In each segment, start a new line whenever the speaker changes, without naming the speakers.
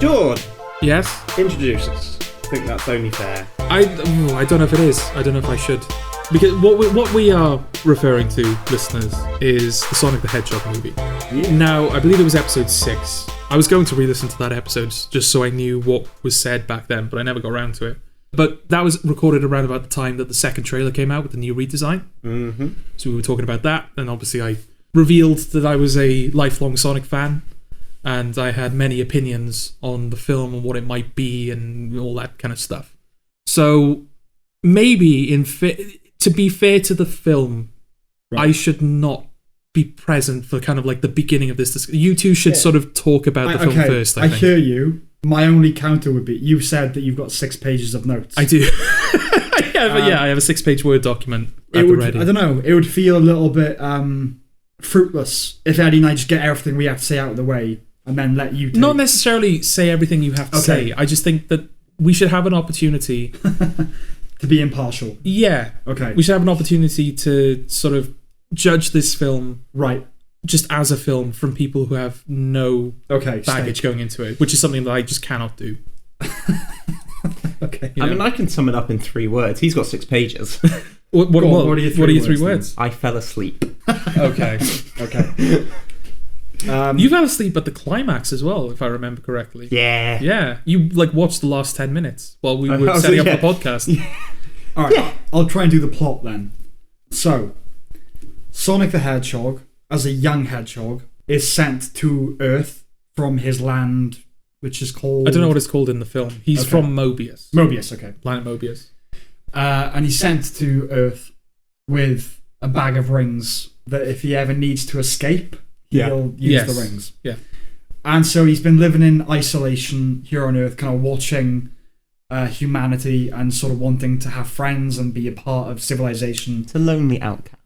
George,
Yes?
introduce us. I think that's only fair.
I don't know if it is. I don't know if I should. Because what we are referring to, listeners, is the Sonic the Hedgehog movie.
Yeah.
Now, I believe it was episode 6. I was going to re-listen to that episode just so I knew what was said back then, but I never got around to it. But that was recorded around about the time that the second trailer came out with the new redesign.
Mm-hmm.
So we were talking about that, and obviously I revealed that I was a lifelong Sonic fan, and I had many opinions on the film and what it might be and all that kind of stuff. So maybe, to be fair to the film, right, I should not be present for kind of like the beginning of this discussion. You two should sort of talk about the film first, I think.
I hear you. My only counter would be, you said that you've got 6 pages of notes.
I do. I have a 6-page Word document ready.
I don't know, it would feel a little bit fruitless if Eddie and I just get everything we have to say out of the way and then let you take...
Not necessarily say everything you have to say. I just think that we should have an opportunity...
to be impartial.
Yeah.
Okay.
We should have an opportunity to sort of judge this film...
Right.
Just as a film from people who have no baggage going into it, which is something that I just cannot do.
Okay.
I mean, I can sum it up in 3 words. He's got 6 pages.
What are your 3
words?
I fell asleep.
Okay.
Okay.
You fell asleep at the climax as well, if I remember correctly.
Yeah.
Yeah. You watched the last 10 minutes while we were setting up the podcast.
All right. I'll try and do the plot then. So, Sonic the Hedgehog, as a young hedgehog, is sent to Earth from his land, which is called...
I don't know what it's called in the film. He's from Mobius.
Mobius, okay.
Planet Mobius.
And he's sent to Earth with a bag of rings that if he ever needs to escape, he'll use the rings.
Yeah.
And so he's been living in isolation here on Earth, kind of watching humanity and sort of wanting to have friends and be a part of civilization.
It's a lonely outcast.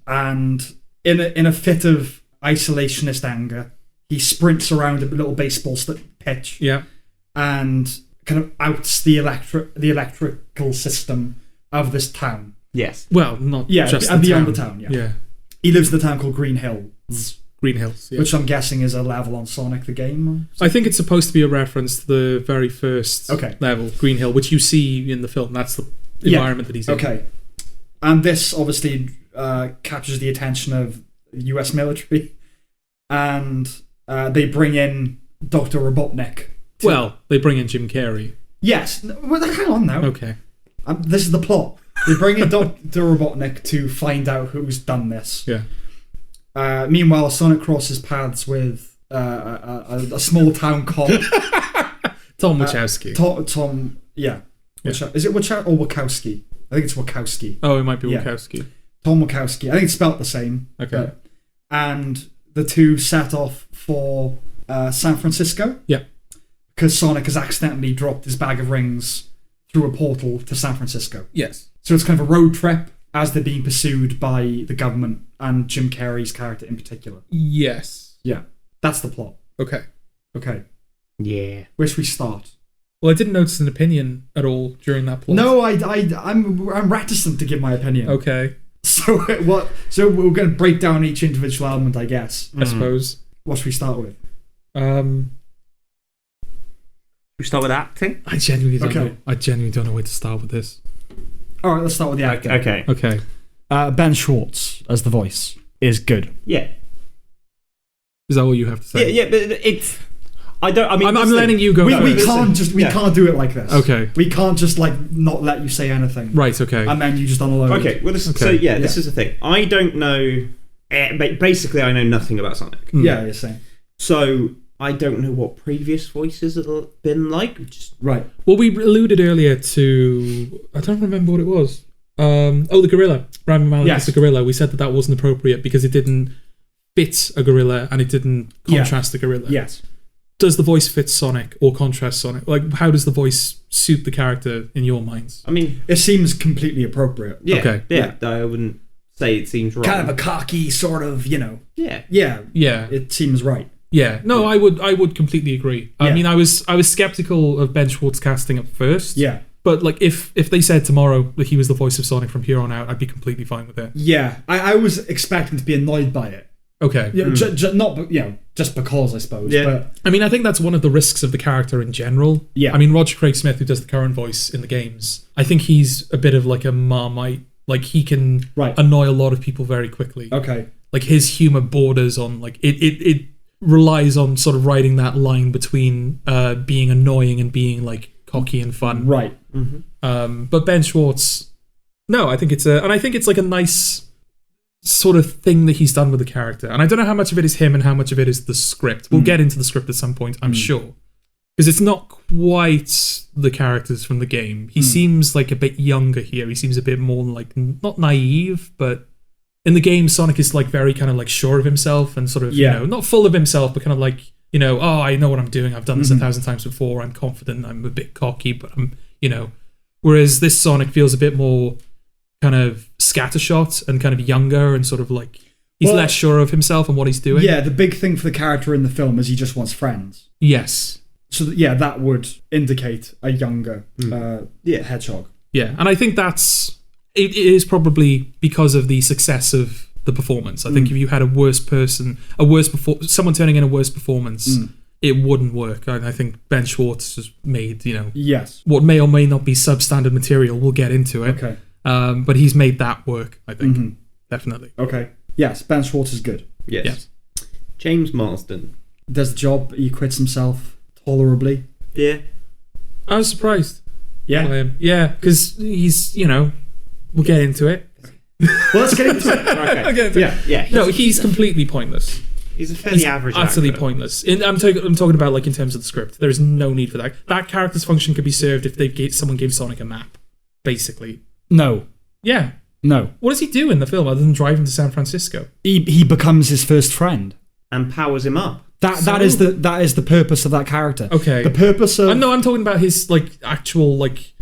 And in a fit of isolationist anger, he sprints around a little baseball pitch.
Yeah.
And kind of outs the electrical system of this town.
Yes.
Well, not just the
beyond
town.
the town.
Yeah.
He lives in the town called Green Hills.
Green Hills, yeah.
Which I'm guessing is a level on Sonic the game.
I think it's supposed to be a reference to the very first level, Green Hill, which you see in the film. That's the environment that he's in.
Okay. And this obviously captures the attention of the US military. And they bring in Dr. Robotnik.
They bring in Jim Carrey.
Yes. Well, hang on now.
Okay.
This is the plot. They bring in Dr. Robotnik to find out who's done this.
Yeah.
Meanwhile, Sonic crosses paths with a small town cop.
Tom Wachowski.
Tom, yeah. Is it Wachowski or Wachowski? I think it's Wachowski.
Oh, it might be Wachowski.
Tom Wachowski. I think it's spelt the same.
Okay.
And the two set off for San Francisco.
Yeah.
Because Sonic has accidentally dropped his bag of rings through a portal to San Francisco.
Yes.
So it's kind of a road trip as they're being pursued by the government and Jim Carrey's character in particular.
Yes.
Yeah. That's the plot.
Okay.
Yeah.
Where should we start?
Well, I didn't notice an opinion at all during that plot.
No, I'm reticent to give my opinion.
Okay.
So what? So we're going to break down each individual element, I guess.
I suppose.
What should we start with?
We start with acting?
I genuinely don't know where to start with this.
All right, let's start with the acting.
Okay.
Ben Schwartz as the voice is good.
Yeah.
Is that all you have to say?
Yeah, but it's... I'm
letting you go first.
We can't do it like this.
Okay.
We can't just not let you say anything.
Right, okay.
And then you just unload.
Okay, well, this is the thing. I don't know... Basically, I know nothing about Sonic.
Yeah, you're saying.
So, I don't know what previous voices have been like.
Right.
Well, we alluded earlier to... I don't remember what it was. The gorilla. Rami Malek is the gorilla. We said that wasn't appropriate because it didn't fit a gorilla and it didn't contrast the gorilla.
Yes.
Does the voice fit Sonic or contrast Sonic? Like, how does the voice suit the character in your minds?
I mean, it seems completely appropriate.
Yeah.
Okay.
Yeah. I wouldn't say it seems wrong.
Kind of a cocky sort of,
Yeah.
Yeah. It seems right.
Yeah. No, I would completely agree. I mean, I was skeptical of Ben Schwartz casting at first.
Yeah.
But like, if they said tomorrow that he was the voice of Sonic from here on out, I'd be completely fine with it.
Yeah. I was expecting to be annoyed by it.
Okay.
Yeah, not just because I suppose.
Yeah.
But
I mean, I think that's one of the risks of the character in general.
Yeah.
I mean, Roger Craig Smith, who does the current voice in the games, I think he's a bit of like a Marmite. Like, he can annoy a lot of people very quickly.
Okay.
Like, his humor borders on, like, it relies on sort of riding that line between being annoying and being, like, cocky and fun.
Right.
Mm-hmm.
But Ben Schwartz, no, I think it's like a nice sort of thing that he's done with the character. And I don't know how much of it is him and how much of it is the script. We'll get into the script at some point, I'm sure. Because it's not quite the characters from the game. He seems like a bit younger here. He seems a bit more like, not naive, but in the game, Sonic is like very kind of like sure of himself and sort of, you know, not full of himself, but kind of like, you know, oh, I know what I'm doing. I've done this 1,000 times before. I'm confident. I'm a bit cocky, but I'm, you know. Whereas this Sonic feels a bit more kind of scattershot and kind of younger and sort of like, he's less sure of himself and what he's doing.
Yeah, the big thing for the character in the film is he just wants friends.
Yes.
So that would indicate a younger hedgehog.
Yeah, and I think it is probably because of the success of the performance. I think if you had someone turning in a worse performance, it wouldn't work. I think Ben Schwartz has made, you know, what may or may not be substandard material. We'll get into it.
Okay.
But he's made that work, I think. Definitely.
Okay. Yes, Ben Schwartz is good.
Yes. James Marsden
Does the job. He quits himself tolerably.
Yeah.
I was surprised.
Yeah.
Yeah, because he's, you know, we'll get into it.
Well, let's get into it. Okay.
Yeah.
No, he's completely pointless.
He's a fairly average
utterly
actor.
pointless. I'm talking about like in terms of the script. There is no need for that. That character's function could be served if someone gave Sonic a map, basically.
No.
Yeah.
No.
What does he do in the film other than drive him to San Francisco?
He becomes his first friend.
And powers him up.
That is the purpose of that character.
Okay.
The purpose of
No, I'm talking about his like actual like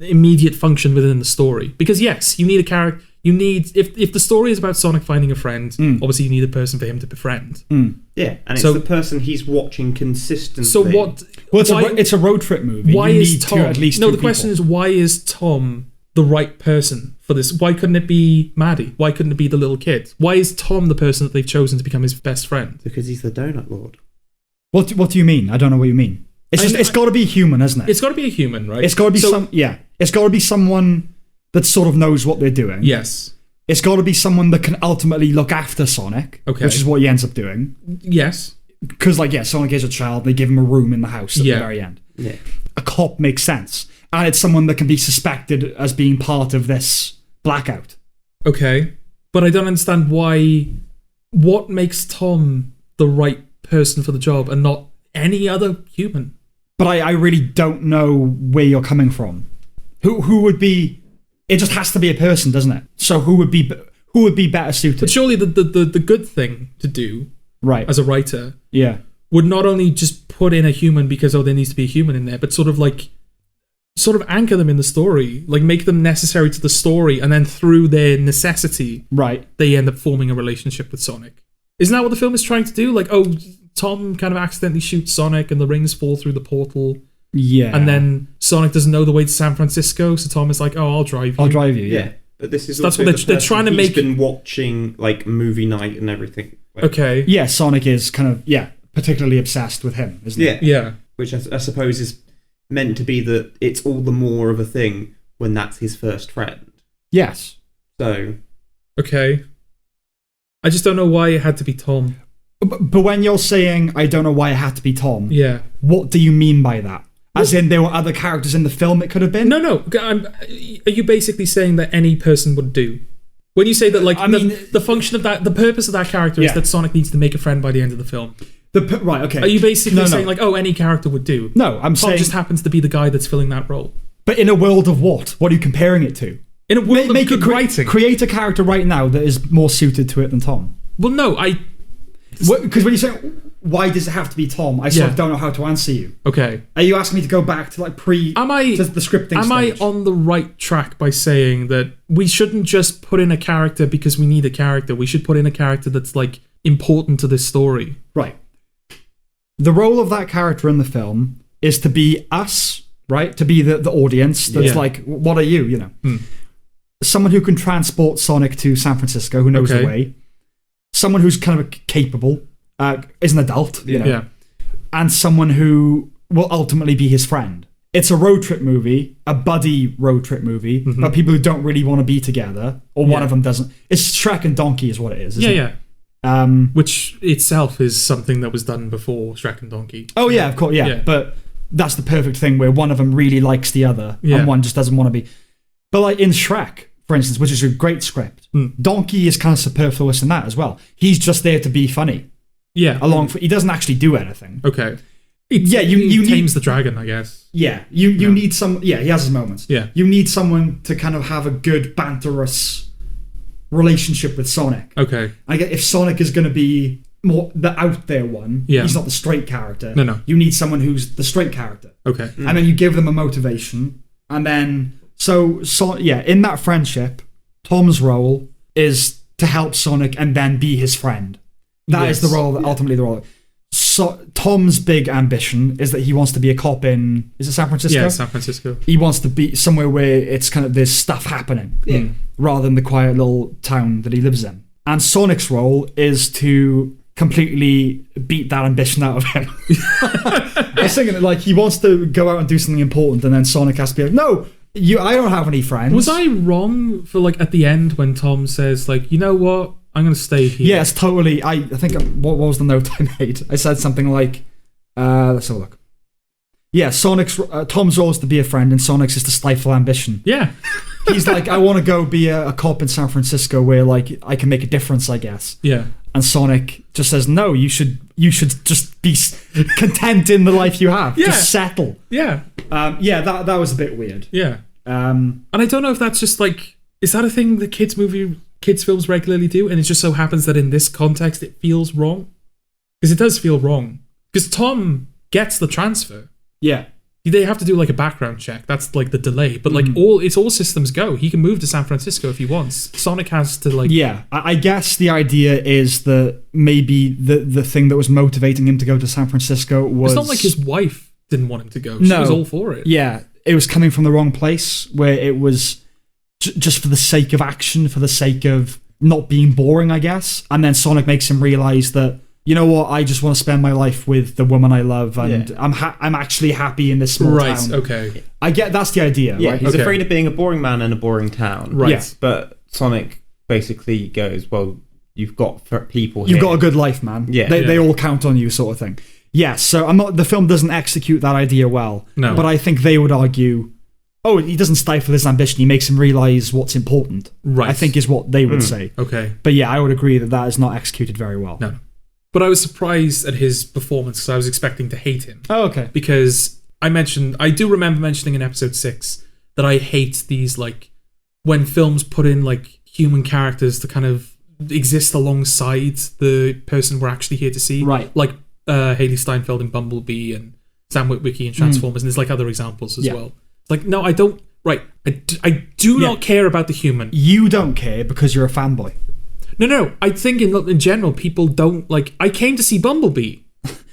immediate function within the story. Because yes, you need a character. You need if the story is about Sonic finding a friend, obviously you need a person for him to befriend.
Yeah, and it's the person he's watching consistently.
So what?
Well, it's a road trip movie.
Why
you
is
need
Tom?
at least
no,
two
the question
people.
is why is Tom the right person for this? Why couldn't it be Maddie? Why couldn't it be the little kid? Why is Tom the person that they've chosen to become his best friend?
Because he's the donut lord.
What do you mean? I don't know what you mean. It's got to be human, hasn't it?
It's got to be a human, right?
It's got to be It's got to be someone that sort of knows what they're doing.
Yes.
It's got to be someone that can ultimately look after Sonic, which is what he ends up doing.
Yes.
Because, Sonic is a child. They give him a room in the house at the very end.
Yeah.
A cop makes sense. And it's someone that can be suspected as being part of this blackout.
Okay. But I don't understand what makes Tom the right person for the job and not any other human.
But I really don't know where you're coming from. Who would be... It just has to be a person, doesn't it? So who would be better suited?
But surely the good thing to do,
right,
as a writer,
would
not only just put in a human because there needs to be a human in there, but sort of anchor them in the story, like make them necessary to the story, and then through their necessity, they end up forming a relationship with Sonic. Isn't that what the film is trying to do? Like, oh, Tom kind of accidentally shoots Sonic, and the rings fall through the portal.
Yeah.
And then Sonic doesn't know the way to San Francisco, so Tom is like, "Oh, I'll drive you."
Yeah. But this is
that's
also
what they're trying to make.
He's been watching like movie night and everything.
Okay.
Yeah, Sonic is kind of particularly obsessed with him, isn't he?
Yeah.
Which I suppose is meant to be that it's all the more of a thing when that's his first friend.
Yes.
So.
Okay. I just don't know why it had to be Tom.
But when you're saying I don't know why it had to be Tom, what do you mean by that? As in, there were other characters in the film it could have been?
No. Are you basically saying that any person would do? When you say that, like, the function of that, the purpose of that character is that Sonic needs to make a friend by the end of the film.
Right, okay.
Are you basically saying, like, oh, any character would do?
No, I'm saying...
Tom just happens to be the guy that's filling that role.
But in a world of what? What are you comparing it to?
In a world of good writing.
Create a character right now that is more suited to it than Tom.
Well, no,
because when you say, why does it have to be Tom? I sort of don't know how to answer you.
Okay.
Are you asking me to go back to to the scripting
Am
stage?
I on the right track by saying that we shouldn't just put in a character because we need a character? We should put in a character that's, like, important to this story.
Right. The role of that character in the film is to be us, right? To be the audience that's like, what are you, Someone who can transport Sonic to San Francisco, who knows the way. someone who's kind of capable, is an adult, you know,
Yeah.
and someone who will ultimately be his friend. It's a road trip movie, a buddy road trip movie, but people who don't really want to be together, or one of them doesn't. It's Shrek and Donkey is what it is, isn't it?
Yeah. Which itself is something that was done before Shrek and Donkey.
Oh, yeah, of course, yeah. But that's the perfect thing where one of them really likes the other, and one just doesn't want to be. But like in Shrek, for instance, which is a great script, Donkey is kind of superfluous in that as well. He's just there to be funny.
Yeah.
He doesn't actually do anything.
Okay.
You
tames
need
the dragon, I guess.
Yeah, you need some. Yeah, he has his moments.
Yeah.
You need someone to kind of have a good banterous relationship with Sonic.
Okay.
I get if Sonic is going to be more the out there one.
Yeah.
He's not the straight character.
No.
You need someone who's the straight character.
Okay.
And then you give them a motivation, and then so in that friendship, Tom's role is to help Sonic and then be his friend. That is the role that ultimately the role. So Tom's big ambition is that he wants to be a cop in, is it San Francisco?
Yeah, San Francisco.
He wants to be somewhere where it's kind of there's stuff happening, rather than the quiet little town that he lives in. And Sonic's role is to completely beat that ambition out of him. I was thinking that, like, he wants to go out and do something important, and then Sonic has to be like, no, I don't have any friends.
Was I wrong for, like, at the end when Tom says, like, you know what? I'm going to stay here.
Yes, totally. I think, what was the note I made? I said something like, let's have a look. Yeah, Tom's role is to be a friend, and Sonic's is to stifle ambition.
Yeah.
He's like, I want to go be a cop in San Francisco where, like, I can make a difference, I guess.
Yeah.
And Sonic just says, no, you should just be content in the life you have.
Yeah.
Just settle.
Yeah.
That was a bit weird.
Yeah. And I don't know if that's just, like, is that a thing that kids films regularly do, and it just so happens that in this context it feels wrong? Because it does feel wrong. Because Tom gets the transfer.
Yeah.
They have to do like a background check. That's like the delay. But like all systems go. He can move to San Francisco if he wants. Sonic has to like...
Yeah, I guess the idea is that maybe the thing that was motivating him to go to San Francisco was...
It's not like his wife didn't want him to go. She was all for it.
Yeah, it was coming from the wrong place where it was... just for the sake of action, for the sake of not being boring, I guess. And then Sonic makes him realize that, you know what, I just want to spend my life with the woman I love, and I'm actually happy in this small town.
Right, okay.
I get that's the idea,
yeah,
right?
He's afraid of being a boring man in a boring town.
Right.
Yeah.
But Sonic basically goes, well, you've got people here.
You've got a good life, man.
Yeah.
They all count on you, sort of thing. Yeah, so the film doesn't execute that idea well.
No.
But I think they would argue... Oh, he doesn't stifle his ambition. He makes him realise what's important.
Right.
I think is what they would say.
Okay.
But yeah, I would agree that is not executed very well.
No. But I was surprised at his performance because I was expecting to hate him.
Oh, okay.
Because I do remember mentioning in episode 6 that I hate these, like, when films put in, like, human characters to kind of exist alongside the person we're actually here to see.
Right.
Like Haley Steinfeld in Bumblebee and Sam Witwicky in Transformers, and there's, like, other examples as well. Like, no, I don't... Right. I do not care about the human.
You don't care because you're a fanboy.
No. I think in general, people don't... Like, I came to see Bumblebee.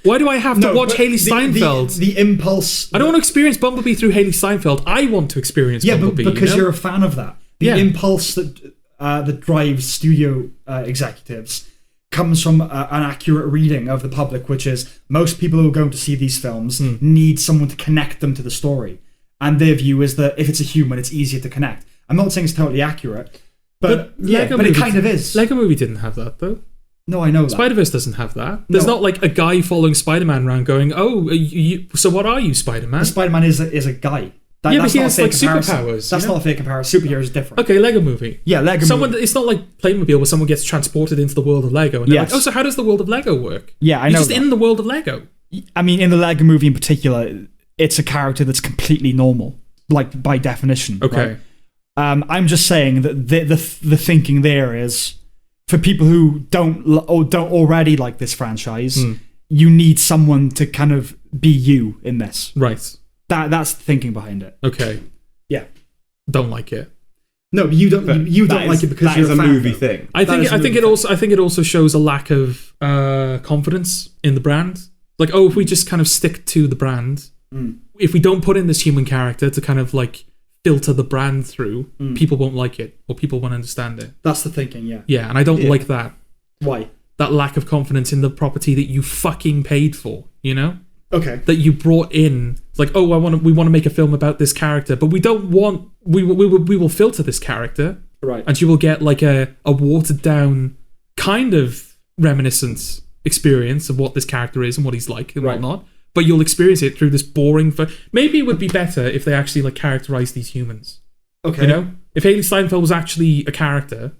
Why do I have to watch Haley Steinfeld?
The impulse...
I don't want to experience Bumblebee through Haley Steinfeld. I want to experience Bumblebee.
Yeah, but because you're a fan of that. The impulse that drives studio executives comes from an accurate reading of the public, which is most people who are going to see these films need someone to connect them to the story. And their view is that if it's a human, it's easier to connect. I'm not saying it's totally accurate, but it kind of is.
Lego Movie didn't have that, though.
No, I know that.
Spider-Verse doesn't have that. There's not like a guy following Spider-Man around going, oh, so what are you, Spider-Man?
The Spider-Man is a guy.
But he has like superpowers.
That's not a fair comparison. Superheroes is different.
Okay, Lego Movie.
Yeah, Lego Movie.
It's not like Playmobil where someone gets transported into the world of Lego. And they're like, oh, so how does the world of Lego work?
Yeah, I know.
You're just in the world of Lego.
I mean, in the Lego Movie in particular, it's a character that's completely normal. Like, by definition.
Okay.
Right? I'm just saying that the thinking there is, for people who don't already like this franchise, you need someone to kind of be you in this.
Right.
That's the thinking behind it.
Okay.
Yeah.
Don't like it.
No, but you don't like it because you're
a movie thing.
I think it also shows a lack of confidence in the brand. Like, if we just kind of stick to the brand, if we don't put in this human character to kind of like filter the brand through, people won't like it or people won't understand it.
That's the thinking, yeah.
Yeah, and I don't like that.
Why?
that lack of confidence in the property that you fucking paid for, you know?
Okay.
That you brought in. It's like, oh, we want to make a film about this character, but we don't want... We will filter this character.
Right.
And you will get like a watered down kind of reminiscent experience of what this character is and what he's like and whatnot. But you'll experience it through this boring... Maybe it would be better if they actually like characterize these humans.
Okay.
You know? If Haley Steinfeld was actually a character...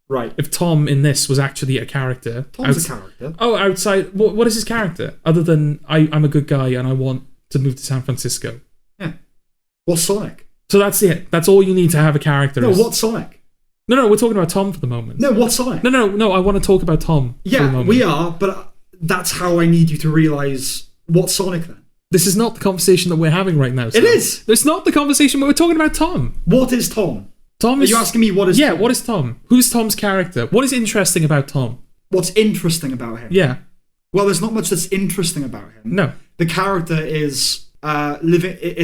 Right.
If Tom in this was actually a character...
Tom's a character.
Oh, outside... What is his character? Other than, I'm a good guy and I want to move to San Francisco.
Yeah. What's Sonic?
So that's it. That's all you need to have a character.
No, what's Sonic?
No, we're talking about Tom for the moment.
No, what's Sonic?
No, I want to talk about Tom for the moment.
We are, but that's how I need you to realise what's Sonic then.
This is not the conversation that we're having right now.
It is!
It's not the conversation, we're talking about Tom.
What is Tom?
Tom is...
Are you asking me what is
Yeah,
Tom?
what is Tom? Who's Tom's character? What is interesting about Tom?
What's interesting about him?
Yeah.
Well, there's not much that's interesting about him.
No.
The character is a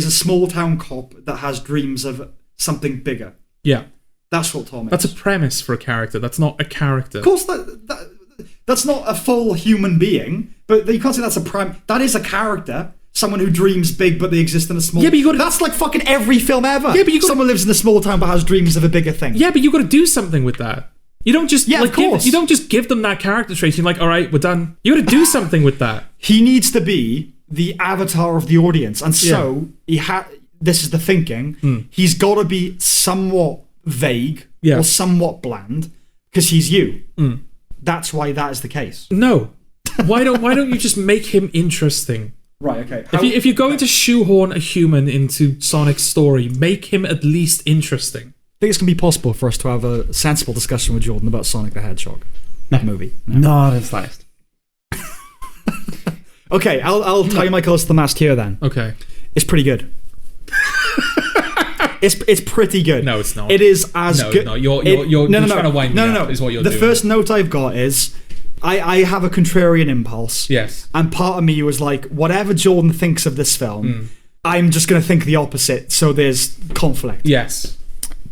small town cop that has dreams of something bigger.
Yeah.
That's what Tom is.
That's a premise for a character. That's not a character.
Of course, that's not a full human being, but you can't say that's a that is a character. Someone who dreams big, but they exist in a small...
Yeah, but you gotta...
That's like fucking every film ever.
Yeah, but you gotta...
Someone lives in a small town but has dreams of a bigger thing.
Yeah, but you got to do something with that. You don't just...
Yeah,
like,
of course.
You don't just give them that character trait. You're like, all right, we're done. You got to do something with that.
He needs to be the avatar of the audience, and so this is the thinking. He's got to be somewhat vague or somewhat bland because he's you. That's why that is the case.
No. Why don't you just make him interesting?
Right, okay.
If you're going to shoehorn a human into Sonic's story, make him at least interesting.
I think it's going to be possible for us to have a sensible discussion with Jordan about Sonic the Hedgehog movie.
No, that's last.
Okay, I'll tie my clothes to the mast here then.
Okay.
It's pretty good. It's pretty good.
No, it's not.
It is as good.
No, you're trying to wind me up is what you're doing.
The first note I've got is I have a contrarian impulse.
Yes.
And part of me was like, whatever Jordan thinks of this film, I'm just going to think the opposite, so there's conflict.
Yes.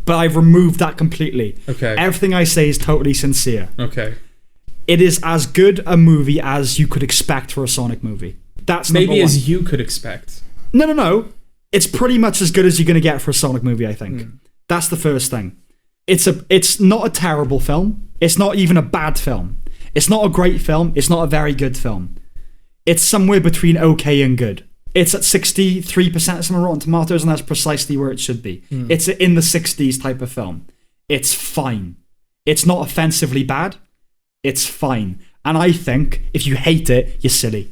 But I've removed that completely.
Okay.
Everything I say is totally sincere.
Okay.
It is as good a movie as you could expect for a Sonic movie. That's
maybe
as
as you could expect.
No. It's pretty much as good as you're going to get for a Sonic movie, I think. That's the first thing. It's not a terrible film. It's not even a bad film. It's not a great film. It's not a very good film. It's somewhere between okay and good. It's at 63% of some Rotten Tomatoes, and that's precisely where it should be. It's in the 60s type of film. It's fine. It's not offensively bad. It's fine. And I think if you hate it, you're silly.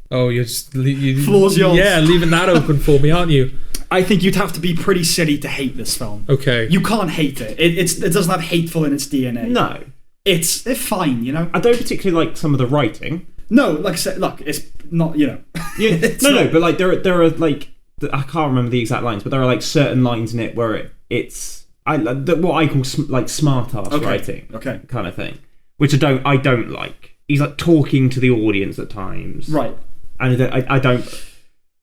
Oh, you're just...
Floor's yours.
Yeah, leaving that open for me, aren't you?
I think you'd have to be pretty silly to hate this film.
Okay.
You can't hate it. It doesn't have hateful in its DNA.
No.
It's fine, you know?
I don't particularly like some of the writing.
No, like I said, look, it's not, you know.
Yeah, but like there are like, I can't remember the exact lines, but there are like certain lines in it where it's what I call like smart ass writing, kind of thing, which I don't like. He's like talking to the audience at times,
right?
And I don't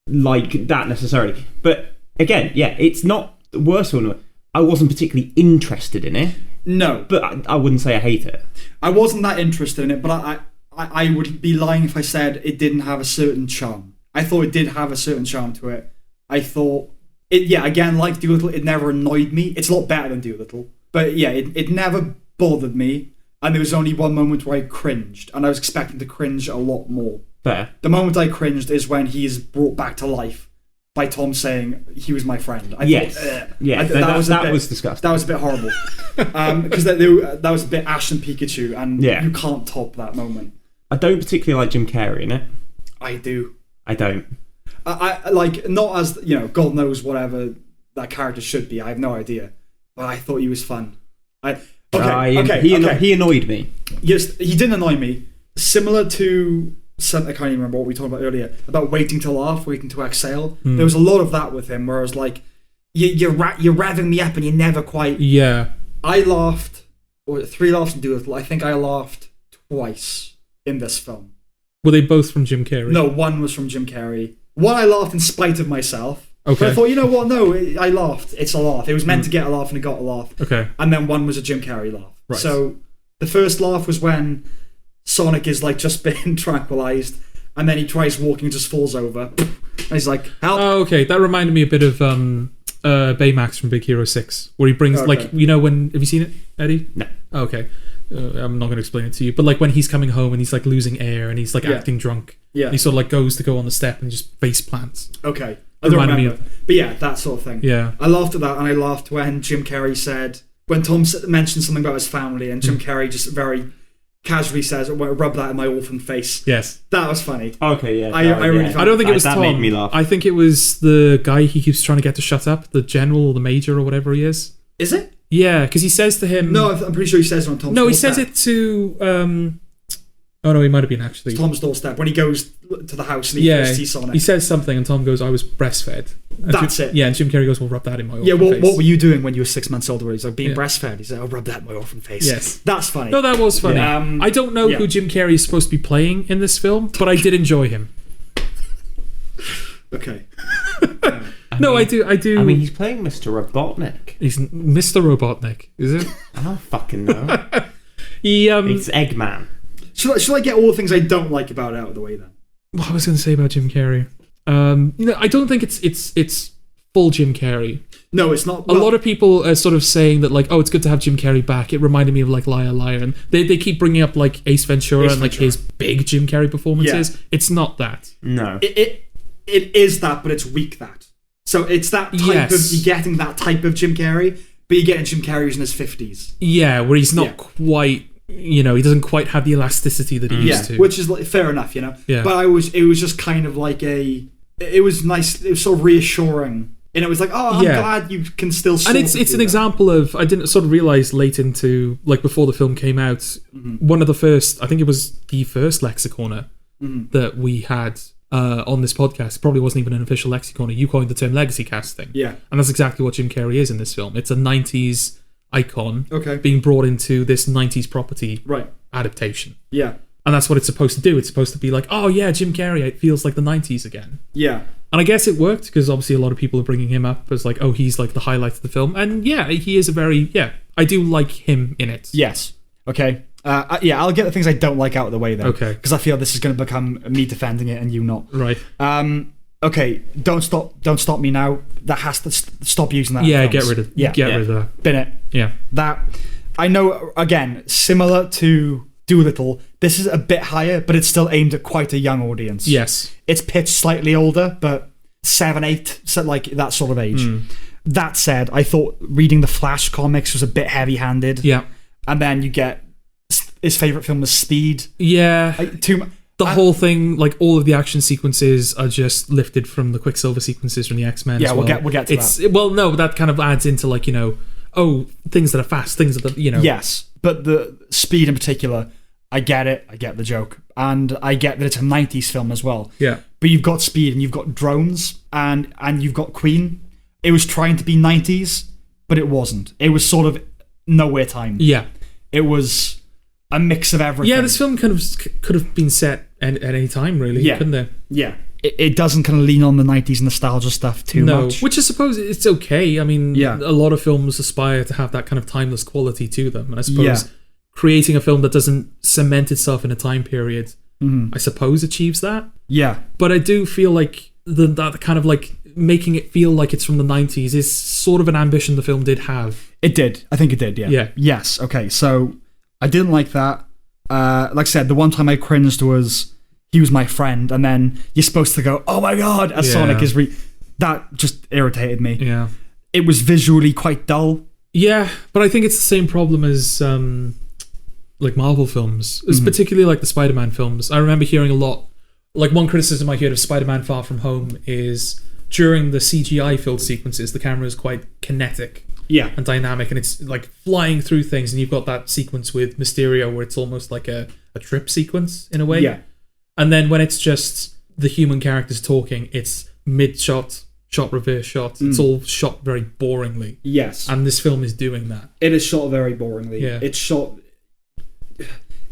like that necessarily. But again, yeah, it's not the worst one. I wasn't particularly interested in it.
No,
but I wouldn't say I hate it.
I wasn't that interested in it, but I would be lying if I said it didn't have a certain charm. I thought it did have a certain charm to it. I thought it, again, like Doolittle, it never annoyed me. It's a lot better than Doolittle. But yeah, it never bothered me. And there was only one moment where I cringed, and I was expecting to cringe a lot more.
Fair.
The moment I cringed is when he is brought back to life by Tom saying he was my friend.
That was disgusting.
That was a bit horrible. Because that was a bit Ash and Pikachu, and you can't top that moment.
I don't particularly like Jim Carrey in it.
I do.
I don't.
I like, not as, you know, God knows whatever that character should be. I have no idea. But I thought he was fun.
He annoyed me.
Yes, he didn't annoy me. Similar to I can't even remember what we talked about earlier about waiting to laugh, waiting to exhale. There was a lot of that with him, where I was like, you're revving me up, and you never quite.
Yeah.
I laughed, or 3 laughs in Doolittle. I think I laughed twice in this film.
Were they both from Jim Carrey?
No, one was from Jim Carrey. One I laughed in spite of myself.
Okay.
But I thought, you know what? No, I laughed. It's a laugh. It was meant to get a laugh, and it got a laugh.
Okay.
And then one was a Jim Carrey laugh.
Right.
So the first laugh was when Sonic is like just being tranquilized, and then he tries walking and just falls over. And he's like, help.
Oh, okay. That reminded me a bit of Baymax from Big Hero 6, where he brings, like, you know, when... Have you seen it, Eddie?
No.
Oh, okay. I'm not going to explain it to you. But, like, when he's coming home and he's, like, losing air and he's, like, acting drunk.
Yeah.
He sort of, like, goes to go on the step and just face plants.
Okay. I don't remember. But yeah, that sort of thing.
Yeah.
I laughed at that, and I laughed when Jim Carrey said... When Tom mentioned something about his family, and Jim Carrey just very casually says, rub that in my orphan face.
Yes.
That was funny.
Okay, yeah.
I really
I don't think it was
that
Tom.
made me laugh.
I think it was the guy he keeps trying to get to shut up, the general or the major or whatever he is.
Is it?
Yeah, because he says to him...
No, I'm pretty sure he says it on Tom's doorstep.
No, he says it to... Oh no, he might have been actually.
It's Tom's doorstep when he goes to the house and he first sees Sonic.
He says something and Tom goes, I was breastfed. And
That's it.
Yeah, and Jim Carrey goes, well, rub that in my orphan face.
What were you doing when you were 6 months older? He's like, being breastfed. He's like, oh, rub that in my orphan face.
Yes.
That's funny.
No, that was funny. I don't know who Jim Carrey is supposed to be playing in this film, but I did enjoy him.
Okay.
I do.
I mean, he's playing Mr. Robotnik.
He's Mr. Robotnik, is it?
I don't fucking know.
It's
Eggman.
Shall I get all the things I don't like about it out of the way then?
What I was going to say about Jim Carrey. I don't think it's full Jim Carrey.
No, it's not.
A lot of people are sort of saying that, like, oh, it's good to have Jim Carrey back. It reminded me of, like, Liar Liar. And they keep bringing up, like, Ace Ventura and, like, his big Jim Carrey performances. Yeah. It's not that.
No.
It is that, but it's weak that. So it's that type of... You're getting that type of Jim Carrey, but you're getting Jim Carrey who's in his 50s.
Yeah, where he's not quite... You know, he doesn't quite have the elasticity that he used to.
Which is like, fair enough, you know.
Yeah.
But it was just kind of like it was nice. It was so reassuring, and it was like, oh, I'm glad you can still.
And it's an example of, I didn't sort of realize late into, like, before the film came out, one of the first, I think it was the first Lexicorner that we had on this podcast. It probably wasn't even an official Lexicorner. You coined the term legacy casting.
Yeah, and
that's exactly what Jim Carrey is in this film. It's a 90s icon being brought into this 90s property adaptation.
Yeah.
And that's what it's supposed to do. It's supposed to be like, oh yeah, Jim Carrey, it feels like the 90s again.
Yeah.
And I guess it worked because obviously a lot of people are bringing him up as like, oh, he's like the highlight of the film. And yeah, he is I do like him in it.
Yes. Okay. I'll get the things I don't like out of the way then.
Okay.
Because I feel this is going to become me defending it and you not.
Right.
Okay, don't stop me now. That has to stop using that.
Yeah, get rid of that.
Bin it.
Yeah.
That, I know, again, similar to Doolittle, this is a bit higher, but it's still aimed at quite a young audience.
Yes.
It's pitched slightly older, but 7, 8, so like that sort of age. That said, I thought reading the Flash comics was a bit heavy-handed.
Yeah.
And then you get his favourite film was Speed.
Yeah.
The
whole thing, like all of the action sequences are just lifted from the Quicksilver sequences from the X-Men.
Yeah,
as well.
we'll get to that.
Well, no, that kind of adds into, like, you know, things that are fast, things that are, you know.
Yes, but the Speed in particular, I get it. I get the joke, and I get that it's a 90s film as well.
Yeah.
But you've got Speed and you've got drones and you've got Queen. It was trying to be 90s, but it wasn't. It was sort of nowhere time.
Yeah.
It was a mix of everything.
Yeah, this film could have been set at any time, really, couldn't it?
Yeah. It doesn't kind of lean on the 90s nostalgia stuff too much.
Which I suppose it's okay. I mean, a lot of films aspire to have that kind of timeless quality to them. And I suppose creating a film that doesn't cement itself in a time period, I suppose achieves that.
Yeah.
But I do feel like that kind of like making it feel like it's from the 90s is sort of an ambition the film did have.
It did. I think it did, yeah.
Yeah.
Yes, okay. So I didn't like that. Like I said, the one time I cringed was he was my friend, and then you're supposed to go, oh my god, as Sonic is that just irritated me.
Yeah.
It was visually quite dull.
Yeah, but I think it's the same problem as like Marvel films, particularly like the Spider-Man films. I remember hearing a lot, like one criticism I heard of Spider-Man Far From Home is during the CGI filled sequences, the camera is quite kinetic.
Yeah.
And dynamic, and it's like flying through things, and you've got that sequence with Mysterio where it's almost like a trip sequence in a way.
Yeah.
And then when it's just the human characters talking, it's mid-shot, shot, reverse shot. It's all shot very boringly.
Yes.
And this film is doing that.
It is shot very boringly.
Yeah.
It's shot...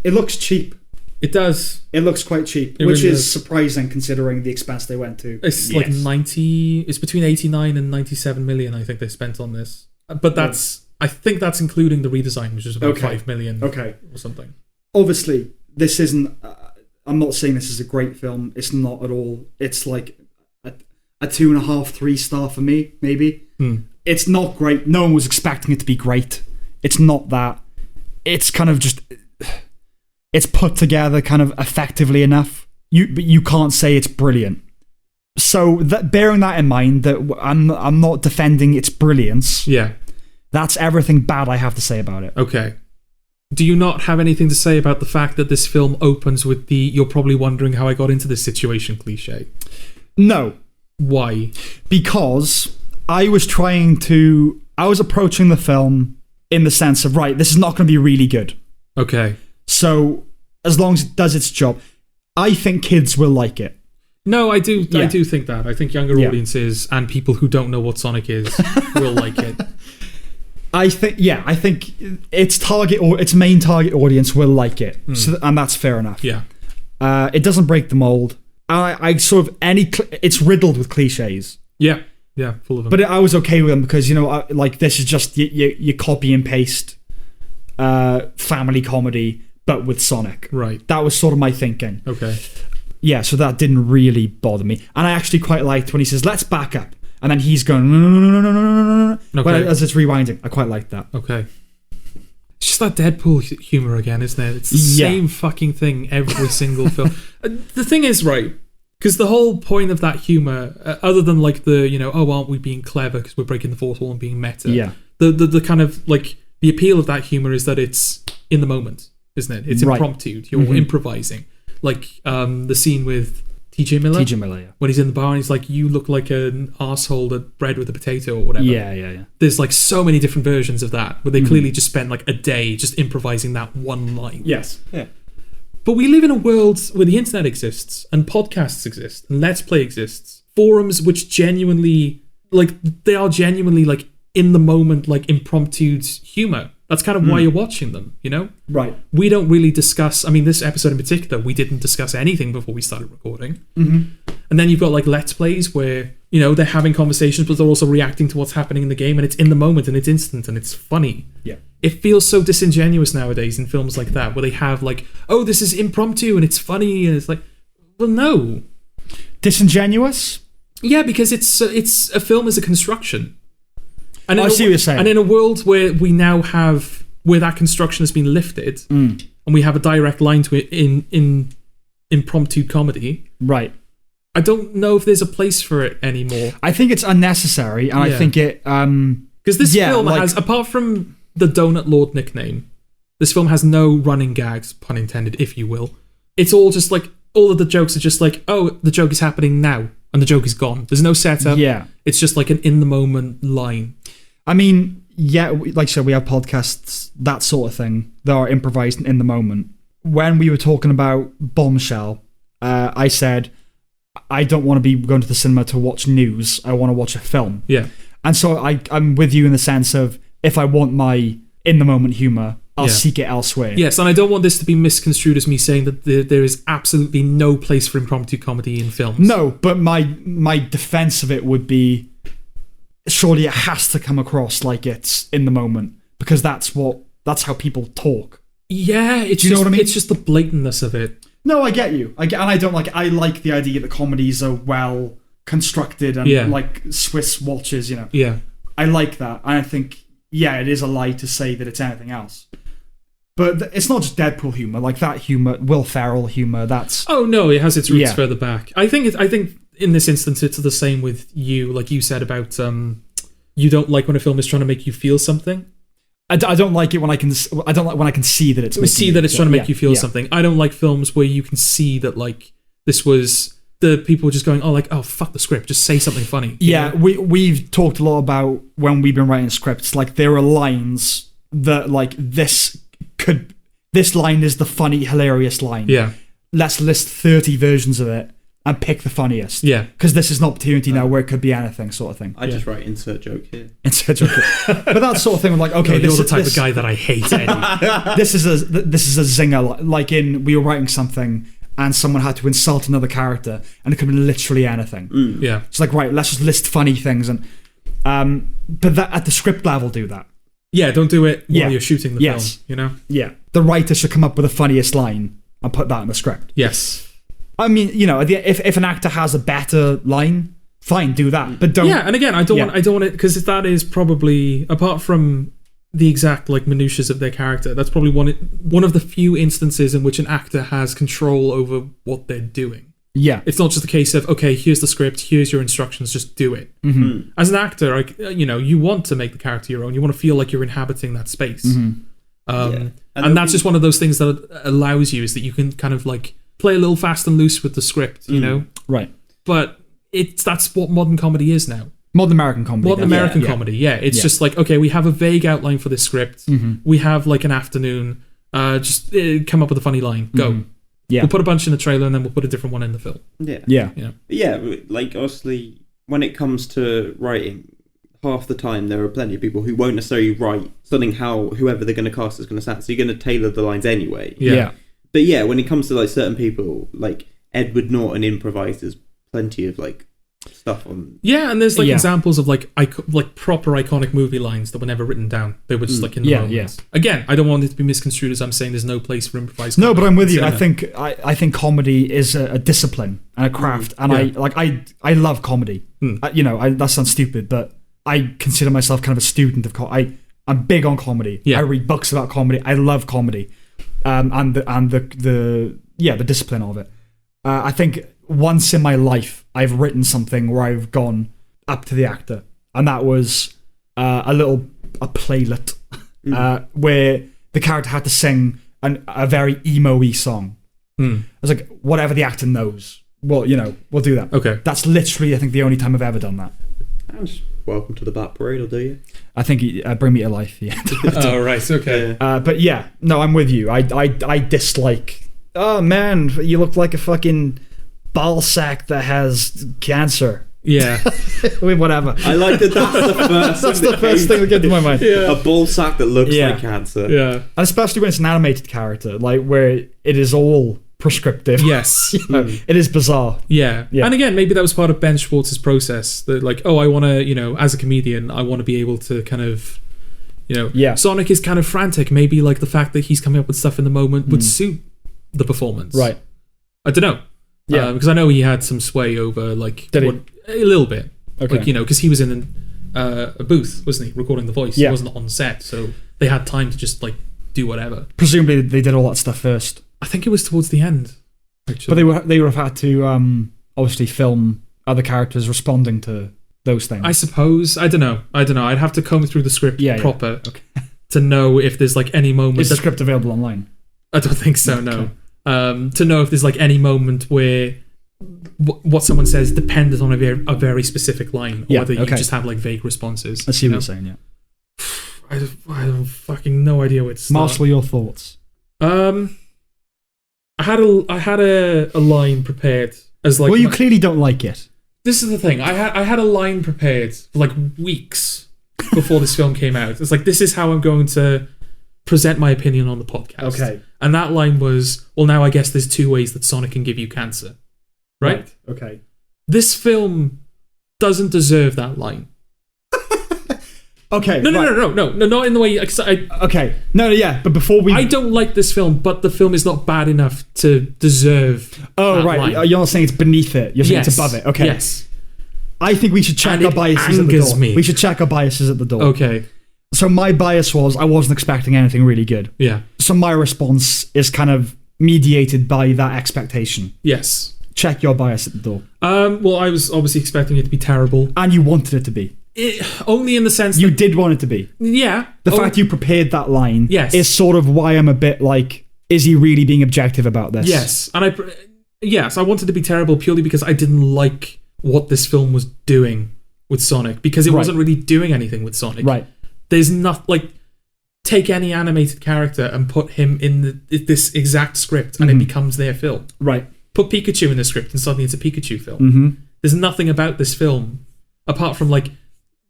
It looks cheap.
It does.
It looks quite cheap, which really is surprising considering the expense they went to.
It's like 90... It's between 89 and 97 million, I think they spent on this. But that's... I think that's including the redesign, which is about 5 million or something.
Obviously, this isn't. I'm not saying this is a great film. It's not at all. It's like a 2.5, 3 star for me, maybe. It's not great. No one was expecting it to be great. It's not that. It's kind of just. It's put together kind of effectively enough. But you can't say it's brilliant. So bearing that in mind, that I'm not defending its brilliance.
Yeah.
That's everything bad I have to say about it.
Okay. Do you not have anything to say about the fact that this film opens with the "you're probably wondering how I got into this situation" cliche?
No.
Why?
Because I was approaching the film in the sense of, right, this is not going to be really good.
Okay.
So as long as it does its job, I think kids will like it.
No, I do. Yeah. I do think that. I think younger audiences and people who don't know what Sonic is will like it. I think its main target audience will like it, and that's fair enough. Yeah,
it doesn't break the mold. It's riddled with cliches.
Yeah, full of them.
But I was okay with them because this is just you copy and paste family comedy, but with Sonic.
Right.
That was sort of my thinking.
Okay.
Yeah, so that didn't really bother me, and I actually quite liked when he says, "Let's back up." And then he's going, no.
Okay.
As it's rewinding. I quite like that.
Okay. It's just that Deadpool humor again, isn't it? It's the same fucking thing every single film. The thing is, right, because the whole point of that humor, other than like the, aren't we being clever because we're breaking the fourth wall and being meta?
Yeah.
The kind of like, the appeal of that humor is that it's in the moment, isn't it? It's impromptu. You're improvising. Like the scene with TJ Miller,
yeah.
When he's in the bar and he's like, "You look like an arsehole that bred with a potato," or whatever.
Yeah.
There's like so many different versions of that where they clearly just spent like a day just improvising that one line.
Yes. Yeah.
But we live in a world where the internet exists and podcasts exist and Let's Play exists. Forums which genuinely, they are genuinely like in the moment, like impromptu humor. That's kind of why you're watching them,
Right.
We don't really discuss, this episode in particular, we didn't discuss anything before we started recording.
Mm-hmm.
And then you've got like Let's Plays where, they're having conversations, but they're also reacting to what's happening in the game, and it's in the moment and it's instant and it's funny.
Yeah.
It feels so disingenuous nowadays in films like that, where they have like, "Oh, this is impromptu and it's funny," and it's like, well, no.
Disingenuous?
Yeah, because it's a film as a construction. And
I see what you're saying.
And in a world where we now have, where that construction has been lifted, and we have a direct line to it in impromptu comedy,
right?
I don't know if there's a place for it anymore.
I think it's unnecessary, and I think it
because this film has, apart from the Donut Lord nickname, this film has no running gags, pun intended, if you will. It's all just like, all of the jokes are just like, oh, the joke is happening now, and the joke is gone. There's no setup.
Yeah,
it's just like an in the moment line.
Like I said, we have podcasts, that sort of thing, that are improvised in the moment. When we were talking about Bombshell, I said, I don't want to be going to the cinema to watch news. I want to watch a film.
Yeah.
And so I'm with you in the sense of, if I want my in-the-moment humour, I'll seek it elsewhere.
Yes, and I don't want this to be misconstrued as me saying that there is absolutely no place for impromptu comedy in films.
No, but my defence of it would be, surely it has to come across like it's in the moment, because that's how people talk.
Yeah, it's
you know what I mean?
It's just the blatantness of it.
No, I get you. I like the idea that comedies are well constructed and like Swiss watches,
Yeah.
I like that. And I think, it is a lie to say that it's anything else. But it's not just Deadpool humor, like that humor, Will Ferrell humor, that's...
Oh, no, it has its roots further back. I think in this instance, it's the same with you, like you said about you don't like when a film is trying to make you feel something.
I don't like it when I can see that it's...
trying to make you feel something. I don't like films where you can see that, like, this was... The people just going, oh, fuck the script, just say something funny.
Yeah, we've talked a lot about when we've been writing scripts, like, there are lines that, like, this line is the funny, hilarious line.
Yeah.
Let's list 30 versions of it and pick the funniest.
Yeah.
Because this is an opportunity now where it could be anything, sort of thing.
I just write insert joke here.
Insert joke here. But that sort of thing, I'm like, okay,
you're the type of guy that I hate, Eddie.
This is a zinger. Like we were writing something and someone had to insult another character, and it could be literally anything.
Yeah.
It's like, right, let's just list funny things, and but that at the script level, do that.
Yeah, don't do it while you're shooting the film,
Yeah. The writer should come up with the funniest line, and put that in the script.
Yes.
I mean, if an actor has a better line, fine, do that. But don't.
Yeah, and again, I don't want it, because that is probably, apart from the exact like minutiae of their character, that's probably one of the few instances in which an actor has control over what they're doing.
Yeah.
It's not just a case of, okay, here's the script, here's your instructions, just do it.
Mm-hmm.
As an actor, like, you want to make the character your own. You want to feel like you're inhabiting that space.
Mm-hmm.
And that's just one of those things that allows you, is that you can kind of like play a little fast and loose with the script, you know?
Right.
But that's what modern comedy is now.
Modern American comedy.
Modern American comedy, yeah. It's just like, okay, we have a vague outline for this script.
Mm-hmm.
We have like an afternoon. Just come up with a funny line. Go.
Mm-hmm. Yeah.
We'll put a bunch in the trailer and then we'll put a different one in the film.
Yeah.
Yeah.
Yeah, like obviously when it comes to writing, half the time there are plenty of people who won't necessarily write something how whoever they're going to cast is going to sound. So you're going to tailor the lines anyway.
Yeah.
But yeah, when it comes to like certain people, like Edward Norton improvises plenty of like stuff on.
Yeah, and there's like examples of like proper iconic movie lines that were never written down. They were just like in the moment. Yeah. Again, I don't want it to be misconstrued as I'm saying there's no place for improvised comedy.
No, but I'm with you. I think comedy is a discipline and a craft, and I love comedy. That sounds stupid, but I consider myself kind of a student of comedy. I'm big on comedy.
Yeah.
I read books about comedy. I love comedy, and the discipline of it. I think once in my life I've written something where I've gone up to the actor, and that was a playlet where the character had to sing a very emo-y song. I was like, whatever the actor knows, well, we'll do that.
Okay.
That's literally, I think, the only time I've ever done that.
Welcome to the Bat Parade, will do you?
I think Bring Me to Life. Yeah.
Oh, right. Okay.
But yeah, no, I'm with you. I dislike. Oh man, you look like a fucking ball sack that has cancer.
Yeah.
Whatever.
I like that. That's the first
thing that came to my mind.
Yeah. A ball sack that looks like cancer.
Yeah.
And especially when it's an animated character, like where it is all prescriptive.
Yes.
It is bizarre.
Yeah. And again, maybe that was part of Ben Schwartz's process. That like, I want to, as a comedian, I want to be able to kind of, Sonic is kind of frantic. Maybe like the fact that he's coming up with stuff in the moment would suit the performance.
Right.
I don't know. Yeah. Because I know he had some sway over like a little bit. Okay. Like, because he was in a booth, wasn't he, recording the voice? He wasn't on set, so they had time to just like do whatever.
Presumably they did all that stuff first.
I think it was towards the end, actually.
But they would have had to obviously film other characters responding to those things.
I suppose. I don't know. I'd have to comb through the script proper to know if there's like any moment.
Is the script available online?
I don't think so. No. To know if there's like any moment where what someone says depended on a very specific line, or whether you just have like vague responses.
I see what you're saying. Yeah.
I have fucking no idea where to start.
Marshall, your thoughts?
I had a line prepared as like.
Well, you clearly don't like it.
This is the thing. I had a line prepared for like weeks before this film came out. It's like, this is how I'm going to present my opinion on the podcast.
Okay.
And that line was, well, now I guess there's two ways that Sonic can give you cancer. Right?
Okay.
This film doesn't deserve that line.
Okay.
No, not in the way.
Okay. No, yeah, but before we.
I don't like this film, but the film is not bad enough to deserve.
Oh, right.
Line.
You're not saying it's beneath it. You're saying it's above it. Okay.
Yes.
I think we should check our biases at the door. We should check our biases at the door.
Okay.
So my bias was I wasn't expecting anything really good.
Yeah.
So my response is kind of mediated by that expectation.
Yes.
Check your bias at the door.
Well, I was obviously expecting it to be terrible.
And you wanted it to be.
Only in the sense
you did want it to be.
Yeah.
The fact you prepared that line
is
sort of why I'm a bit like, is he really being objective about this?
Yes. And I wanted to be terrible purely because I didn't like what this film was doing with Sonic, because it wasn't really doing anything with Sonic.
Right.
There's not like, take any animated character and put him in this exact script and it becomes their film.
Right.
Put Pikachu in the script and suddenly it's a Pikachu film.
Mm-hmm.
There's nothing about this film apart from like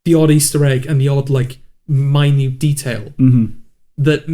the odd Easter egg and the odd like minute detail that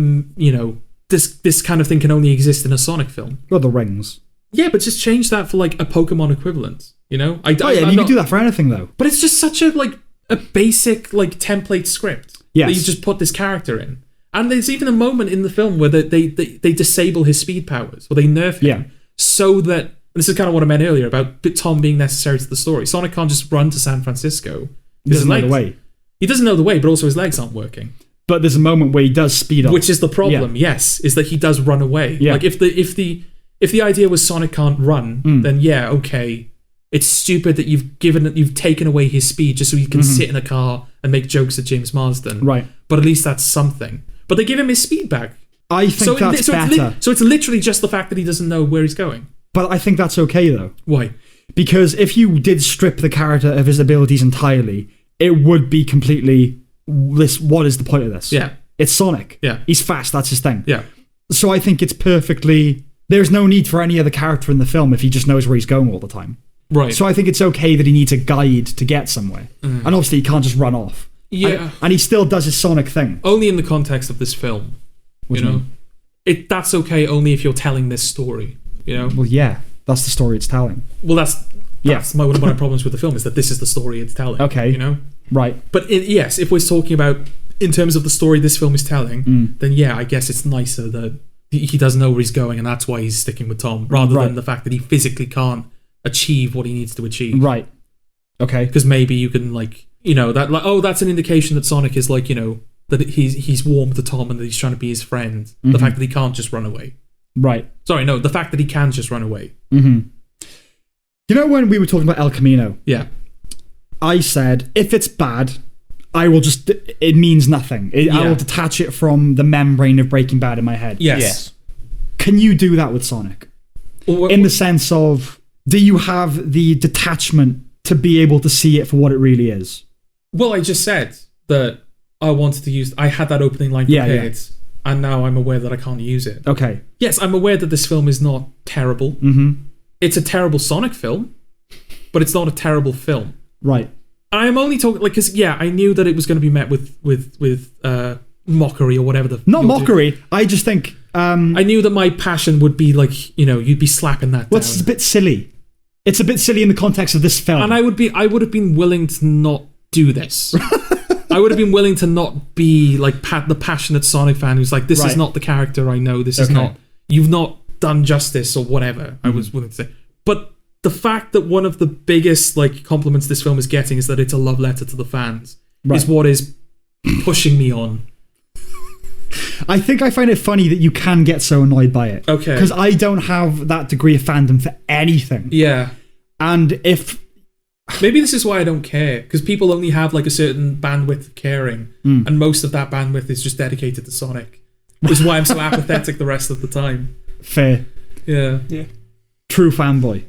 this kind of thing can only exist in a Sonic film.
Well, the rings.
Yeah, but just change that for like a Pokemon equivalent. You know?
You can do that for anything though.
But it's just such a basic like template script.
Yes.
That you just put this character in. And there's even a moment in the film where they disable his speed powers, or they nerf him, so that, and this is kind of what I meant earlier about Tom being necessary to the story. Sonic can't just run to San Francisco.
He doesn't know the way.
He doesn't know the way, but also his legs aren't working.
But there's a moment where he does speed up.
Which is the problem, yes, is that he does run away.
Yeah.
Like, if the idea was Sonic can't run, then okay. It's stupid that you've taken away his speed just so he can sit in a car and make jokes at James Marsden.
Right.
But at least that's something. But they give him his speed back.
I think that's better.
So it's literally just the fact that he doesn't know where he's going.
But I think that's okay, though.
Why?
Because if you did strip the character of his abilities entirely, it would be completely... what is the point of this?
Yeah.
It's Sonic.
Yeah.
He's fast, that's his thing.
Yeah.
So I think it's perfectly... There's no need for any other character in the film if he just knows where he's going all the time.
Right.
So I think it's okay that he needs a guide to get somewhere. And obviously he can't just run off.
Yeah.
And he still does his Sonic thing.
Only in the context of this film.
What do you mean?
That's okay only if you're telling this story.
Well, yeah. That's the story it's telling.
Well, that's one of my problems with the film, is that this is the story it's telling.
Okay. Right.
But yes, if we're talking about in terms of the story this film is telling, then I guess it's nicer that he doesn't know where he's going, and that's why he's sticking with Tom, rather than the fact that he physically can't achieve what he needs to achieve.
Right. Okay.
Because maybe you can that's an indication that Sonic is that he's warm to Tom and that he's trying to be his friend. The fact that he can't just run away.
Right.
Sorry, no, the fact that he can just run away.
When we were talking about El Camino?
Yeah.
I said, if it's bad, I will just... It means nothing. I will detach it from the membrane of Breaking Bad in my head.
Yes.
Can you do that with Sonic? In the sense of, do you have the detachment to be able to see it for what it really is?
Well, I just said that I had that opening line prepared, and now I'm aware that I can't use it.
Okay.
Yes, I'm aware that this film is not terrible. It's a terrible Sonic film, but it's not a terrible film.
Right.
I'm only talking because I knew that it was going to be met with mockery or whatever
not mockery. I just think
I knew that my passion would be you'd be slapping that down.
It's a bit silly. It's a bit silly in the context of this film.
And I would have been willing to not do this. I would have been willing to not be the passionate Sonic fan who's like, this is not the character I know. This is not. You've not done justice or whatever. I was willing to say, but the fact that one of the biggest compliments this film is getting is that it's a love letter to the fans is what is pushing me on.
I think I find it funny that you can get so annoyed by it.
Okay.
Because I don't have that degree of fandom for anything.
Yeah.
And if...
Maybe this is why I don't care, because people only have a certain bandwidth of caring, and most of that bandwidth is just dedicated to Sonic. Which is why I'm so apathetic the rest of the time.
Fair.
Yeah.
True fanboy.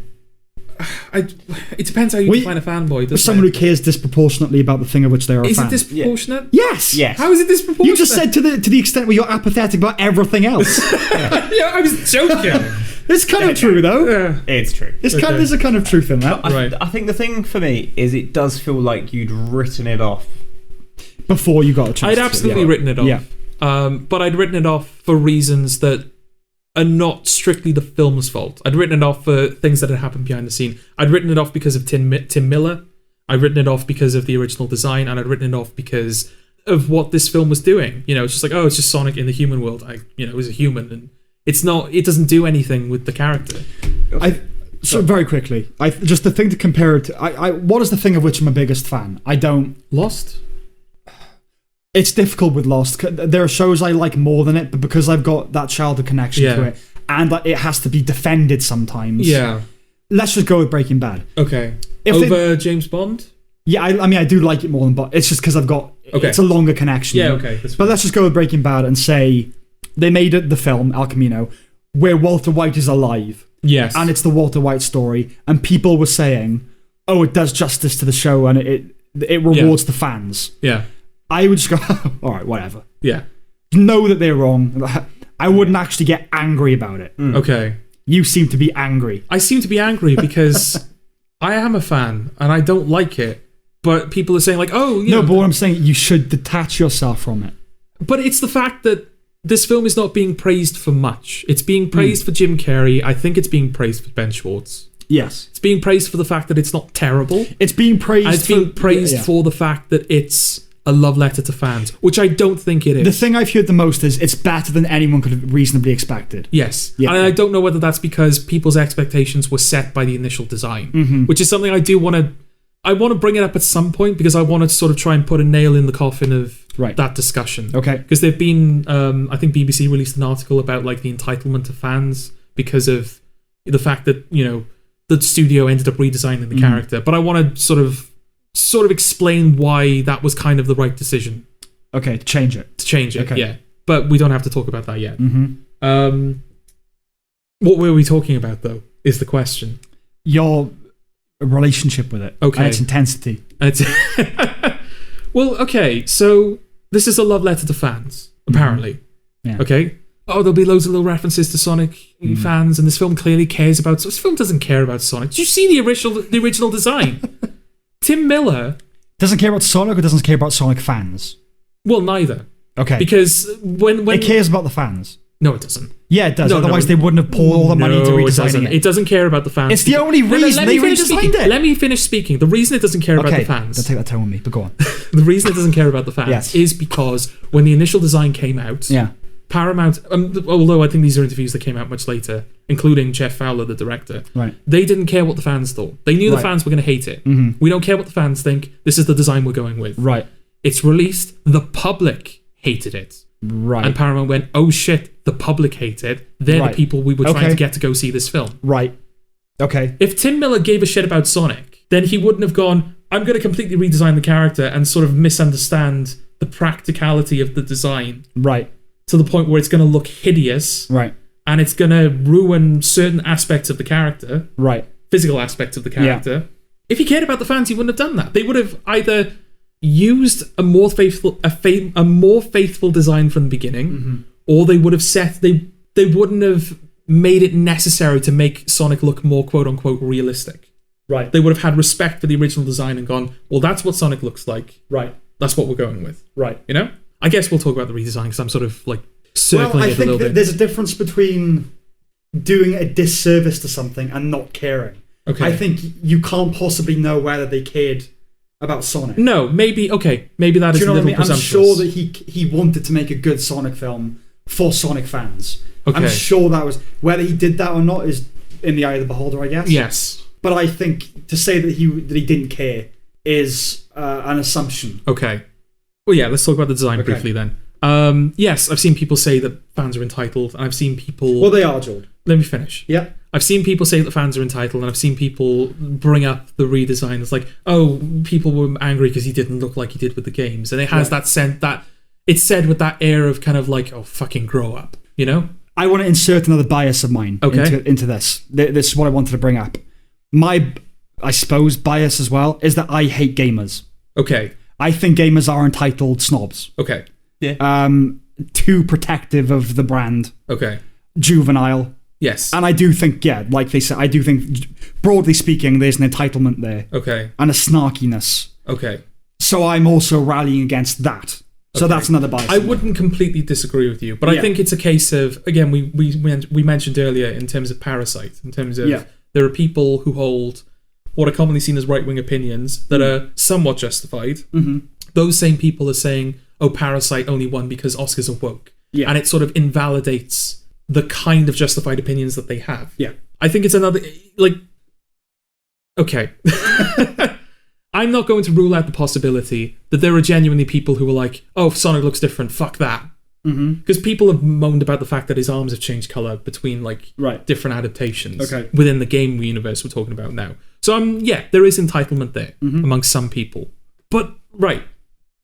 It depends how you define a fanboy.
Someone who cares disproportionately about the thing of which they are a fan.
Is it disproportionate?
Yes.
How is it disproportionate?
You just said to the extent where you're apathetic about everything else.
I was joking.
It's kind of true, though.
Yeah. It's true.
There's a kind of truth in that.
I think the thing for me is it does feel like you'd written it off
before you got a chance.
I'd absolutely written it off.
Yeah.
But I'd written it off for reasons that are not strictly the film's fault. I'd written it off for things that had happened behind the scene. I'd written it off because of Tim Miller. I'd written it off because of the original design, and I'd written it off because of what this film was doing. It's just it's just Sonic in the human world. It was a human, and it's not. It doesn't do anything with the character.
So very quickly, just the thing to compare it to. What is the thing of which I'm a biggest fan?
Lost.
It's difficult with Lost. There are shows I like more than it, but because I've got that childhood connection to it, and it has to be defended sometimes.
Yeah.
Let's just go with Breaking Bad.
Okay. Over James Bond?
Yeah, I do like it more than Bond. It's just because I've got... Okay. It's a longer connection.
Yeah, okay.
But let's just go with Breaking Bad and say they made the film, El Camino, where Walter White is alive.
Yes.
And it's the Walter White story. And people were saying, it does justice to the show and it rewards the fans.
Yeah.
I would just go, all right, whatever.
Yeah.
Know that they're wrong. I wouldn't actually get angry about it.
Okay.
You seem to be angry.
I seem to be angry because I am a fan and I don't like it. But people are saying but what I'm saying, you should detach yourself from it. But it's the fact that this film is not being praised for much. It's being praised for Jim Carrey. I think it's being praised for Ben Schwartz.
Yes.
It's being praised for the fact that it's not terrible.
It's being praised
for the fact that it's a love letter to fans, which I don't think it is.
The thing I've heard the most is it's better than anyone could have reasonably expected.
Yes.
Yeah.
And I don't know whether that's because people's expectations were set by the initial design, which is something I do want to... I want to bring it up at some point because I want to sort of try and put a nail in the coffin of that discussion.
Okay.
Because there've been... I think BBC released an article about like the entitlement of fans because of the fact that, you know, the studio ended up redesigning the character. But I want to sort of explain why that was kind of the right decision.
Okay, to change it.
Okay. Yeah. But we don't have to talk about that yet. What were we talking about, though, is the question.
Your relationship with it.
Okay.
And its intensity.
Well, okay, so this is a love letter to fans, apparently.
Yeah.
Okay? Oh, there'll be loads of little references to Sonic fans, and this film clearly cares about... This film doesn't care about Sonic. Did you see the original design? Tim Miller...
Doesn't care about Sonic or doesn't care about Sonic fans?
Well, neither.
Okay.
Because when...
It cares about the fans.
No, it doesn't.
Yeah, it does. Otherwise, they wouldn't have poured all the money into redesigning it.
It doesn't care about the fans.
It's the only reason they redesigned it.
Let me finish speaking. The reason it doesn't care about the fans...
Don't take that tone with me, but go on.
The reason it doesn't care about the fans is because when the initial design came out... Paramount, although I think these are interviews that came out much later, including Jeff Fowler, the director, they didn't care what the fans thought. They knew the fans were going to hate it. We don't care what the fans think. This is the design we're going with.
Right.
It's released. The public hated it.
Right.
And Paramount went, oh shit, the public hate it. They're the people we were trying to get to go see this film.
Right. Okay.
If Tim Miller gave a shit about Sonic, then he wouldn't have gone, I'm going to completely redesign the character and sort of misunderstand the practicality of the design.
Right.
To the point where it's going to look hideous.
Right.
And it's going to ruin certain aspects of the character.
Right.
Physical aspects of the character. Yeah. If he cared about the fans, he wouldn't have done that. They would have either used a more faithful design from the beginning, or they would have they wouldn't have made it necessary to make Sonic look more quote-unquote realistic.
Right.
They would have had respect for the original design and gone, well, that's what Sonic looks like.
Right.
That's what we're going with.
Right.
You know? I guess we'll talk about the redesign because I'm sort of like circling it a little bit.
I think there's a difference between doing a disservice to something and not caring.
Okay.
I think you can't possibly know whether they cared about Sonic.
No, maybe that is a little presumptuous.
I'm sure that he wanted to make a good Sonic film for Sonic fans. Okay. I'm sure that was... Whether he did that or not is in the eye of the beholder, I guess.
Yes.
But I think to say that he didn't care is an assumption.
Okay. Well, yeah, let's talk about the design briefly then. Yes, I've seen people say that fans are entitled, and I've seen people...
Well, they are, George.
Let me finish.
Yeah.
I've seen people say that fans are entitled, and I've seen people bring up the redesign. It's like, oh, people were angry because he didn't look like he did with the games. And it has that sense that... It's said with that air of kind of like, oh, fucking grow up, you know?
I want to insert another bias of mine into this. This is what I wanted to bring up. My, I suppose, bias as well is that I hate gamers.
Okay.
I think gamers are entitled snobs.
Okay.
Yeah.
Too protective of the brand.
Okay.
Juvenile.
Yes.
And I do think, like they said, I do think, broadly speaking, there's an entitlement there.
Okay.
And a snarkiness.
Okay.
So I'm also rallying against that. So that's another bias.
I wouldn't completely disagree with you, but I think it's a case of, again, we mentioned earlier in terms of Parasite, in terms of there are people who hold what are commonly seen as right-wing opinions that are somewhat justified.
Mm-hmm.
Those same people are saying, oh, Parasite only won because Oscars are woke. Yeah. And it sort of invalidates the kind of justified opinions that they have.
Yeah.
I think it's another, like, okay. I'm not going to rule out the possibility that there are genuinely people who are like, oh, if Sonic looks different, fuck that. Because people have moaned about the fact that his arms have changed colour between like different adaptations within the game universe we're talking about now. So there is entitlement there amongst some people. But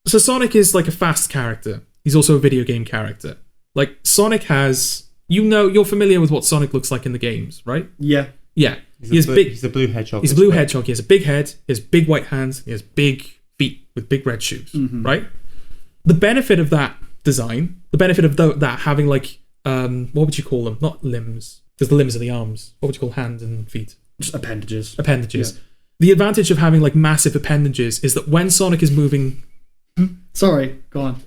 so Sonic is like a fast character. He's also a video game character. Like Sonic has, you're familiar with what Sonic looks like in the games, right?
Yeah.
Yeah.
He's a blue hedgehog.
He's a blue hedgehog. He has a big head. He has big white hands. He has big feet with big red shoes, right? The benefit of that design, the benefit of that having like, what would you call them? Not limbs, because the limbs are the arms. What would you call hands and feet?
Just appendages.
Appendages. Yeah. The advantage of having like massive appendages is that when Sonic is moving...
Sorry, go on.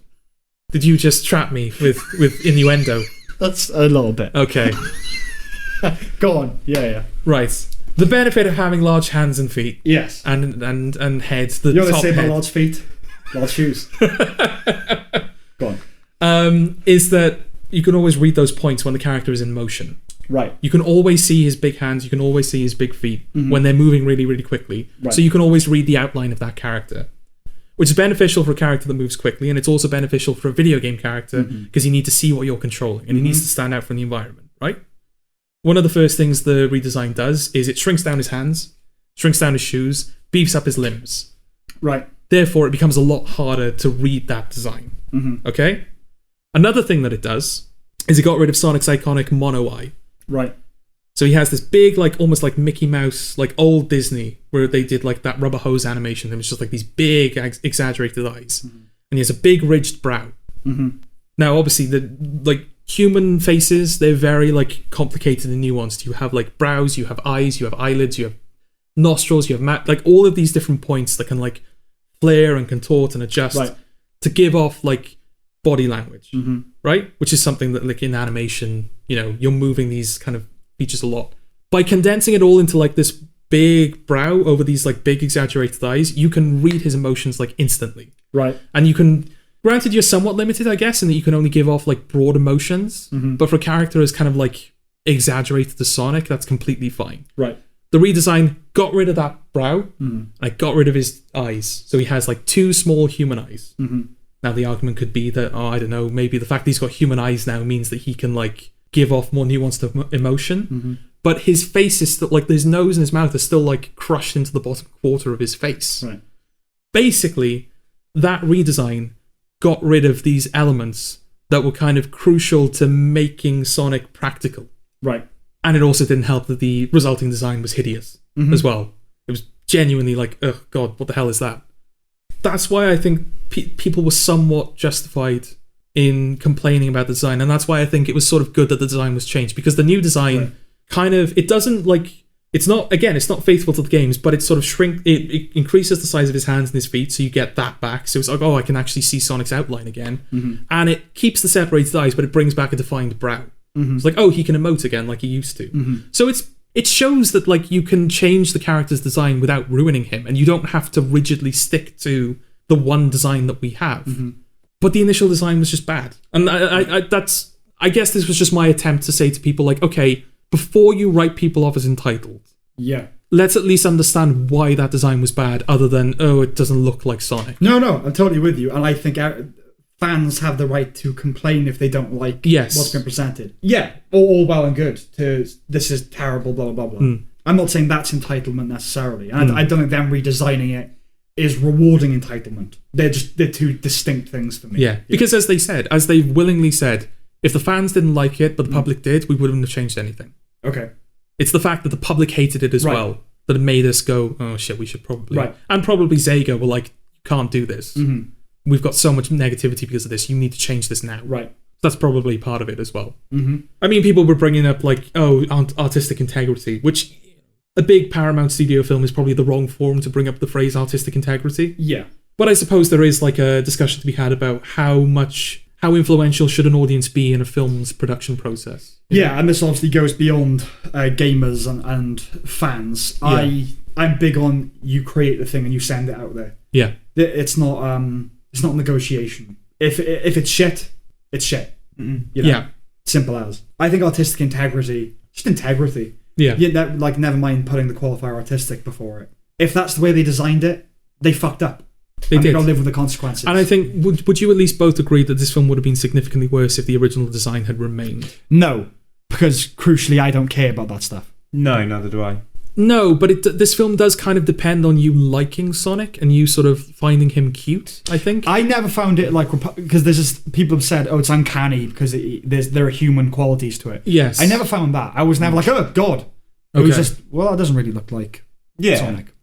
Did you just trap me with innuendo?
That's a little bit.
Okay.
Go on. Yeah.
Right. The benefit of having large hands and feet.
Yes.
And heads.
You want to say about large feet? I'll choose. Go on.
Is that you can always read those points when the character is in motion.
Right.
You can always see his big hands, you can always see his big feet when they're moving really, really quickly.
Right.
So you can always read the outline of that character, which is beneficial for a character that moves quickly, and it's also beneficial for a video game character because you need to see what you're controlling, and he needs to stand out from the environment, right? One of the first things the redesign does is it shrinks down his hands, shrinks down his shoes, beefs up his limbs.
Right.
Therefore, it becomes a lot harder to read that design. Okay? Another thing that it does is it got rid of Sonic's iconic mono eye.
Right.
So he has this big, like, almost like Mickey Mouse, like old Disney, where they did like that rubber hose animation. It was just like these big, exaggerated eyes. And he has a big ridged brow. Now, obviously, the human faces, they're very like complicated and nuanced. You have like brows, you have eyes, you have eyelids, you have nostrils, you have like all of these different points that can like flare and contort and adjust to give off like body language, right? Which is something that like in animation, you know, you're moving these kind of features a lot. By condensing it all into like this big brow over these like big exaggerated eyes, you can read his emotions like instantly.
Right.
And you can, granted you're somewhat limited, I guess, in that you can only give off like broad emotions, but for a character as kind of like exaggerated as Sonic, that's completely fine.
Right.
The redesign got rid of that brow, and it got rid of his eyes. So he has like two small human eyes. Now the argument could be that, I don't know, maybe the fact that he's got human eyes now means that he can like give off more nuanced emotion. But his face is still like, his nose and his mouth are still like crushed into the bottom quarter of his face.
Right.
Basically, that redesign got rid of these elements that were kind of crucial to making Sonic practical.
Right.
And it also didn't help that the resulting design was hideous as well. It was genuinely like, oh god, what the hell is that? That's why I think people were somewhat justified in complaining about the design, and that's why I think it was sort of good that the design was changed, because the new design kind of, it doesn't like, it's not faithful to the games, but it sort of it increases the size of his hands and his feet, so you get that back. So it's like, I can actually see Sonic's outline again. And it keeps the separated eyes, but it brings back a defined brow. It's like, he can emote again like he used to. So it shows that like you can change the character's design without ruining him, and you don't have to rigidly stick to the one design that we have. But the initial design was just bad. And I guess this was just my attempt to say to people like, okay, before you write people off as entitled, let's at least understand why that design was bad, other than, it doesn't look like Sonic.
No, I'm totally with you. And I think fans have the right to complain if they don't like what's been presented. Yeah, all well and good. This is terrible, blah, blah, blah, blah. I'm not saying that's entitlement necessarily. And I don't think them redesigning it is rewarding entitlement. They're two distinct things for me.
Yeah, because as they've willingly said, if the fans didn't like it, but the public did, we wouldn't have changed anything.
Okay.
It's the fact that the public hated it as well that made us go, oh shit, we should probably... And probably Sega were like, you can't do this. We've got so much negativity because of this. You need to change this now.
Right.
That's probably part of it as well. I mean, people were bringing up like, artistic integrity, which a big Paramount studio film is probably the wrong forum to bring up the phrase artistic integrity.
Yeah.
But I suppose there is like a discussion to be had about how influential should an audience be in a film's production process.
Yeah, and this obviously goes beyond gamers and fans. Yeah. I'm big on you create the thing and you send it out there.
Yeah.
It's not negotiation. If it's shit, it's shit. You know? Yeah. Simple as. I think artistic integrity, just integrity.
Yeah.
Like, never mind putting the qualifier artistic before it. If that's the way they designed it, they fucked up. They did. They've got to live with the consequences.
And I think, would you at least both agree that this film would have been significantly worse if the original design had remained?
No, because crucially, I don't care about that stuff.
No, neither do I.
No, but this film does kind of depend on you liking Sonic and you sort of finding him cute, I think.
I never found it like, because there's just, people have said, it's uncanny because there are human qualities to it.
Yes.
I never found that. I was never like, oh, God. It was just, that doesn't really look like Sonic.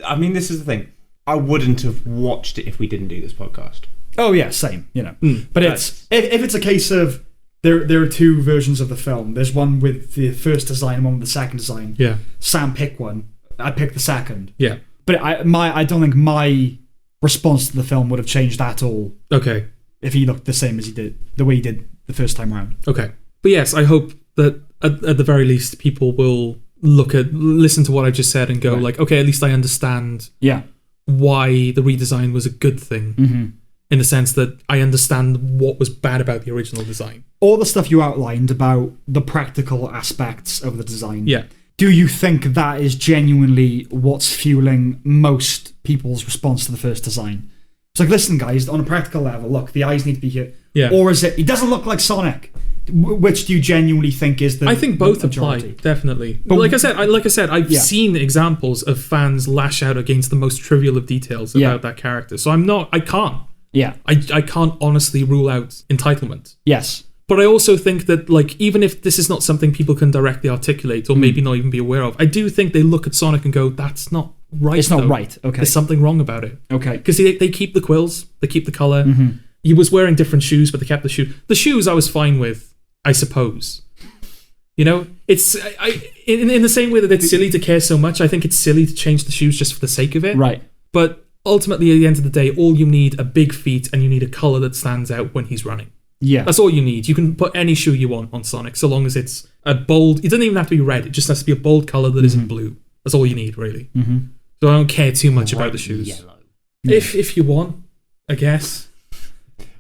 I mean, this is the thing. I wouldn't have watched it if we didn't do this podcast.
Oh, yeah, same, But if it's a case of, there are two versions of the film. There's one with the first design and one with the second design.
Yeah.
Sam picked one. I picked the second.
Yeah.
But I don't think my response to the film would have changed at all.
Okay.
If he looked the same as he did, the way he did the first time around.
Okay. But yes, I hope that at the very least people will listen to what I just said and go like, okay, at least I understand why the redesign was a good thing, in the sense that I understand what was bad about the original design.
All the stuff you outlined about the practical aspects of the design.
Yeah.
Do you think that is genuinely what's fueling most people's response to the first design? It's like, listen, guys, on a practical level, look, the eyes need to be here.
Yeah.
Or is it, he doesn't look like Sonic? Which do you genuinely think is the
I think both
majority?
apply, definitely. But like I said, I've seen examples of fans lash out against the most trivial of details about that character. So I can't.
Yeah.
I can't honestly rule out entitlement.
Yes.
But I also think that, like, even if this is not something people can directly articulate or maybe not even be aware of, I do think they look at Sonic and go, that's not right.
It's not right. Okay.
There's something wrong about it.
Okay.
Because they keep the quills, they keep the colour. He was wearing different shoes, but they kept the shoe. The shoes I was fine with, I suppose. You know, it's in the same way that it's silly to care so much, I think it's silly to change the shoes just for the sake of it.
Right.
But ultimately, at the end of the day, all you need are big feet and you need a colour that stands out when he's running.
Yeah.
That's all you need. You can put any shoe you want on Sonic, so long as it's a bold... It doesn't even have to be red. It just has to be a bold colour that isn't blue. That's all you need, really. So I don't care too much about the shoes.
Yellow.
If you want, I guess.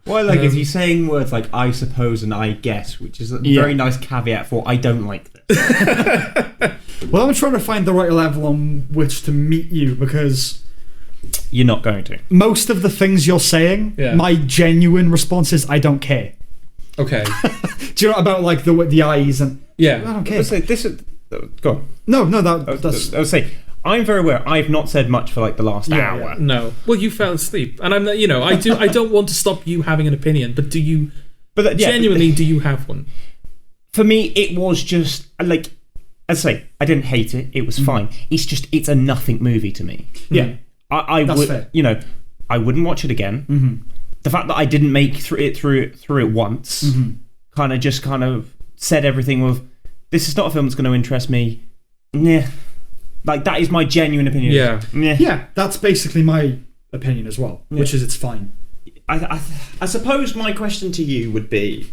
Well, like, is he saying words like I suppose and I guess, which is a very nice caveat for I don't like this.
Well, I'm trying to find the right level on which to meet you, because...
You're not going to.
Most of the things you're saying, my genuine response is I don't care.
Okay.
Do you know about, like, the eyes and...
Yeah.
I don't care.
Go on.
No, that's...
I was saying, I'm very aware. I've not said much for like the last hour.
Yeah. No. Well, you fell asleep, and I'm. You know, I don't want to stop you having an opinion, but do you? Genuinely, do you have one?
For me, it was just like, as I say, I didn't hate it. It was fine. It's a nothing movie to me.
Yeah.
I would, fair. You know, I wouldn't watch it again. The fact that I didn't make it through it once, kind of said everything of, this is not a film that's going to interest me. Nah. Like, that is my genuine opinion.
Yeah.
Yeah, that's basically my opinion as well, which is it's fine.
I suppose my question to you would be,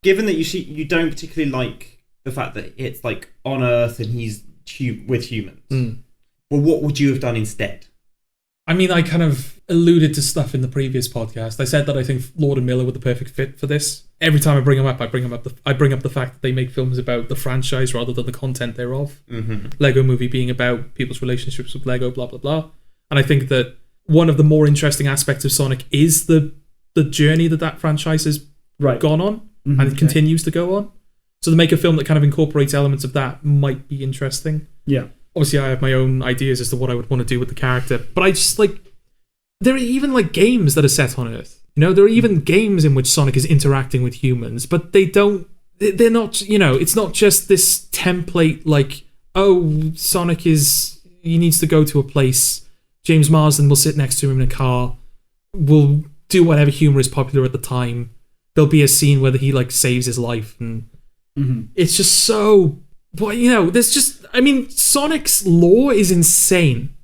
given that you don't particularly like the fact that it's like on Earth and he's with humans, well, what would you have done instead?
I mean, I kind of alluded to stuff in the previous podcast. I said that I think Lord and Miller were the perfect fit for this. Every time I bring them up, I bring up the fact that they make films about the franchise rather than the content thereof. Lego Movie being about people's relationships with Lego, blah blah blah. And I think that one of the more interesting aspects of Sonic is the journey that franchise has gone on and it continues to go on. So to make a film that kind of incorporates elements of that might be interesting.
Yeah.
Obviously, I have my own ideas as to what I would want to do with the character, but I just like... There are even like games that are set on Earth. You know, there are even games in which Sonic is interacting with humans, but they're not, you know, it's not just this template like, oh, Sonic he needs to go to a place, James Marsden will sit next to him in a car, will do whatever humor is popular at the time, there'll be a scene where he like saves his life, and it's just so... But, you know, there's just... I mean, Sonic's lore is insane,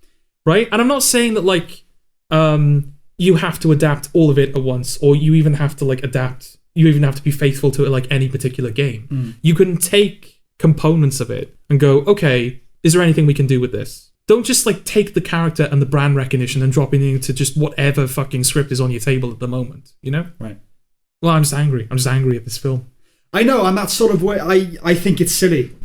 right? And I'm not saying that, like, you have to adapt all of it at once, or you even have to, like, adapt... You even have to be faithful to, like, any particular game. You can take components of it and go, okay, is there anything we can do with this? Don't just, like, take the character and the brand recognition and drop it into just whatever fucking script is on your table at the moment, you know?
Right.
Well, I'm just angry. I'm just angry at this film.
I know, and that's sort of where I think it's silly.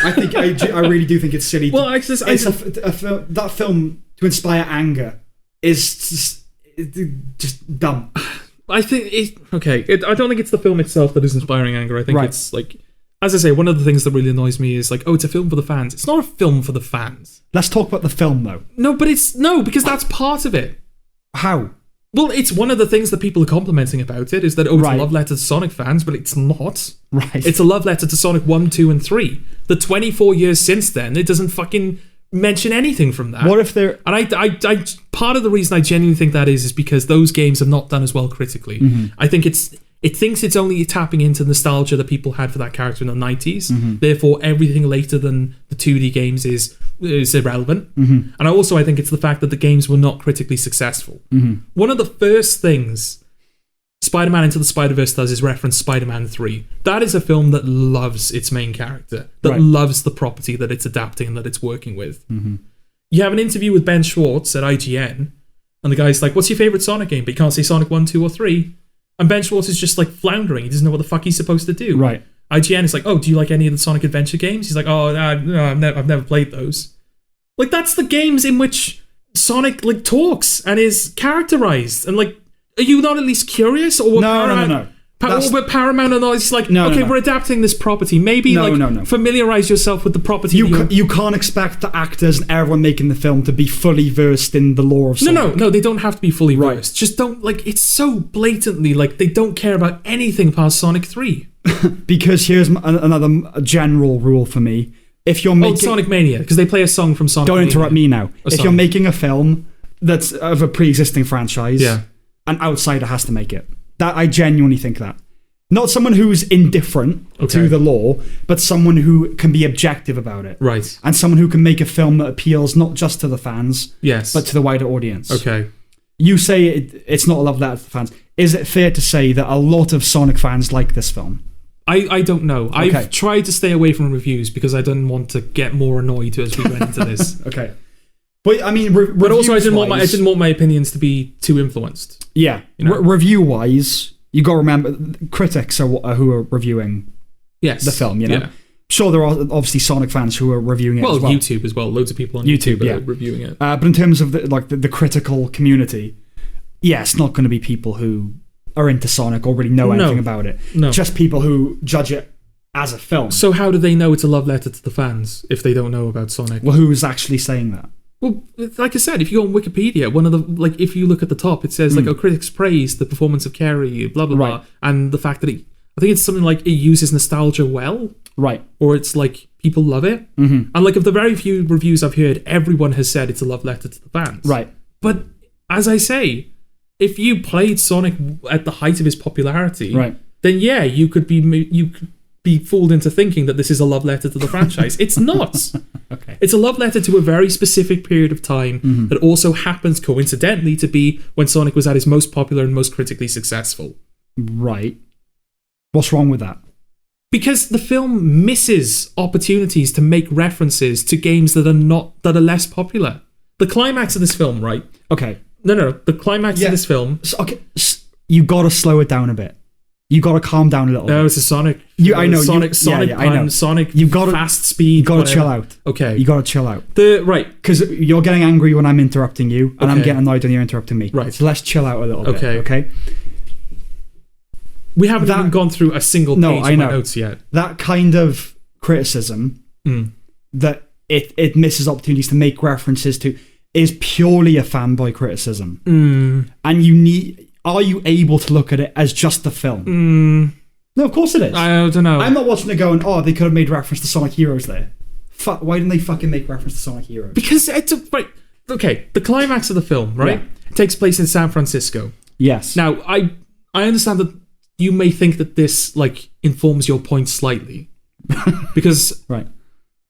I think I really do think it's silly.
Well,
that film to inspire anger is just dumb.
I think I don't think it's the film itself that is inspiring anger. I think it's like, as I say, one of the things that really annoys me is like, oh, it's a film for the fans. It's not a film for the fans.
Let's talk about the film though.
No, because that's part of it.
How?
Well, it's one of the things that people are complimenting about it, is that, it's a love letter to Sonic fans, but it's not.
Right.
It's a love letter to Sonic 1, 2, and 3. The 24 years since then, it doesn't fucking mention anything from that.
What if they're...
And I part of the reason I genuinely think that is because those games have not done as well critically. I think it thinks it's only tapping into nostalgia that people had for that character in the 90s. Therefore, everything later than the 2D games is irrelevant. And I think it's the fact that the games were not critically successful. One of the first things Spider-Man Into the Spider-Verse does is reference Spider-Man 3. That is a film that loves its main character, that loves the property that it's adapting and that it's working with. you have an interview with Ben Schwartz at IGN, and the guy's like, what's your favourite Sonic game? But you can't say Sonic 1, 2, or 3. And Ben Schwartz is just like floundering. He doesn't know what the fuck he's supposed to do.
Right.
IGN is like, oh, do you like any of the Sonic Adventure games? He's like, oh, no, I've never played those. Like, that's the games in which Sonic, like, talks and is characterized. And, like, are you not at least curious? Or
No.
But Paramount and all, it's like,
No.
we're adapting this property. Maybe, familiarize yourself with the property.
You can't expect the actors and everyone making the film to be fully versed in the lore of Sonic.
No, they don't have to be fully versed. Just don't, like, it's so blatantly, like, they don't care about anything past Sonic 3.
Because here's another general rule for me. If you're making...
Sonic Mania, because they play a song from Sonic
Don't
Mania.
interrupt me now. If you're making a film that's of a pre-existing franchise, an outsider has to make it. That I genuinely think that. Not someone who's indifferent to the law, but someone who can be objective about it.
Right.
And someone who can make a film that appeals not just to the fans,
yes,
but to the wider audience.
Okay.
You say it's not a love letter to the fans. Is it fair to say that a lot of Sonic fans like this film?
I don't know. Okay. I've tried to stay away from reviews because I didn't want to get more annoyed as we went into this.
Okay. But I mean,
but also I didn't want my opinions to be too influenced.
Yeah. You know? Review-wise, you got to remember, critics are who are reviewing the film, you know? Yeah. Sure, there are obviously Sonic fans who are reviewing it as well.
YouTube as well. Loads of people on YouTube are reviewing it.
But in terms of the critical community, it's not going to be people who are into Sonic or really know anything about it.
No.
Just people who judge it as a film.
So how do they know it's a love letter to the fans if they don't know about Sonic?
Well, who's actually saying that?
Well, like I said, if you go on Wikipedia, one of the if you look at the top, it says critics praise the performance of Kerry, blah blah blah, and the fact that I think it's something like it uses nostalgia well,
right?
Or it's like people love it, and like of the very few reviews I've heard, everyone has said it's a love letter to the fans,
right?
But as I say, if you played Sonic at the height of his popularity, then you could be fooled into thinking that this is a love letter to the franchise. It's not.
Okay.
It's a love letter to a very specific period of time that also happens coincidentally to be when Sonic was at his most popular and most critically successful.
Right. What's wrong with that?
Because the film misses opportunities to make references to games that are less popular. The climax of this film, right?
Okay.
No. The climax of this film.
You got to slow it down a bit. You got to calm down a little.
No, it's a Sonic.
I know.
Sonic pun,
I know.
Sonic.
You've got
fast speed.
You got to chill out.
Okay.
You got to chill out.
Because
you're getting angry when I'm interrupting you, and I'm getting annoyed when you're interrupting me.
Right.
So let's chill out a little bit. Okay.
We haven't even gone through a single page of my notes yet.
That kind of criticism that it misses opportunities to make references to is purely a fanboy criticism, and are you able to look at it as just the film? No, of course it is.
I don't know.
I'm not watching it going, they could have made reference to Sonic Heroes there. Why didn't they fucking make reference to Sonic Heroes?
Because it's the climax of the film, right? Yeah. Takes place in San Francisco.
Yes.
Now, I understand that you may think that this informs your point slightly. Because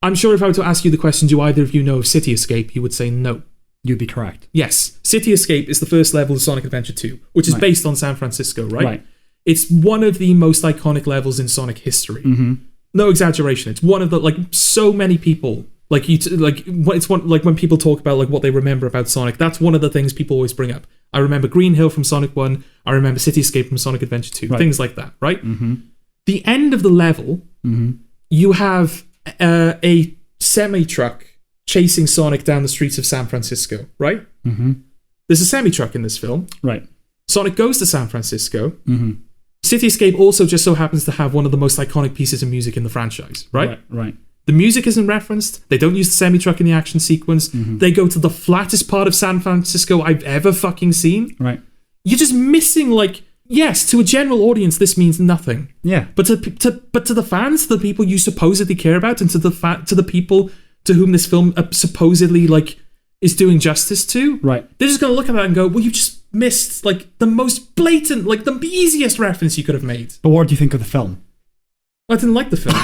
I'm sure if I were to ask you the question, do either of you know of City Escape, you would say no.
You'd be correct.
Yes. City Escape is the first level of Sonic Adventure 2, which is based on San Francisco, right? It's one of the most iconic levels in Sonic history. No exaggeration. It's one of the, so many people, it's one, when people talk about, what they remember about Sonic, that's one of the things people always bring up. I remember Green Hill from Sonic 1. I remember City Escape from Sonic Adventure 2. Things like that, right? The end of the level, you have a semi-truck chasing Sonic down the streets of San Francisco, right? There's a semi-truck in this film.
Right.
Sonic goes to San Francisco. City Escape also just so happens to have one of the most iconic pieces of music in the franchise, right?
Right.
The music isn't referenced. They don't use the semi-truck in the action sequence. They go to the flattest part of San Francisco I've ever fucking seen.
Right.
You're just missing, yes, to a general audience, this means nothing.
Yeah.
But to the fans, to the people you supposedly care about, and to the people to whom this film supposedly is doing justice to, they're just going to look at that and go, well, you just missed the most blatant, the easiest reference you could have made.
But what do you think of the film?
I didn't like the film.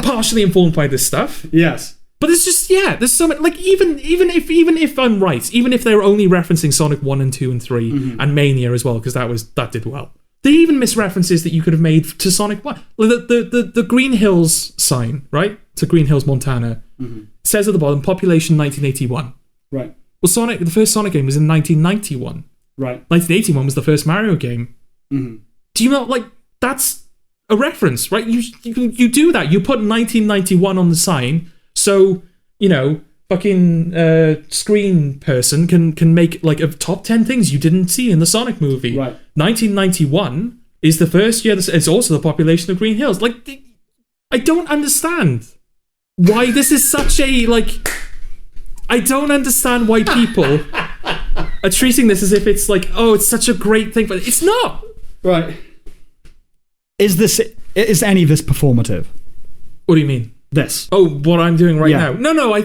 Partially informed by this stuff.
Yes.
But it's just, there's so many, even if I'm right, even if they were only referencing Sonic 1 and 2 and 3 and Mania as well, because that did well. They even miss references that you could have made to Sonic 1. The Green Hills sign, right? To Green Hills, Montana.
Mm-hmm.
Says at the bottom, population 1981.
Right.
Well, the first Sonic game was in 1991.
Right.
1981 was the first Mario game.
Mm-hmm.
Do you know, like, that's a reference, right? You do that. You put 1991 on the sign, so, you know, fucking screen person can make, like, a top 10 things you didn't see in the Sonic movie.
Right.
1991 is the first year. It's also the population of Green Hills. Like, I don't understand why this is such a, like... I don't understand why people are treating this as if it's like, oh, it's such a great thing, but it's not.
Right. Is any of this performative?
What do you mean?
This.
Oh, what I'm doing right now? No, I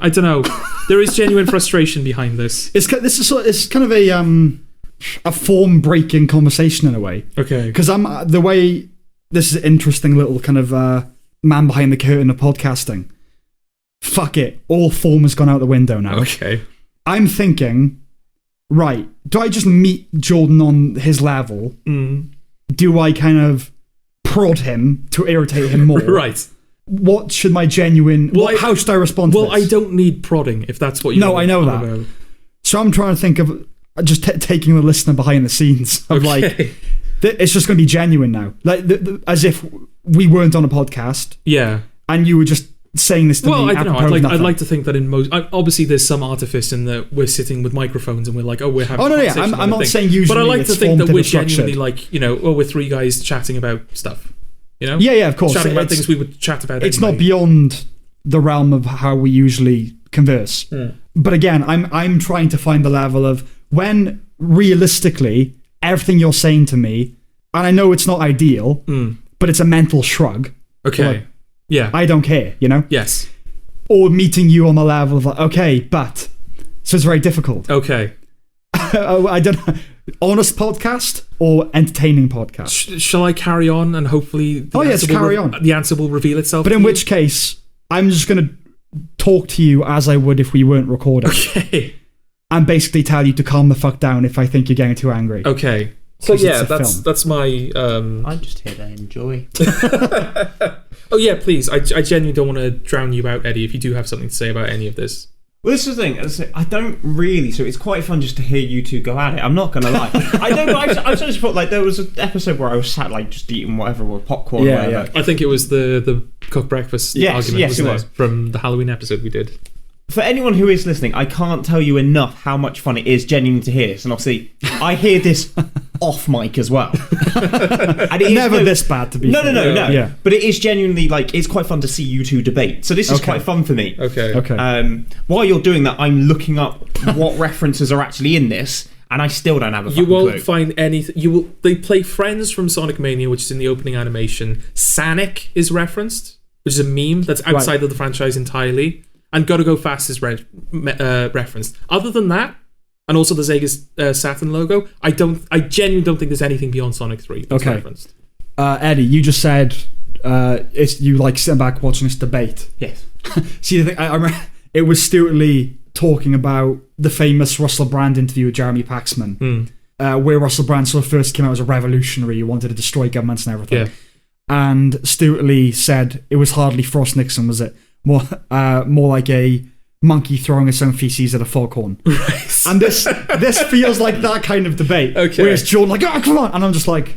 don't know. There is genuine frustration behind this.
It's kind of a form-breaking conversation in a way.
Okay.
Because this is an interesting little kind of man behind the curtain of podcasting. Fuck it. All form has gone out the window now.
Okay.
I'm thinking, right, do I just meet Jordan on his level?
Mm.
Do I kind of prod him to irritate him more?
Right.
What should my how should I respond to this?
Well, I don't need prodding, if that's what you
No, I know that.
About.
So I'm trying to think of just taking the listener behind the scenes of
okay.
It's just going to be genuine now. Like, as if we weren't on a podcast.
Yeah.
And you were just saying this to me.
Well, I don't know. I'd like to think that in most... obviously, there's some artifice in that we're sitting with microphones and we're like, oh, we're having a conversation.
I'm not saying usually.
But I like
it's
to think that we're
structured.
genuinely like, you know, we're three guys chatting about stuff. You know?
Yeah, of course.
Chatting about things we would chat about
It's
anyway.
not beyond the realm of how we usually converse.
Mm.
But again, I'm trying to find the level of when, realistically, everything you're saying to me, and I know it's not ideal, but it's a mental shrug.
Okay.
Like,
yeah.
I don't care, you know?
Yes.
Or meeting you on the level of like, okay, but. So it's very difficult.
Okay.
I don't know. Honest podcast or entertaining podcast?
Shall I carry on and hopefully the answer will reveal itself?
But in which case, I'm just going to talk to you as I would if we weren't recording.
Okay.
And basically tell you to calm the fuck down if I think you're getting too angry.
Okay. So yeah, that's my...
I'm just here to enjoy.
Oh yeah, please. I genuinely don't want to drown you out, Eddie, if you do have something to say about any of this.
Well, this is the thing. I don't really, so it's quite fun just to hear you two go at it. I'm not going to lie. I know, but I've just thought, like, there was an episode where I was sat, like, just eating whatever, or popcorn or whatever.
Yeah. I think it was the cook breakfast argument,
yes, it was.
From the Halloween episode we did.
For anyone who is listening, I can't tell you enough how much fun it is genuinely to hear this. And obviously, I hear this off mic as well. And it
never this bad to be
fair. No.
Yeah.
But it is genuinely, like, it's quite fun to see you two debate. So this is quite fun for me.
Okay.
While you're doing that, I'm looking up what references are actually in this, and I still don't have a fucking clue.
You won't find anything. They play Friends from Sonic Mania, which is in the opening animation. Sonic is referenced, which is a meme that's outside of the franchise entirely. And Gotta Go Fast is referenced. Other than that, and also the Sega Saturn logo, I genuinely don't think there's anything beyond Sonic 3 that's referenced.
Eddie, you just said you like sitting back watching this debate.
Yes.
See, the thing, I remember it was Stuart Lee talking about the famous Russell Brand interview with Jeremy Paxman, where Russell Brand sort of first came out as a revolutionary who wanted to destroy governments and everything. Yeah. And Stuart Lee said it was hardly Frost Nixon, was it? More like a monkey throwing its own feces at a foghorn.
Right.
And this feels like that kind of debate.
Okay.
Whereas Jordan like, oh, come on. And I'm just like,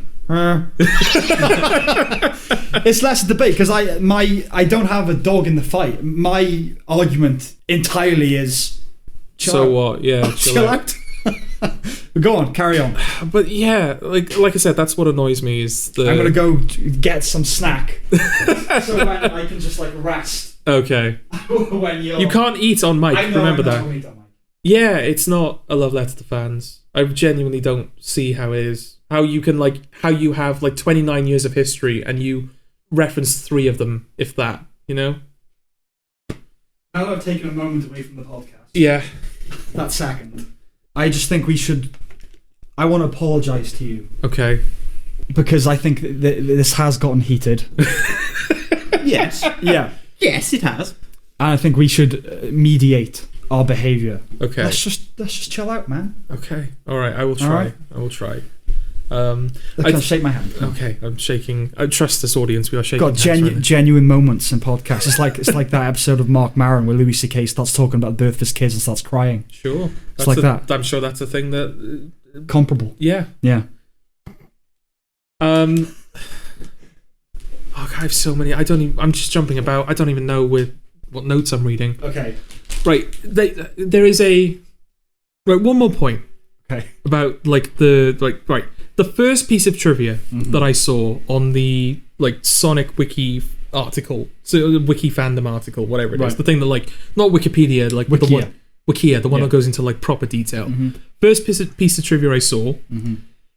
It's less a debate because I don't have a dog in the fight. My argument entirely is
chill out. What? Yeah,
chill out. Go on, carry on.
But yeah, like I said, that's what annoys me is the...
I'm gonna go get some snack so when I can just like rest.
Okay.
When
you can't eat on mic. Remember that. Yeah, it's not a love letter to fans. I genuinely don't see how it is. How you can how you have 29 years of history and you reference 3 of them, if that, you know?
Now that I've taken a moment away from the podcast.
Yeah.
That second. I just think I want to apologise to you.
Okay.
Because I think this has gotten heated.
Yes.
Yeah.
Yes, it has.
And I think we should mediate our behaviour.
Okay.
Let's just chill out, man.
Okay. All right. I will try.
Right.
I will try.
I shake my hand.
Okay, I'm shaking. I trust this audience. We are shaking.
Got genuine moments in podcasts. It's like that episode of Mark Maron where Louis C.K. starts talking about the birth of his kids and starts crying.
Sure,
it's like that.
I'm sure that's a thing that
comparable.
Yeah. Oh, I have so many. I'm just jumping about. I don't even know what notes I'm reading.
Okay.
Right. There is one more point.
Okay.
About the first piece of trivia that I saw on the Sonic Wiki article, so Wiki fandom article, whatever it is, the thing that not Wikipedia, Wikia, the one that goes into proper detail. First piece of trivia I saw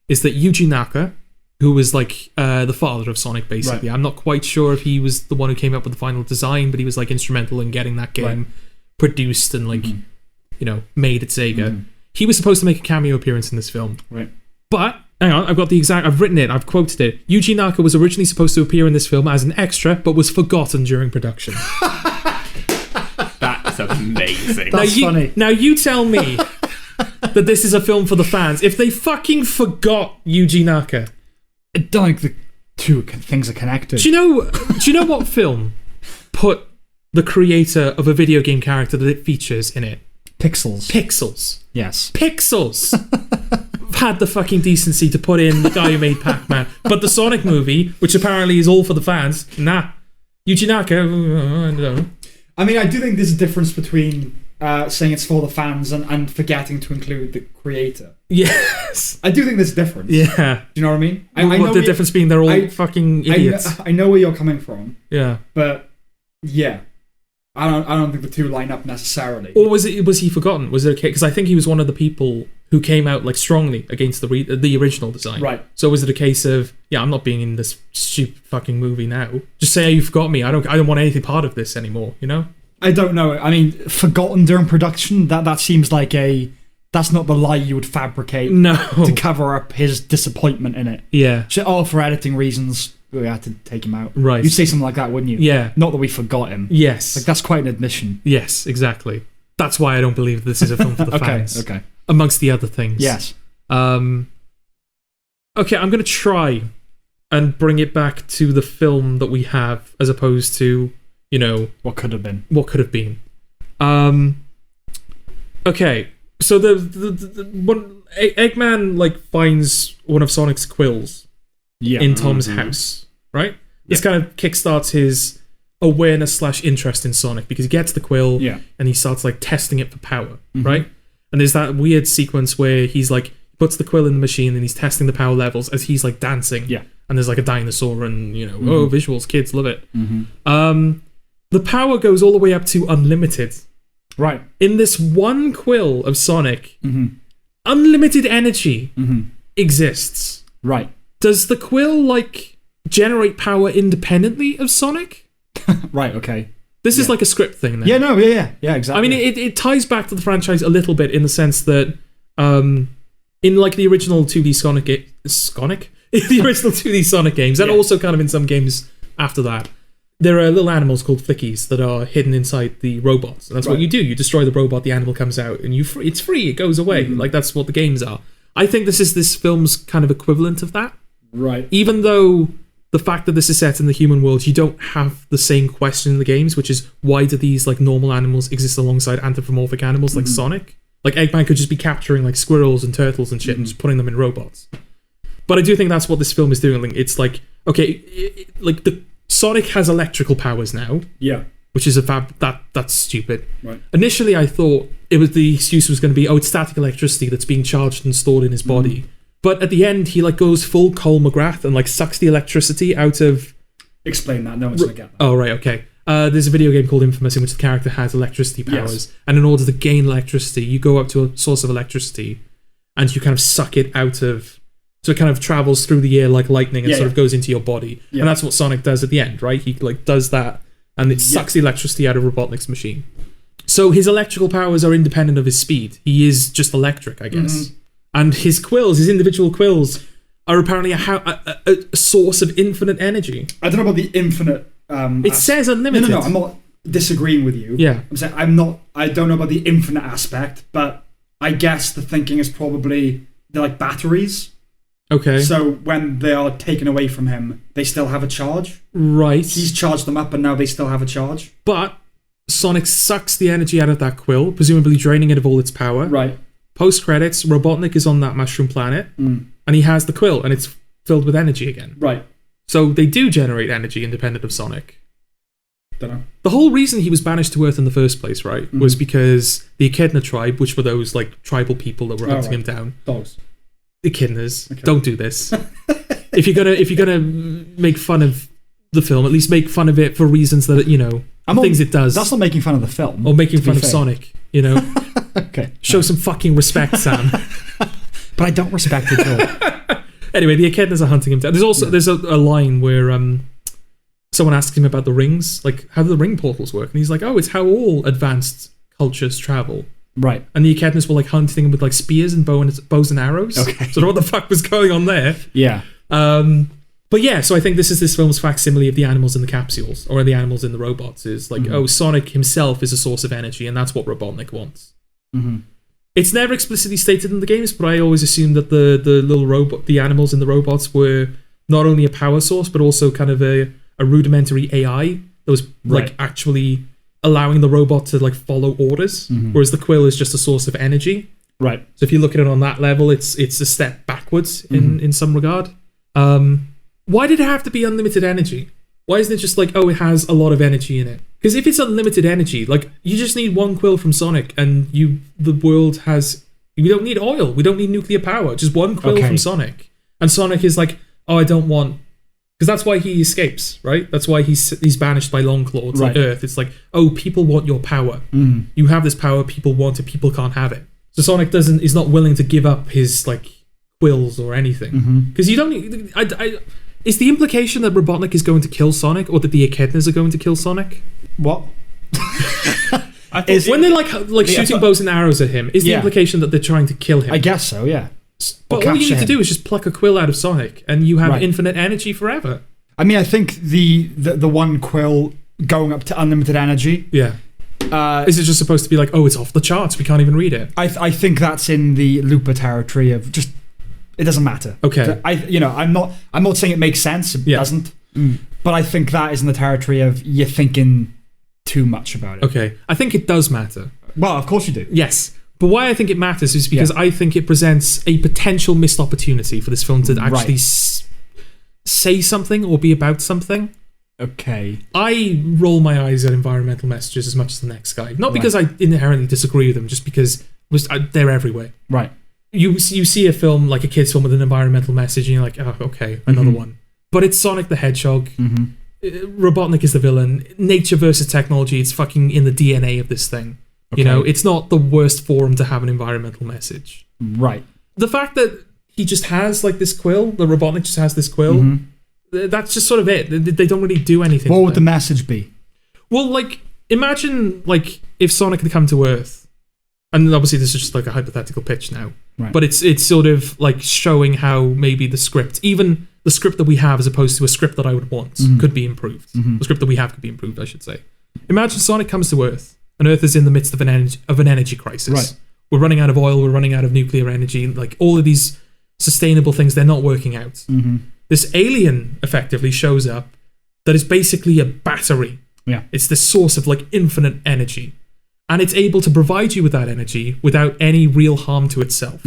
is that Yuji Naka, who was the father of Sonic, basically. I'm not quite sure if he was the one who came up with the final design, but he was instrumental in getting that game produced and made at Sega. He was supposed to make a cameo appearance in this film.
Right.
But, hang on, I've written it, I've quoted it. Yuji Naka was originally supposed to appear in this film as an extra, but was forgotten during production.
That's amazing.
That's funny.
Now you tell me that this is a film for the fans. If they fucking forgot Yuji Naka...
I don't think the two things are connected.
Do you know what film put the creator of a video game character that it features in it?
Pixels. Yes.
Pixels had the fucking decency to put in the guy who made Pac-Man. But the Sonic movie, which apparently is all for the fans, nah. Yuji Naka, I don't know.
I mean, I do think there's a difference between saying it's for the fans and forgetting to include the creator.
Yes.
I do think there's a difference.
Yeah.
Do you know what I mean?
I know the difference being they're all fucking idiots.
I know where you're coming from.
Yeah.
But, yeah. I don't think the two line up necessarily.
Or was he forgotten? Was it okay? Because I think he was one of the people who came out strongly against the original design.
Right.
So was it a case of I'm not being in this stupid fucking movie now. Just say you forgot me. I don't want anything part of this anymore. You know.
I don't know. I mean, forgotten during production. That seems like that's not the lie you would fabricate.
No.
To cover up his disappointment in it.
Yeah.
So, for editing reasons. We had to take him out.
Right.
You'd say something like that, wouldn't you?
Yeah.
Not that we forgot him.
Yes.
That's quite an admission.
Yes, exactly. That's why I don't believe this is a film for the fans.
Okay.
Amongst the other things.
Yes.
Okay, I'm going to try and bring it back to the film that we have as opposed to,
what could have been.
Okay, so the one Eggman finds one of Sonic's quills in Tom's house. Right? This kind of kickstarts his awareness/interest in Sonic because he gets the quill and he starts testing it for power, right? And there's that weird sequence where he's puts the quill in the machine and he's testing the power levels as he's dancing.
Yeah.
And there's a dinosaur and visuals, kids love it. The power goes all the way up to unlimited.
Right.
In this one quill of Sonic, unlimited energy exists.
Right.
Does the quill generate power independently of Sonic?
Right, okay.
This is a script thing now.
Yeah, exactly.
I mean, it ties back to the franchise a little bit in the sense that in the original 2D Sonic the original 2D Sonic games, and also kind of in some games after that, there are little animals called flickies that are hidden inside the robots. And that's what you do. You destroy the robot, the animal comes out, and it's free, it goes away. That's what the games are. I think this is this film's kind of equivalent of that.
Right.
Even though the fact that this is set in the human world, you don't have the same question in the games, which is why do these normal animals exist alongside anthropomorphic animals like Sonic? Eggman could just be capturing squirrels and turtles and shit and just putting them in robots. But I do think that's what this film is doing. It's the Sonic has electrical powers now.
Yeah.
Which is that's stupid.
Right.
Initially, I thought the excuse was going to be it's static electricity that's being charged and stored in his body. But at the end, he goes full Cole McGrath and sucks the electricity out of.
Explain that. No one's gonna get that.
Oh right, okay. There's a video game called Infamous in which the character has electricity powers, and in order to gain electricity, you go up to a source of electricity, and you kind of suck it out of. So it kind of travels through the air like lightning and sort of goes into your body, and that's what Sonic does at the end, right? He does that, and it sucks the electricity out of Robotnik's machine. So his electrical powers are independent of his speed. He is just electric, I guess. And his quills, his individual quills, are apparently a source of infinite energy.
I don't know about the infinite.
It says unlimited.
No, I'm not disagreeing with you.
Yeah.
I'm saying I don't know about the infinite aspect, but I guess the thinking is probably they're like batteries.
Okay.
So when they are taken away from him, they still have a charge.
Right.
He's charged them up, and now they still have a charge.
But Sonic sucks the energy out of that quill, presumably draining it of all its power.
Right.
Post-credits, Robotnik is on that mushroom planet, and he has the quill, and it's filled with energy again.
Right.
So they do generate energy independent of Sonic.
Dunno.
The whole reason he was banished to Earth in the first place, right, was because the Echidna tribe, which were those like tribal people that were hunting him down.
Dogs.
Echidnas. Okay. Don't do this. if you're gonna make fun of the film, at least make fun of it for reasons that things it does.
That's not making fun of the film.
Or making fun of Sonic.
Okay.
Show some fucking respect, Sam.
But I don't respect it at all.
Anyway, the Echidnas are hunting him down. There's a line where someone asks him about the rings, like how do the ring portals work, and he's like, "Oh, it's how all advanced cultures travel."
Right.
And the Echidnas were like hunting him with like spears and bows and arrows.
Okay.
So what the fuck was going on there?
Yeah.
But yeah, so I think this is this film's facsimile of the animals in the capsules, or the animals in the robots. Is like, Sonic himself is a source of energy, and that's what Robotnik wants.
Mm-hmm.
It's never explicitly stated in the games, but I always assumed that the little robot, the animals in the robots, were not only a power source, but also kind of a rudimentary AI that was like actually allowing the robot to like follow orders, whereas the quill is just a source of energy.
Right.
So if you look at it on that level, it's a step backwards in some regard. Why did it have to be unlimited energy? Why isn't it just like, it has a lot of energy in it? Because if it's unlimited energy, like you just need one quill from Sonic, and the world has. We don't need oil. We don't need nuclear power. Just one quill from Sonic, and Sonic is like, I don't want. Because that's why he escapes, right? That's why he's banished by Longclaw to Earth. It's like, people want your power. You have this power. People want it. People can't have it. So Sonic is not willing to give up his like quills or anything. Because you don't. Is the implication that Robotnik is going to kill Sonic, or that the Echidnas are going to kill Sonic?
What?
When they're like shooting bows and arrows at him, is the implication that they're trying to kill him?
I guess so, yeah.
But all you need to do is just pluck a quill out of Sonic, and you have infinite energy forever.
I mean, I think the one quill going up to unlimited energy. Yeah.
Is it just supposed to be like, it's off the charts, we can't even read it?
I think that's in the Looper territory of just. It doesn't matter.
Okay.
I'm not saying it makes sense. It doesn't. But I think that is in the territory of you're thinking too much about it.
Okay. I think it does matter.
Well, of course you do.
Yes. But why I think it matters is because I think it presents a potential missed opportunity for this film to actually say something or be about something.
Okay.
I roll my eyes at environmental messages as much as the next guy. Not because I inherently disagree with them, just because they're everywhere.
Right.
You see a film, like a kid's film with an environmental message, and you're like, okay, another one. But it's Sonic the Hedgehog. Robotnik is the villain. Nature versus technology, it's fucking in the DNA of this thing. Okay. It's not the worst forum to have an environmental message.
Right.
The fact that he just has like this quill, the Robotnik just has this quill, that's just sort of it. They don't really do anything.
What would the message be?
Well, like, imagine like if Sonic had come to Earth. And obviously this is just like a hypothetical pitch now. Right. But it's sort of like showing how maybe the script, even the script that we have as opposed to a script that I would want, could be improved. The script that we have could be improved, I should say. Imagine Sonic comes to Earth, and Earth is in the midst of an energy crisis. Right. We're running out of oil, we're running out of nuclear energy, like all of these sustainable things, they're not working out. This alien effectively shows up that is basically a battery. Yeah. It's this source of like infinite energy. And it's able to provide you with that energy without any real harm to itself.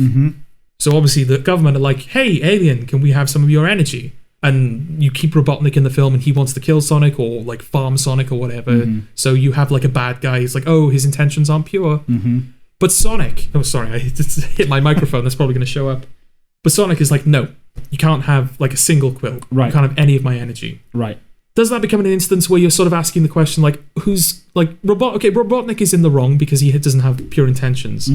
So obviously the government are like, hey, alien, can we have some of your energy? And you keep Robotnik in the film and he wants to kill Sonic or like farm Sonic or whatever. So you have like a bad guy. It's like, his intentions aren't pure. But Sonic... Oh, sorry, I just hit my microphone. That's probably going to show up. But Sonic is like, no, you can't have like a single quill. Right. You can't have any of my energy.
Right.
Does that become an instance where you're sort of asking the question, like, who's, like, Robotnik is in the wrong because he doesn't have pure intentions.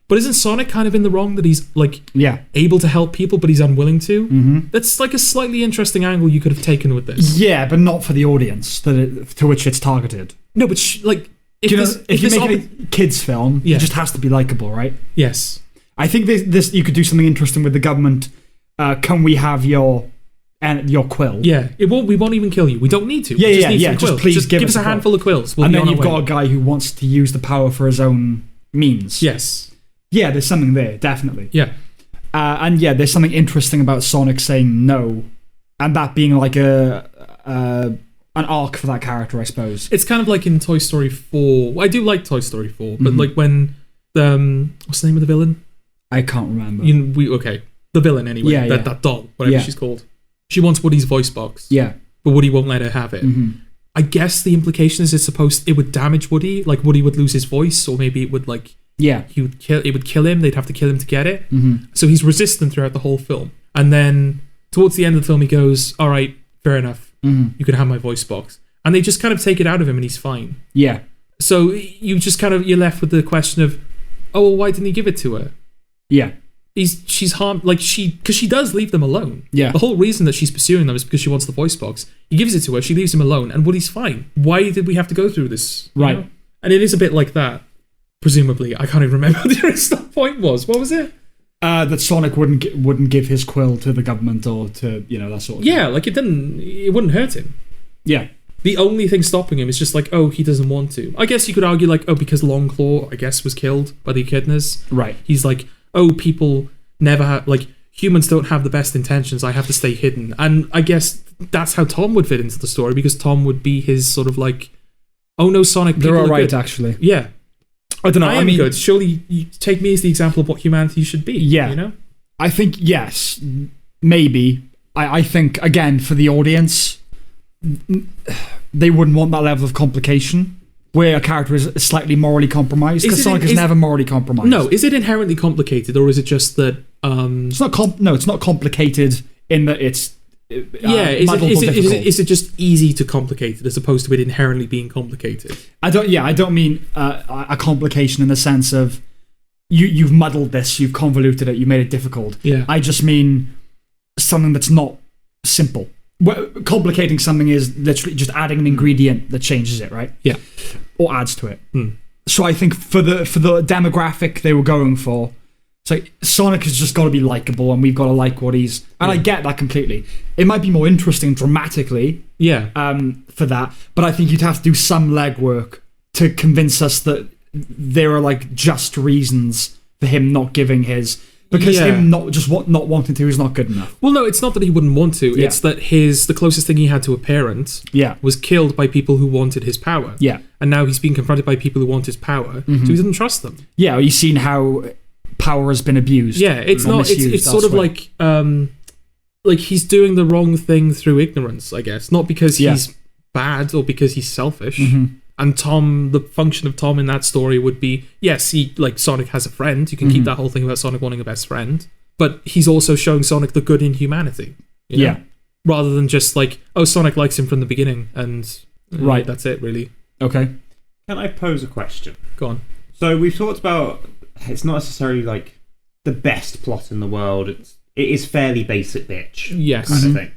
But isn't Sonic kind of in the wrong that he's, like, able to help people, but he's unwilling to? That's, like, a slightly interesting angle you could have taken with this.
Yeah, but not for the audience to which it's targeted.
No, but, if
you make a kid's film, it just has to be likable, right?
Yes.
I think this you could do something interesting with the government. Can we have your quill?
Yeah, we won't even kill you. We don't need to.
Just please give us
a handful of quills.
And then you've got a guy who wants to use the power for his own means.
Yes.
Yeah, there's something there, definitely.
Yeah.
And yeah, there's something interesting about Sonic saying no, and that being like an arc for that character, I suppose.
It's kind of like in Toy Story 4. I do like Toy Story 4, but like when what's the name of the villain?
I can't remember.
The villain anyway. That doll, whatever she's called. She wants Woody's voice box.
Yeah,
but Woody won't let her have it. I guess the implication is it would damage Woody, like Woody would lose his voice, or maybe it would it would kill him. They'd have to kill him to get it. So he's resistant throughout the whole film, and then towards the end of the film, he goes, "All right, fair enough. You can have my voice box," and they just kind of take it out of him, and he's fine.
Yeah.
So you're left with the question of, oh, well, why didn't he give it to her?
Yeah.
She's harmed, because she does leave them alone.
Yeah.
The whole reason that she's pursuing them is because she wants the voice box. He gives it to her, she leaves him alone, and Woody's fine. Why did we have to go through this?
Right.
Know? And it is a bit like that. Presumably, I can't even remember what the original point was. What was it?
That Sonic wouldn't give his quill to the government or to that sort of thing.
Yeah, like it wouldn't hurt him.
Yeah.
The only thing stopping him is just like, oh, he doesn't want to. I guess you could argue like, oh, because Longclaw, I guess, was killed by the echidnas.
Right.
He's like, oh, people never have, like, humans don't have the best intentions. I have to stay hidden. And I guess that's how Tom would fit into the story, because Tom would be his sort of like, oh no, Sonic, people
they're all right,
good.
Actually.
Yeah.
I don't know.
I mean, good. Surely you take me as the example of what humanity should be.
Yeah.
You know?
I think, yes, maybe. I think, again, for the audience, they wouldn't want that level of complication where a character is slightly morally compromised, because Sonic is never morally compromised.
No, is it inherently complicated, or is it just that...
It's not complicated in that it's...
is it just easy to complicate it as opposed to it inherently being complicated?
I don't mean a complication in the sense of you've muddled this, you've convoluted it, you made it difficult.
Yeah.
I just mean something that's not simple. Complicating something is literally just adding an ingredient that changes it, right?
Yeah.
Or adds to it. So I think for the demographic they were going for, so Sonic has just got to be likable, and we've got to like what he's... And I get that completely. It might be more interesting dramatically for that, but I think you'd have to do some legwork to convince us that there are like just reasons for him not giving his... Because him not wanting to is not good enough.
Well, no, it's not that he wouldn't want to. It's that the closest thing he had to a parent was killed by people who wanted his power.
Yeah.
And now he's being confronted by people who want his power, so he doesn't trust them.
Yeah, you've seen how power has been abused.
Yeah, it's not. It's sort of like he's doing the wrong thing through ignorance, I guess. Not because he's bad or because he's selfish. And Tom, the function of Tom in that story would be, yes, Sonic has a friend. You can keep that whole thing about Sonic wanting a best friend. But he's also showing Sonic the good in humanity. You know?
Yeah.
Rather than just like, oh, Sonic likes him from the beginning, and that's it, really.
Okay.
Can I pose a question?
Go on.
So we've talked about, it's not necessarily like the best plot in the world. It is fairly basic bitch.
Yes.
Kind of thing.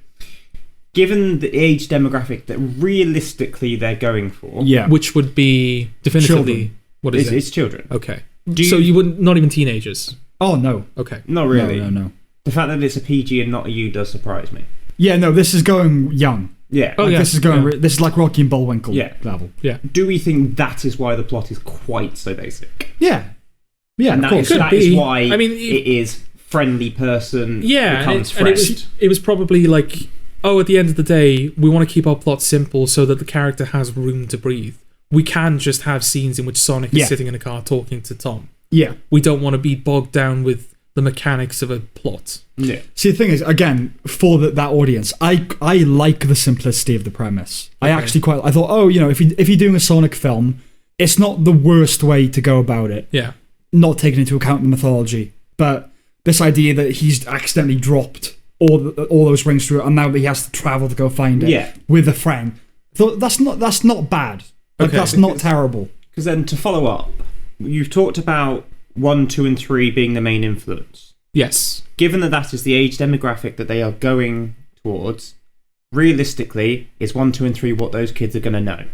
Given the age demographic that realistically they're going for,
which would be definitively
children.
What is it?
It's children.
Okay. So you wouldn't, not even teenagers.
Oh no.
Okay.
Not really.
No.
The fact that it's a PG and not a U does surprise me.
Yeah, no, this is going young.
Yeah.
Oh,
This is going. This is like Rocky and Bullwinkle level.
Yeah.
Do we think that is why the plot is quite so basic?
Yeah. Yeah,
and
of course.
that is why it is friendly person becomes friend.
And it was probably like, oh, at the end of the day, we want to keep our plot simple so that the character has room to breathe. We can just have scenes in which Sonic is sitting in a car talking to Tom.
Yeah.
We don't want to be bogged down with the mechanics of a plot.
Yeah.
See, the thing is, again, for that audience, I like the simplicity of the premise. Okay. I thought, if you're doing a Sonic film, it's not the worst way to go about it.
Yeah. Not
taking into account the mythology, but this idea that he's accidentally dropped all those rings through it, and now that he has to travel to go find it with a friend. So that's not bad. Like, that's not terrible.
Because then, to follow up, you've talked about 1, 2, and 3 being the main influence.
Yes.
Given that is the age demographic that they are going towards, realistically, is 1, 2, and 3 what those kids are going to know?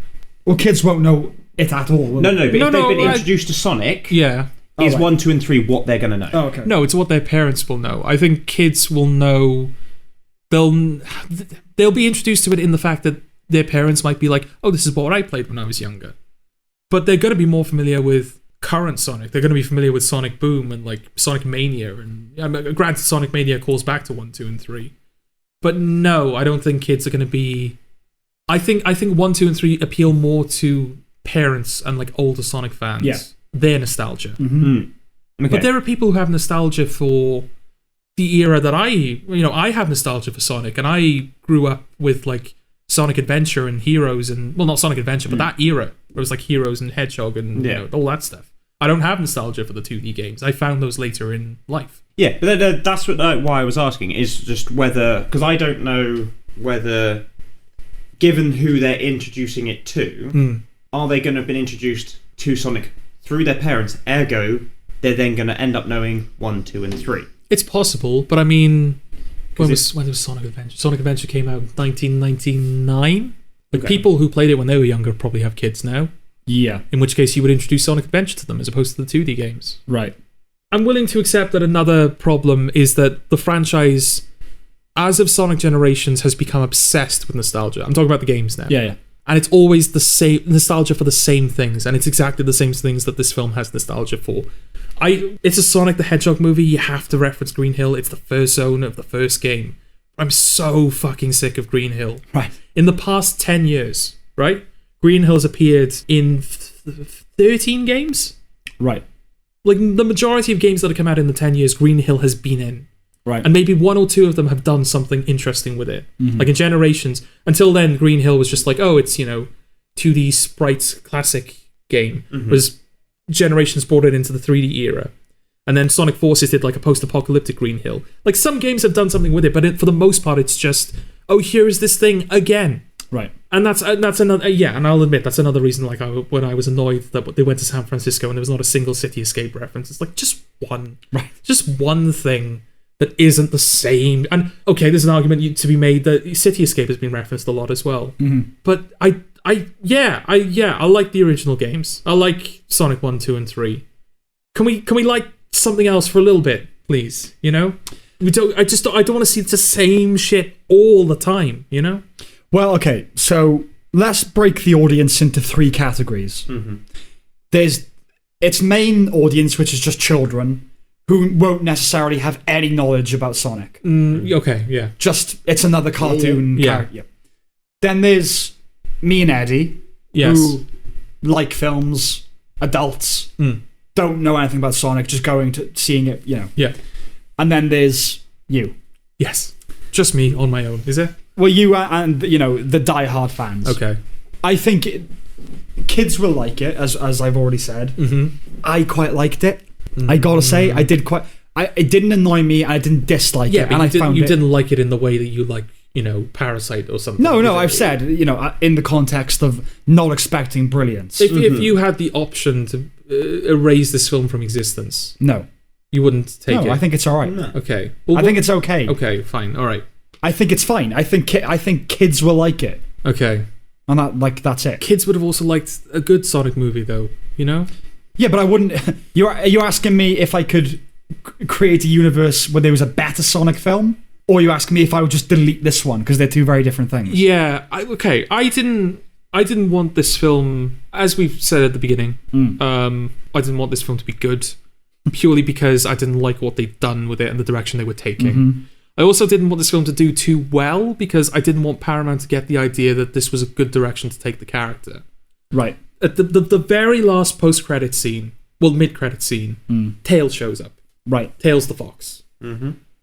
Well, kids won't know it at all.
No, but if they've been introduced to Sonic...
Yeah.
Is 1, 2, and 3 what they're going to know?
Oh, okay.
No, it's what their parents will know. I think kids will know... They'll be introduced to it in the fact that their parents might be like, oh, this is what I played when I was younger. But they're going to be more familiar with current Sonic. They're going to be familiar with Sonic Boom and like Sonic Mania, and granted, Sonic Mania calls back to 1, 2, and 3. But no, I don't think kids are going to be. I think 1, 2, and 3 appeal more to parents and like older Sonic fans.
Yeah.
Their nostalgia.
Okay.
But there are people who have nostalgia for the era that I have nostalgia for Sonic, and I grew up with like Sonic Adventure and Heroes, and well, not Sonic Adventure, but that era where it was like Heroes and Hedgehog and all that stuff. I don't have nostalgia for the 2D games. I found those later in life.
Yeah, but that's why I was asking, is just whether, because I don't know whether, given who they're introducing it to, are they going to have been introduced to Sonic through their parents, ergo they're then going to end up knowing 1, 2, and 3.
It's possible, but I mean, when was Sonic Adventure? Sonic Adventure came out in 1999. Like people who played it when they were younger probably have kids now.
Yeah.
In which case you would introduce Sonic Adventure to them as opposed to the 2D games.
Right.
I'm willing to accept that another problem is that the franchise, as of Sonic Generations, has become obsessed with nostalgia. I'm talking about the games now.
Yeah.
And it's always the same nostalgia for the same things, and it's exactly the same things that this film has nostalgia for. It's a Sonic the Hedgehog movie. You have to reference Green Hill. It's the first zone of the first game. I'm so fucking sick of Green Hill.
Right.
In the past 10 years, right? Green Hill has appeared in 13 games.
Right.
Like the majority of games that have come out in the 10 years, Green Hill has been in.
Right.
And maybe 1 or 2 of them have done something interesting with it. Like in Generations. Until then, Green Hill was just like, oh, it's, 2D sprites classic game. Was Generations brought it into the 3D era. And then Sonic Forces did like a post-apocalyptic Green Hill. Like some games have done something with it, but for the most part, it's just, oh, here is this thing again.
Right.
And that's another, and I'll admit, that's another reason, like, when I was annoyed that they went to San Francisco and there was not a single City Escape reference. It's like, just one. Right. Just one thing that isn't the same. And, okay, there's an argument to be made that City Escape has been referenced a lot as well. But I like the original games. I like Sonic 1, 2, and 3. Can we like something else for a little bit, please? I don't want to see the same shit all the time,
Well, okay, so let's break the audience into 3 categories. There's its main audience, which is just children who won't necessarily have any knowledge about Sonic.
Okay, yeah.
Just, it's another cartoon character.
Yeah.
Then there's me and Eddie, who like films, adults, don't know anything about Sonic, just going to seeing it,
Yeah.
And then there's you.
Yes. Just me on my own, is it?
Well, you and, the die-hard fans.
Okay.
I think kids will like it, as I've already said. I quite liked it. I gotta say, I did quite... it didn't annoy me, and I didn't dislike it.
But
and
you didn't like it in the way that you like, Parasite or something.
No, I've said, in the context of not expecting brilliance.
If you had the option to erase this film from existence... No. You wouldn't take it?
No, I think it's alright.
No.
Okay.
Well, I think it's okay.
Okay, fine, alright.
I think it's fine. I think kids will like it.
Okay.
And that's it.
Kids would have also liked a good Sonic movie, though,
Yeah, but I wouldn't... You're asking me if I could create a universe where there was a better Sonic film? Or you asking me if I would just delete this one, because they're 2 very different things?
Yeah, I didn't want this film, as we've said at the beginning, I didn't want this film to be good, purely because I didn't like what they'd done with it and the direction they were taking. I also didn't want this film to do too well, because I didn't want Paramount to get the idea that this was a good direction to take the character.
Right.
At the very last post-credit scene, mid-credit scene, Tails shows up.
Right.
Tails the Fox.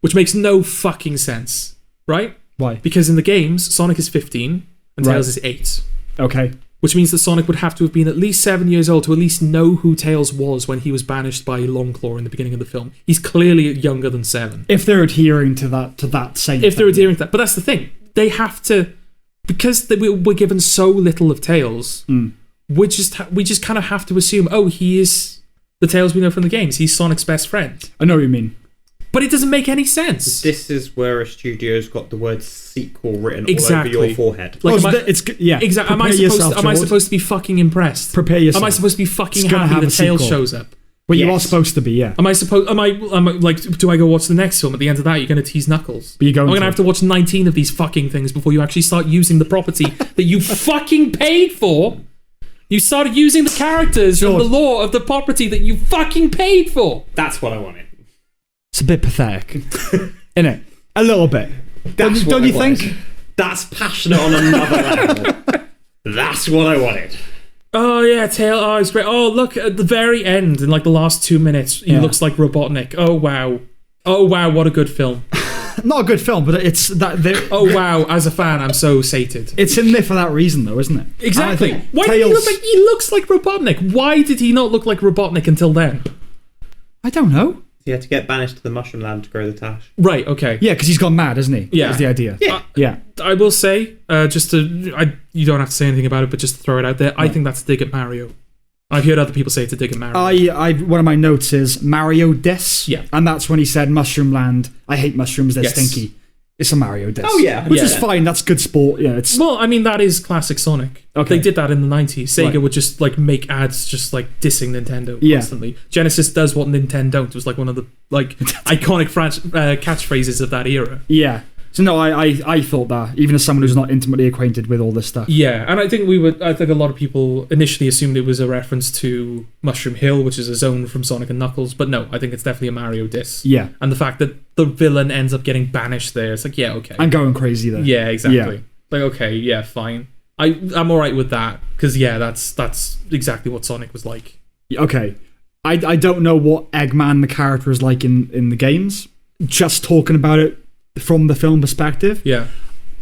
Which makes no fucking sense, right?
Why?
Because in the games, Sonic is 15 and Tails is 8.
Okay.
Which means that Sonic would have to have been at least 7 years old to at least know who Tails was when he was banished by Longclaw in the beginning of the film. He's clearly younger than 7.
If they're adhering to that same
If they're adhering to that. But that's the thing. They have to... Because we're given so little of Tails, we just kind of have to assume, he is the Tails we know from the games. He's Sonic's best friend.
I know what you mean.
But it doesn't make any sense.
This is where a studio's got the word sequel written all over your forehead.
Like,
exactly.
Am I supposed to be fucking impressed?
Prepare yourself.
Am I supposed to be fucking happy that Tails shows up?
Well, you are supposed to be, yeah.
Am I like, do I go watch the next film? At the end of that, you're going to tease Knuckles.
But I'm
going to have to watch 19 of these fucking things before you actually start using the property that you fucking paid for. You started using the characters and the lore of the property that you fucking paid for.
That's what I wanted.
It's a bit pathetic, isn't it? A little bit. Don't you think?
That's passionate on another level. That's what I wanted.
Oh yeah, Tail. Oh, it's great. Oh, look at the very end in like the last 2 minutes. He looks like Robotnik. Oh wow. Oh wow, what a good film.
Not a good film, but it's that.
Oh wow, as a fan, I'm so sated.
It's in there for that reason, though, isn't it?
Exactly. Why did he look like he looks like Robotnik? Why did he not look like Robotnik until then?
I don't know.
He had to get banished to the mushroom land to grow the tash.
Right. Okay.
Yeah, because he's gone mad, isn't he?
Yeah,
is the idea.
Yeah. I will say, you don't have to say anything about it, but just to throw it out there, I think that's a dig at Mario. I've heard other people say it's a dig at Mario.
One of my notes is Mario Des.
Yeah.
And that's when he said Mushroom Land. I hate mushrooms. They're stinky. It's a Mario Des.
Oh yeah,
which is fine. That's good sport. Yeah. It's
well, I mean that is classic Sonic.
Okay.
They did that in the 90s. Sega would just like make ads just like dissing Nintendo constantly. Genesis does what Nintendo don't. It was like one of the like iconic catchphrases of that era.
Yeah. So no, I thought that, even as someone who's not intimately acquainted with all this stuff.
Yeah, and I think a lot of people initially assumed it was a reference to Mushroom Hill, which is a zone from Sonic and Knuckles, but no, I think it's definitely a Mario diss.
Yeah.
And the fact that the villain ends up getting banished there, it's like, yeah, okay.
I'm going crazy there.
Yeah, exactly. Yeah. Like, okay, yeah, fine. I'm alright with that, because yeah, that's exactly what Sonic was like.
Okay. I don't know what Eggman, the character, is like in the games. Just talking about it from the film perspective,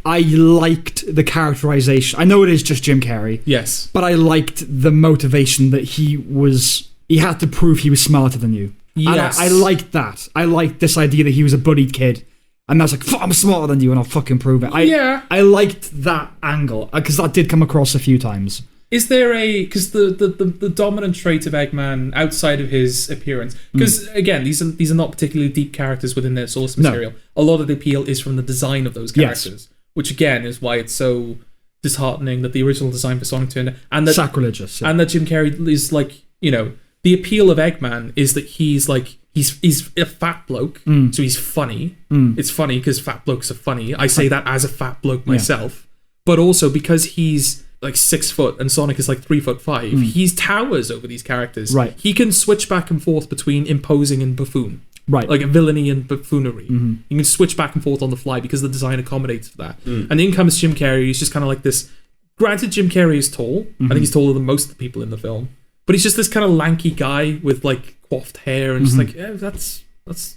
I liked the characterization. I know it is just Jim Carrey,
yes,
but I liked the motivation that he had to prove he was smarter than you.
Yes,
and I liked that. I liked this idea that he was a bullied kid, and I was like, I'm smarter than you, and I'll fucking prove it. I liked that angle because that did come across a few times.
Is there because the dominant trait of Eggman outside of his appearance, because again these are not particularly deep characters within their source material. A lot of the appeal is from the design of those characters, which again is why it's so disheartening that the original design for Sonic turned and that
sacrilegious,
and that Jim Carrey is like, you know, the appeal of Eggman is that he's like he's a fat bloke, so he's funny. It's funny because fat blokes are funny. I say that as a fat bloke myself, but also because he's like 6 foot and Sonic is like 3'5". He towers over these characters.
Right.
He can switch back and forth between imposing and buffoon.
Right.
Like a villainy and buffoonery. You can switch back and forth on the fly because the design accommodates for that. And in comes Jim Carrey. He's just kind of like this. Granted, Jim Carrey is tall. I think he's taller than most of the people in the film. But he's just this kind of lanky guy with like coiffed hair and just like, yeah, that's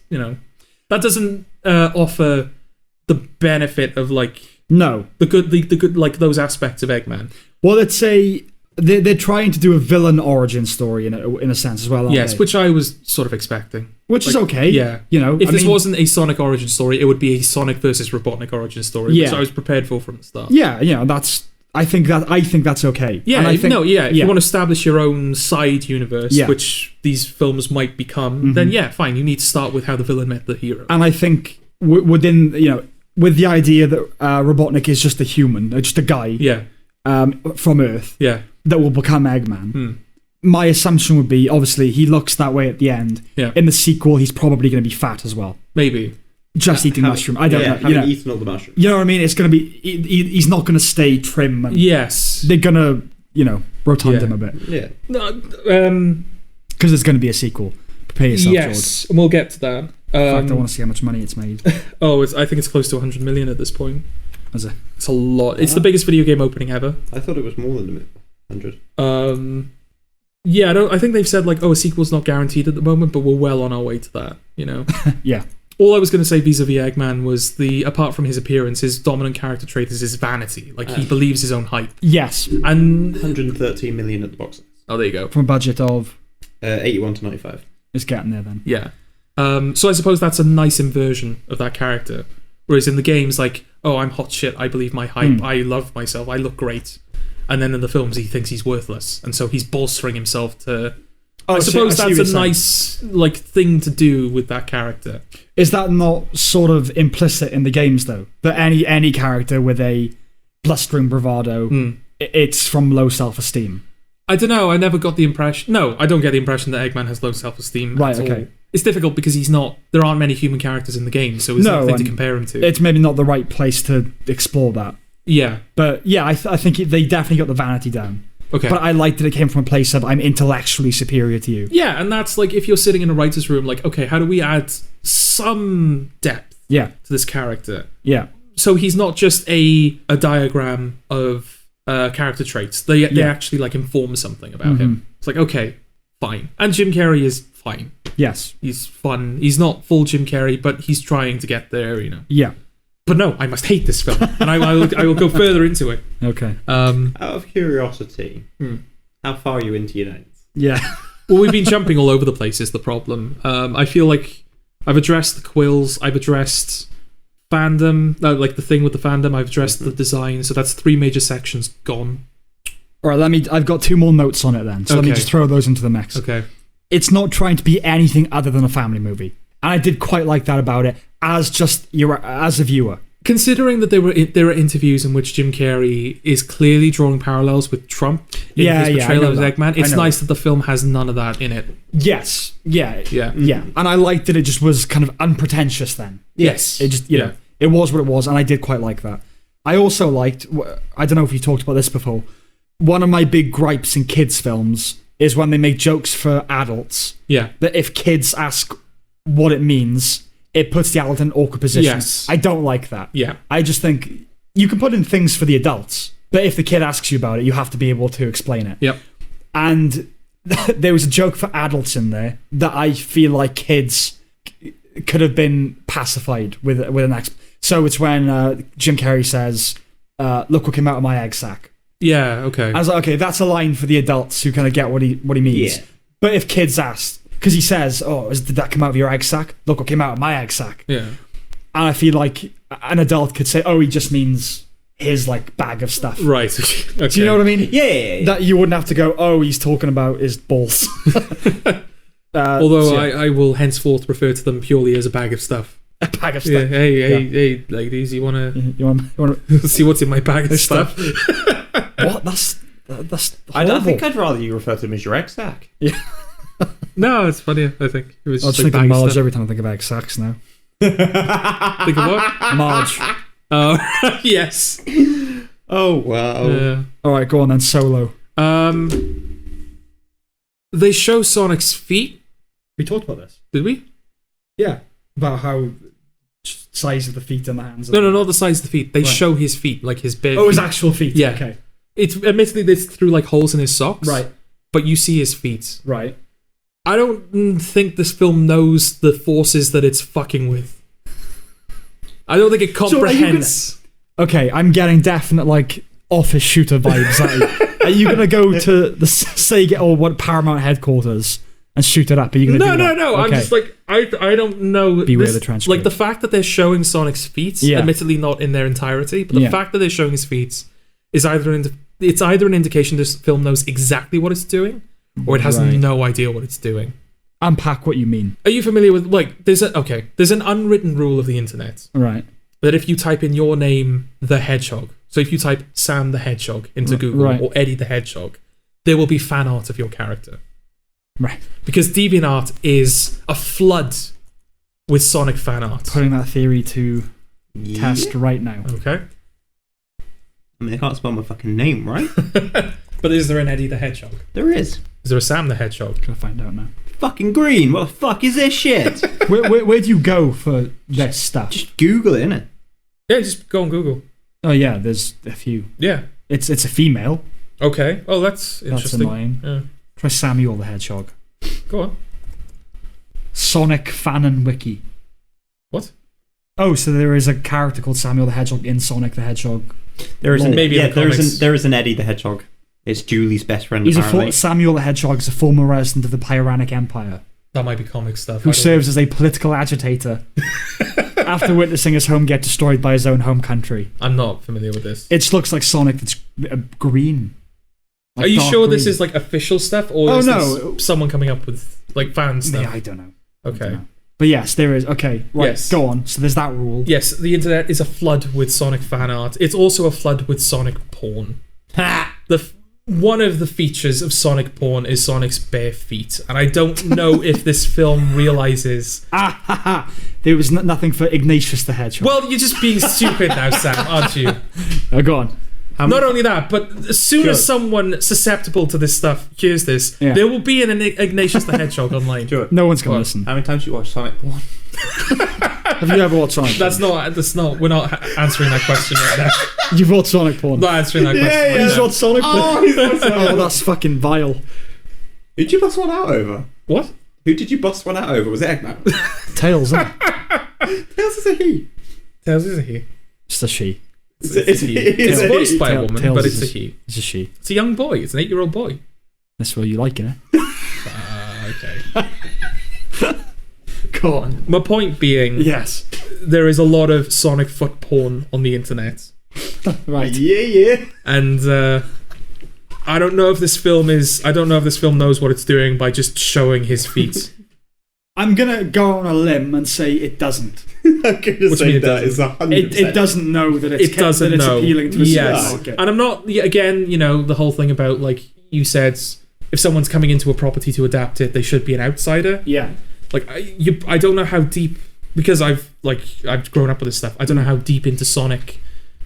you know, that doesn't offer the benefit of like.
No,
the good like those aspects of Eggman.
Well, let's say they're trying to do a villain origin story in a sense as well. Aren't they?
Which I was sort of expecting.
Which is okay.
Yeah,
you know,
if this wasn't a Sonic origin story, it would be a Sonic versus Robotnik origin story. Which I was prepared for from the start.
Yeah, you know, I think that's okay.
Yeah,
and
if you want to establish your own side universe, which these films might become, then from you need to start with how the villain met the hero.
And I think within, you know, with the idea that Robotnik is just a human, just a guy from Earth that will become Eggman. My assumption would be, obviously, he looks that way at the end. Yeah. In the sequel, he's probably going to be fat as well.
Maybe.
Just eating mushroom. I don't know.
Having eaten all the mushroom.
You know what I mean? It's going to be... He's not going to stay trim. And they're going to, you know, rotund him a bit.
Yeah.
Because there's going to be a sequel. Prepare yourself,
George. And we'll get to that.
In fact, I want to see how much money it's made.
I think it's close to 100 million at this point.
Is it?
It's a lot. It's the biggest video game opening ever.
I thought it was more than 100.
I think they've said like, a sequel's not guaranteed at the moment, but we're well on our way to that. You know.
Yeah.
All I was going to say vis-a-vis Eggman was apart from his appearance, his dominant character trait is his vanity. Like he believes his own hype.
Yes.
And
113 million at the box office.
Oh, there you go.
From a budget of
81 to 95.
It's getting there then.
Yeah. So I suppose that's a nice inversion of that character. Whereas in the games, like, I'm hot shit, I believe my hype, I love myself, I look great. And then in the films, he thinks he's worthless. And so he's bolstering himself to... I suppose that's a nice thing to do with that character.
Is that not sort of implicit in the games, though? That any character with a blustering bravado, it's from low self-esteem?
I don't know, I never got the impression... No, I don't get the impression that Eggman has low self-esteem
right,
at
okay.
all. It's difficult because he's not... There aren't many human characters in the game, so there's nothing to compare him to.
It's maybe not the right place to explore that.
Yeah.
But yeah, I think they definitely got the vanity down.
Okay.
But I liked that it came from a place of I'm intellectually superior to you.
Yeah, and that's like if you're sitting in a writer's room, like, okay, how do we add some depth
Yeah.
to this character?
Yeah.
So he's not just a diagram of character traits. They actually like inform something about him. It's like, okay, fine. And Jim Carrey is fine.
Yes.
He's fun. He's not full Jim Carrey, but he's trying to get there, you know.
Yeah.
But no, I must hate this film, and I will go further into it.
Okay.
Out of curiosity, how far are you into your notes?
Yeah.
Well, we've been jumping all over the place is the problem. I feel like I've addressed the quills, I've addressed fandom, like the thing with the fandom, I've addressed the design, so that's 3 major sections gone.
Alright, I've got 2 more notes on it then, so let me just throw those into the mix.
Okay.
It's not trying to be anything other than a family movie. And I did quite like that about it as a viewer.
Considering that there are interviews in which Jim Carrey is clearly drawing parallels with Trump in his portrayal of Eggman, it's nice that the film has none of that in it.
Yes. Yeah.
Yeah.
Yeah. And I liked that it just was kind of unpretentious then.
Yes.
It just, you know, it was what it was, and I did quite like that. I also liked, I don't know if you talked about this before, one of my big gripes in kids' films is when they make jokes for adults.
Yeah.
That if kids ask what it means, it puts the adult in an awkward position.
Yes.
I don't like that.
Yeah.
I just think you can put in things for the adults, but if the kid asks you about it, you have to be able to explain it.
Yep.
And there was a joke for adults in there that I feel like kids could have been pacified with an So it's when Jim Carrey says, "Look what came out of my egg sack."
Yeah. Okay.
I was like, okay, that's a line for the adults who kind of get what he means.
Yeah.
But if kids ask, because he says, "Oh, did that come out of your egg sack? Look what came out of my egg sack."
Yeah.
And I feel like an adult could say, "Oh, he just means his like bag of stuff."
Right. Okay.
Do you know what I mean?
Yeah.
That you wouldn't have to go, "Oh, he's talking about his balls."
Although I will henceforth refer to them purely as a bag of stuff.
A bag of stuff.
Yeah, hey, ladies, you wanna see what's in my bag of stuff?
What? That's
I
horrible.
think I'd rather you refer to him as your egg sack.
Yeah.
No, it's funny. I think it was
I
just
just
like
think of
bag of
Marge
stuff.
every time I think of egg sacks now.
Think of what?
Marge.
Oh, yes.
Oh wow.
Yeah.
All right, go on then. Solo.
They show Sonic's feet.
We talked about this.
Did we?
Yeah, about how size of the feet and the hands.
No, not the size of the feet. They
Right.
show his feet, like his bare.
Oh, his
feet.
actual feet.
Yeah.
Okay.
It's admittedly it's through like holes in his socks.
Right.
But you see his feet.
Right.
I don't think this film knows the forces that it's fucking with. I don't think it comprehends.
Okay, I'm getting definite like office shooter vibes. Are you gonna go to the Sega or what Paramount headquarters and shoot it up? Are you gonna?
No.
do that?
I'm
Okay.
just like I don't know.
Beware the transcript.
Like the fact that they're showing Sonic's feet, admittedly not in their entirety, but the fact that they're showing his feet is either an indication this film knows exactly what it's doing, or it has no idea what it's doing.
Unpack what you mean.
Are you familiar with like there's an unwritten rule of the internet,
right?
That if you type in your name, the Hedgehog, so if you type Sam the Hedgehog into Google or Eddie the Hedgehog, there will be fan art of your character.
Right.
Because DeviantArt is a flood with Sonic fan art.
Putting that theory to test right now.
Okay.
I mean, I can't spell my fucking name, right?
But is there an Eddie the Hedgehog?
There is.
Is there a Sam the Hedgehog?
Gonna find out now.
Fucking green. What the fuck is this shit?
where do you go for this stuff?
Just Google it, innit?
Yeah, just go on Google.
Oh yeah, there's a few.
Yeah.
It's a female.
Okay. Oh, that's interesting.
That's annoying.
Yeah.
Try Samuel the Hedgehog.
Go on.
Sonic Fanon Wiki.
What?
Oh, so there is a character called Samuel the Hedgehog in Sonic the Hedgehog.
There is
Maybe
there is an Eddie the Hedgehog. It's Julie's best friend.
He's
apparently.
Samuel the Hedgehog is a former resident of the Pyranic Empire
That might be comic stuff.
who serves as a political agitator after witnessing his home get destroyed by his own home country.
I'm not familiar with this.
It just looks like Sonic that's green. Like
Are you
dark
sure
green.
this is like official stuff, or is this someone coming up with like fan stuff?
Yeah, I don't know.
Okay.
But yes, there is. Okay, right,
Yes.
go on. So there's that rule.
Yes, the internet is a flood with Sonic fan art. It's also a flood with Sonic porn. One of the features of Sonic porn is Sonic's bare feet, and I don't know if this film realizes.
There was nothing for Ignatius the Hedgehog.
Well, you're just being stupid now, Sam, aren't you?
Go on.
Not only that, but as soon as someone susceptible to this stuff hears this, there will be an Ignatius the Hedgehog online.
Sure. No one's going to listen.
How many times do you watch Sonic porn?
Have you ever watched Sonic?
That's not. We're not answering that question right now.
You've watched Sonic porn.
Not answering that question.
He's watched Sonic porn. Oh, that's fucking vile.
Who did you bust one out over?
What?
Who did you bust one out over? Was it Eggman?
Tails, huh?
Tails is a he.
Tails is a he.
It's a she.
It's voiced by a woman, but it's a he.
It's a she.
It's a young boy. It's an 8-year-old boy.
That's what you like, innit?
Okay.
Go on.
My point being,
yes,
there is a lot of Sonic foot porn on the internet.
Right.
Yeah.
And I don't know if this film knows what it's doing by just showing his feet.
I'm gonna go on a limb and say it doesn't.
I'm gonna say that is 100%.
It doesn't know that it's appealing to a certain market.
And I'm not, again, the whole thing about, like you said, if someone's coming into a property to adapt it, they should be an outsider.
Yeah.
Like I don't know how deep, because I've grown up with this stuff. I don't know how deep into Sonic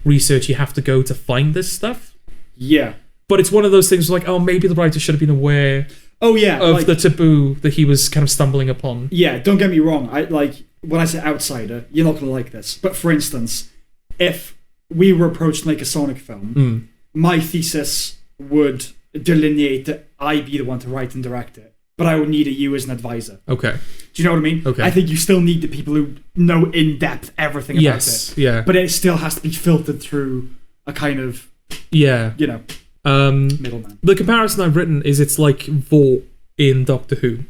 research you have to go to find this stuff.
Yeah.
But it's one of those things like, oh, maybe the writer should have been aware.
Oh yeah,
of the taboo that he was kind of stumbling upon.
Yeah, don't get me wrong. When I say outsider, you're not gonna like this. But for instance, if we were approached to make a Sonic film, my thesis would delineate that I be the one to write and direct it, but I would need you as an advisor.
Okay.
Do you know what I mean?
Okay.
I think you still need the people who know in depth everything about it.
Yeah.
But it still has to be filtered through a kind of middleman.
The comparison I've written is it's like Vor in Doctor Who.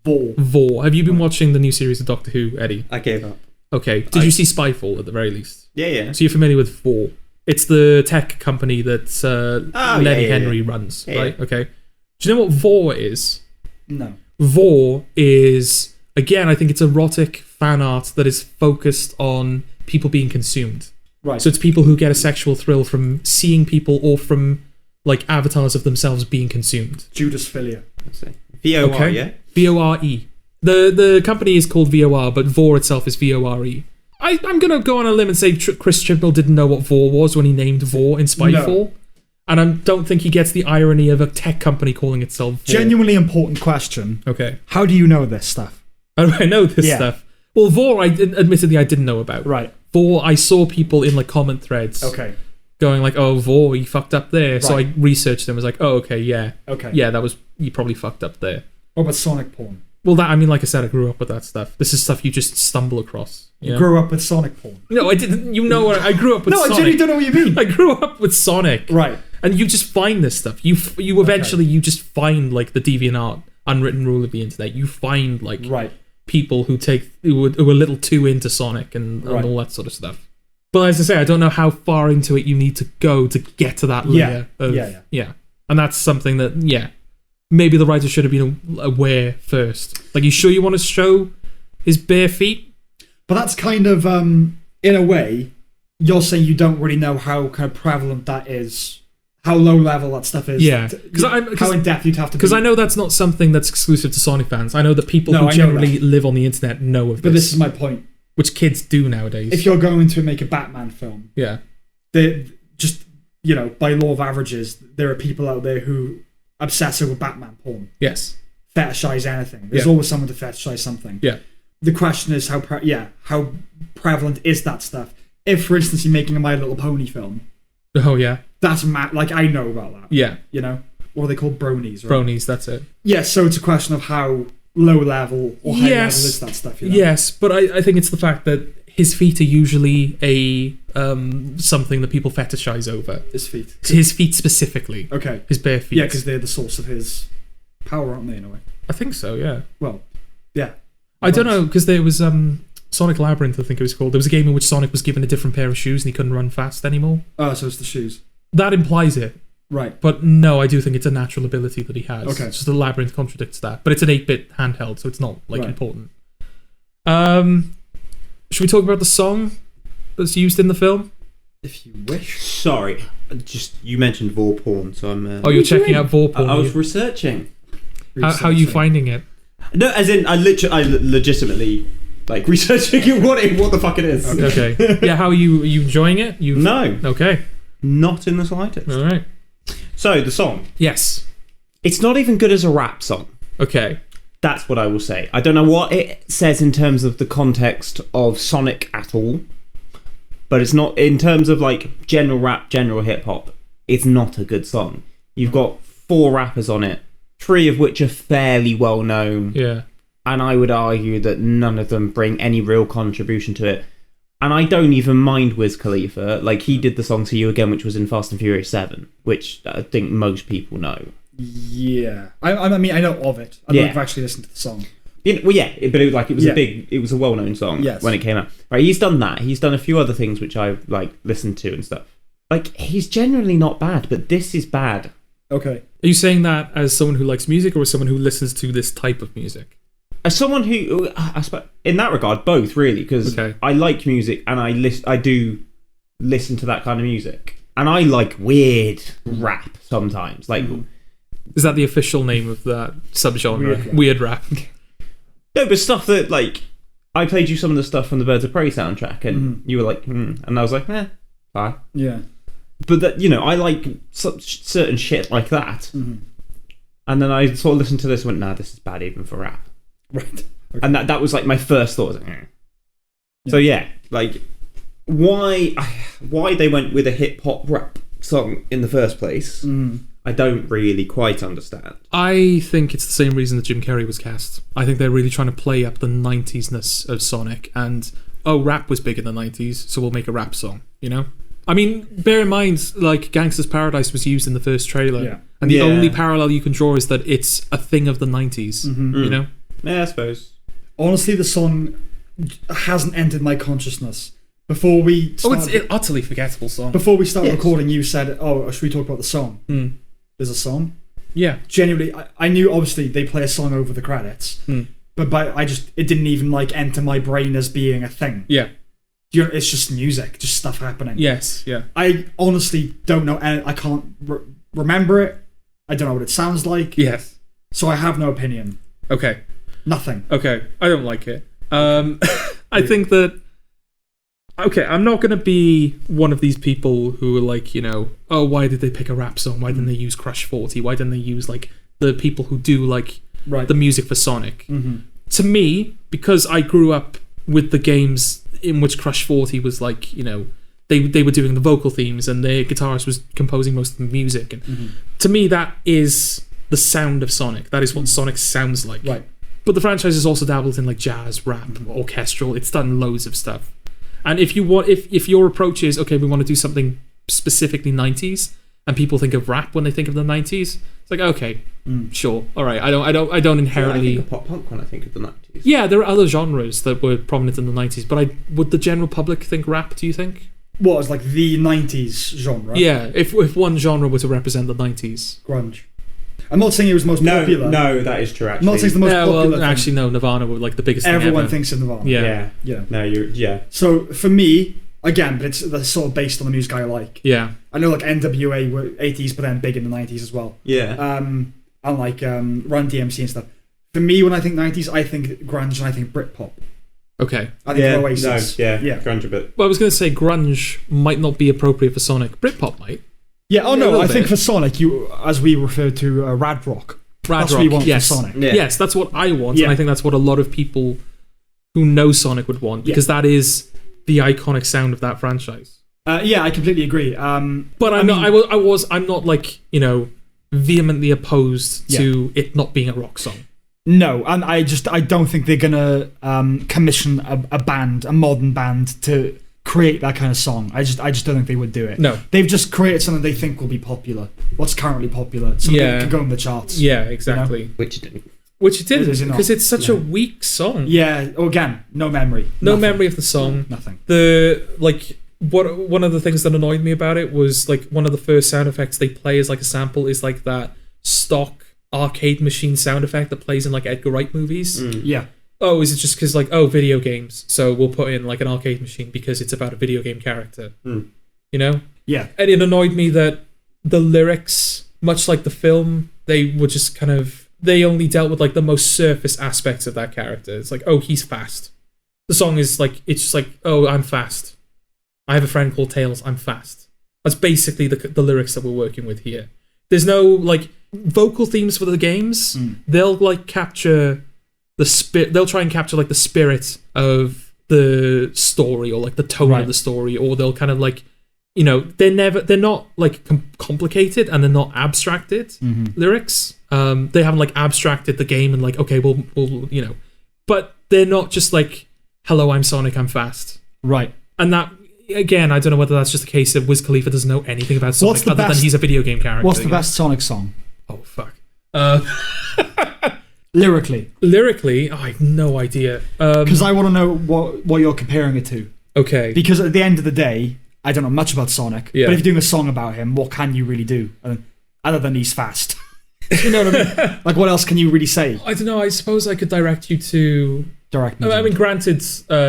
Vor. Have you been watching the new series of Doctor Who, Eddie?
I gave up.
Okay. Did you see Spyfall at the very least?
Yeah.
So you're familiar with Vor? It's the tech company that Lenny Henry runs, right?
Yeah.
Okay. Do you know what Vor is?
No.
Vor is, again, I think it's erotic fan art that is focused on people being consumed.
Right.
So it's people who get a sexual thrill from seeing people or from like avatars of themselves being consumed.
Judas Philia.
VOR, yeah?
VORE. The company is called VOR, but Vor itself is VORE. I'm going to go on a limb and say Chris Chibnall didn't know what Vor was when he named Vor in Spyfall. No. And I don't think he gets the irony of a tech company calling itself Vor.
Genuinely important question.
Okay.
How do you know this stuff?
How do I know this stuff? Well, Vor, admittedly, I didn't know about.
Right.
Vor, I saw people in like comment threads.
Okay.
Going like, oh, Vor, you fucked up there. Right. So I researched them. Was like, oh, okay, yeah.
Okay.
Yeah, you probably fucked up there.
What about Sonic porn?
Well, like I said, I grew up with that stuff. This is stuff you just stumble across.
You grew up with Sonic porn?
No, I didn't. I grew up with Sonic.
No, I genuinely don't know what you mean.
I grew up with Sonic.
Right.
And you just find this stuff. You eventually, you just find like the DeviantArt unwritten rule of the internet. You find like people who were a little too into Sonic and all that sort of stuff. But as I say, I don't know how far into it you need to go to get to that layer. Yeah. And that's something that, maybe the writer should have been aware first. Like, you sure you want to show his bare feet?
But that's kind of, in a way, you're saying you don't really know how kind of prevalent that is, how low level that stuff is.
Yeah.
How in depth you'd have to be.
Because I know that's not something that's exclusive to Sonic fans. I know that people who generally live on the internet know of this.
But this is my point.
Which kids do nowadays.
If you're going to make a Batman film, they just, by law of averages, there are people out there who obsess over Batman porn.
Yes.
Fetishize anything. There's always someone to fetishize something.
Yeah.
The question is how prevalent is that stuff? If, for instance, you're making a My Little Pony film.
Oh, yeah.
That's mad. Like, I know about that.
Yeah.
What are they called? Bronies, right?
Bronies, that's it.
Yeah, so it's a question of how low level or high level is that stuff.
Yes, but I think it's the fact that his feet are usually something that people fetishize over.
His feet.
His feet specifically.
Okay.
His bare feet.
Yeah, because they're the source of his power, aren't they, in a way?
I think so, yeah.
Well, yeah.
I don't know, because there was Sonic Labyrinth, I think it was called. There was a game in which Sonic was given a different pair of shoes and he couldn't run fast anymore.
Oh, so it's the shoes.
That implies it.
Right.
But no, I do think it's a natural ability that he has.
Okay.
It's just the Labyrinth contradicts that. But it's an 8-bit handheld, so it's not, important. Should we talk about the song that's used in the film?
If you wish.
Sorry, you mentioned Vor porn, so I'm...
you're checking out Vor porn.
I was researching.
How are you finding it?
No, as in, I legitimately... researching what the fuck it is.
Okay. Yeah, how are you enjoying it?
No.
Okay.
Not in the slightest.
All right.
So, the song.
Yes.
It's not even good as a rap song.
Okay.
That's what I will say. I don't know what it says in terms of the context of Sonic at all, but it's not, in terms of like general rap, general hip-hop, it's not a good song. You've got 4 rappers on it, 3 of which are fairly well known.
Yeah.
And I would argue that none of them bring any real contribution to it. And I don't even mind Wiz Khalifa. Like, he did the song To You Again, which was in Fast and Furious 7, which I think most people know.
Yeah. I mean, I know of it. I don't think I've actually listened to the song.
Well, yeah, but it was a well-known song when it came out. Right, he's done that. He's done a few other things which I've like listened to and stuff. Like, he's generally not bad, but this is bad.
Okay.
Are you saying that as someone who likes music or as someone who listens to this type of music?
As someone who, I suppose, in that regard, both really, because I like music and I do listen to that kind of music, and I like weird rap sometimes. Like,
is that the official name of that subgenre? Weird rap.
No, but stuff that, like, I played you some of the stuff from the Birds of Prey soundtrack, and you were like, and I was like, fine.
Yeah.
But that, you know, I like certain shit like that, and then I sort of listened to this and went, nah, this is bad even for rap.
Right. Okay.
And that was like my first thought. So yeah, like why they went with a hip hop rap song in the first place, I don't really quite understand.
I think it's the same reason that Jim Carrey was cast. I think they're really trying to play up the 90s-ness of Sonic, and rap was big in the 90s, so we'll make a rap song, you know? I mean, bear in mind, like, Gangsta's Paradise was used in the first trailer, and the only parallel you can draw is that it's a thing of the 90s, you know?
Yeah, I suppose.
Honestly, the song hasn't entered my consciousness. Before we started,
it's an utterly forgettable song.
Before we started recording, you said, should we talk about the song? There's a song?
Yeah.
Genuinely, I knew, obviously, they play a song over the credits, but it didn't even, like, enter my brain as being a thing.
Yeah.
It's just music, just stuff happening.
Yes, yeah.
I honestly don't know, I can't remember it. I don't know what it sounds like.
Yes.
So I have no opinion.
Okay.
Nothing.
Okay, I don't like it. I think that... Okay, I'm not going to be one of these people who are like, you know, why did they pick a rap song? Why didn't they use Crush 40? Why didn't they use, like, the people who do, like, the music for Sonic? To me, because I grew up with the games in which Crush 40 was, like, you know, they were doing the vocal themes and the guitarist was composing most of the music. And to me, that is the sound of Sonic. That is what Sonic sounds like.
Right.
But the franchise has also dabbled in, like, jazz, rap, orchestral. It's done loads of stuff. And if your approach is, okay, we want to do something specifically 90s, and people think of rap when they think of the 90s, it's like, okay, sure, all right. I don't inherently.
I think of pop punk when I think of the 90s.
Yeah, there are other genres that were prominent in the 90s, but would the general public think rap? Do you think?
What was like the 90s genre?
Yeah, if one genre were to represent the 90s,
grunge. I'm not saying it was the most popular.
No, that is true, actually.
I'm not saying it's the most popular thing.
Actually, no, Nirvana were like the biggest thing
Everyone
ever.
thinks of Nirvana.
Yeah.
No, So, for me, again, but it's sort of based on the music I like.
Yeah.
I know, like, NWA were 80s, but then big in the 90s as well.
Yeah.
And, like, Run DMC and stuff. For me, when I think 90s, I think grunge and I think Britpop.
Okay.
I think Oasis.
Grunge a bit.
Well, I was going to say grunge might not be appropriate for Sonic. Britpop might.
Yeah, I think for Sonic, as we refer to Rad Rock. That's what you want for Sonic.
Yeah. Yes, that's what I want, and I think that's what a lot of people who know Sonic would want, because that is the iconic sound of that franchise.
I completely agree.
But I'm not like, you know, vehemently opposed to it not being a rock song.
No, and I don't think they're gonna commission a modern band to create that kind of song. I just don't think they would do it.
No.
They've just created something they think will be popular. What's currently popular. Something that can go in the charts.
Yeah, exactly.
You know? Which it
didn't. Because it's such a weak song.
Yeah, again, no memory.
No memory of the song.
Nothing.
One of the things that annoyed me about it was, like, one of the first sound effects they play as, like, a sample is, like, that stock arcade machine sound effect that plays in, like, Edgar Wright movies.
Yeah.
Oh, is it just because, like, video games, so we'll put in, like, an arcade machine because it's about a video game character. You know?
Yeah.
And it annoyed me that the lyrics, much like the film, they were just kind of... They only dealt with, like, the most surface aspects of that character. It's like, oh, he's fast. The song is, like... It's just like, oh, I'm fast. I have a friend called Tails, I'm fast. That's basically the lyrics that we're working with here. There's no like vocal themes for the games. They'll like capture the spirit. They'll try and capture like the spirit of the story or like the tone of the story, or they'll kind of like, you know, they're not like complicated and they're not abstracted lyrics. They haven't like abstracted the game and like, okay, we'll you know, but they're not just like, hello, I'm Sonic, I'm fast.
Right.
And that, again, I don't know whether that's just a case of Wiz Khalifa doesn't know anything about Sonic other than he's a video game character.
What's the best Sonic song?
Oh, fuck.
Lyrically,
I have no idea.
Because I want to know what you're comparing it to.
Okay.
Because at the end of the day, I don't know much about Sonic, but if you're doing a song about him, what can you really do? Other than he's fast. You know what I mean? Like, what else can you really say?
I don't know. I suppose I could direct you to...
Direct me.
I mean, granted,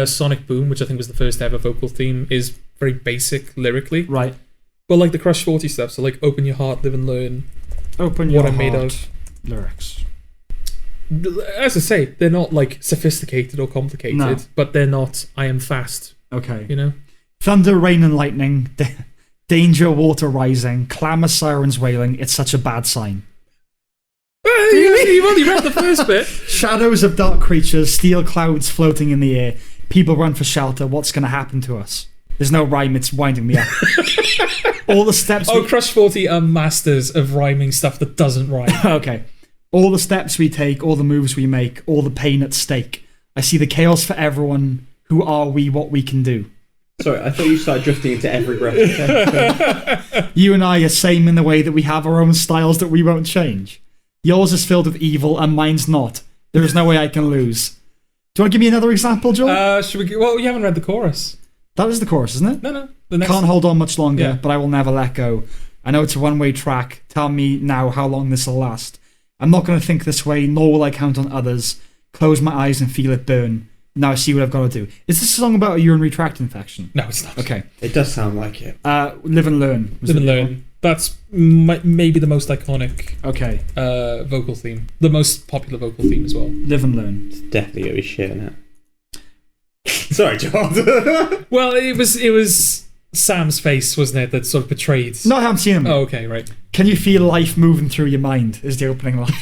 Sonic Boom, which I think was the first ever vocal theme, is very basic lyrically.
Right.
But like the Crush 40 stuff, so like Open Your Heart, Live and Learn.
Open Your Heart. What I'm made of. Lyrics.
As I say, they're not like sophisticated or complicated, but they're not I am fast.
Okay.
You know?
Thunder, rain and lightning, danger, water rising, clamour, sirens wailing, it's such a bad sign.
You've only read the first bit.
Shadows of dark creatures, steel clouds floating in the air, people run for shelter, what's going to happen to us? There's no rhyme, it's winding me up. All the steps...
Crush 40 are masters of rhyming stuff that doesn't rhyme.
Okay. All the steps we take, all the moves we make, all the pain at stake. I see the chaos for everyone. Who are we, what we can do?
Sorry, I thought you started drifting into every breath.
You and I are same in the way that we have our own styles that we won't change. Yours is filled with evil and mine's not. There is no way I can lose. Do you want to give me another example, Joel?
Should we? Well, you haven't read the chorus.
That is the chorus, isn't it?
No.
Can't hold on much longer, but I will never let go. I know it's a one-way track. Tell me now how long this will last. I'm not going to think this way, nor will I count on others. Close my eyes and feel it burn. Now I see what I've got to do. Is this a song about a urinary tract infection?
No, it's not.
Okay.
It does sound like it.
Live and Learn.
Live and Learn. That's maybe the most iconic vocal theme. The most popular vocal theme as well.
Live and Learn.
It's definitely always shit, isn't it? Sorry, John.
Well, it was Sam's face, wasn't it, that sort of betrayed...
No, I haven't seen him.
Oh, okay, right.
Can you feel life moving through your mind is the opening line.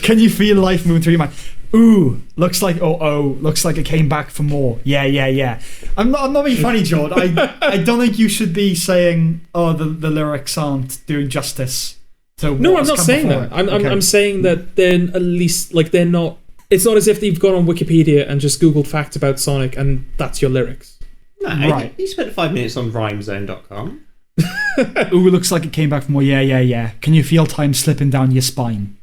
Can you feel life moving through your mind? Ooh, looks like looks like it came back for more. Yeah. I'm not being funny, Jord. I don't think you should be saying, the lyrics aren't doing justice to what
No, I'm not saying that. I'm saying that they're at least like they're not. It's not as if they've gone on Wikipedia and just Googled facts about Sonic and that's your lyrics.
No, right. You spent 5 minutes on rhymezone.com.
Ooh, looks like it came back for more. Yeah. Can you feel time slipping down your spine?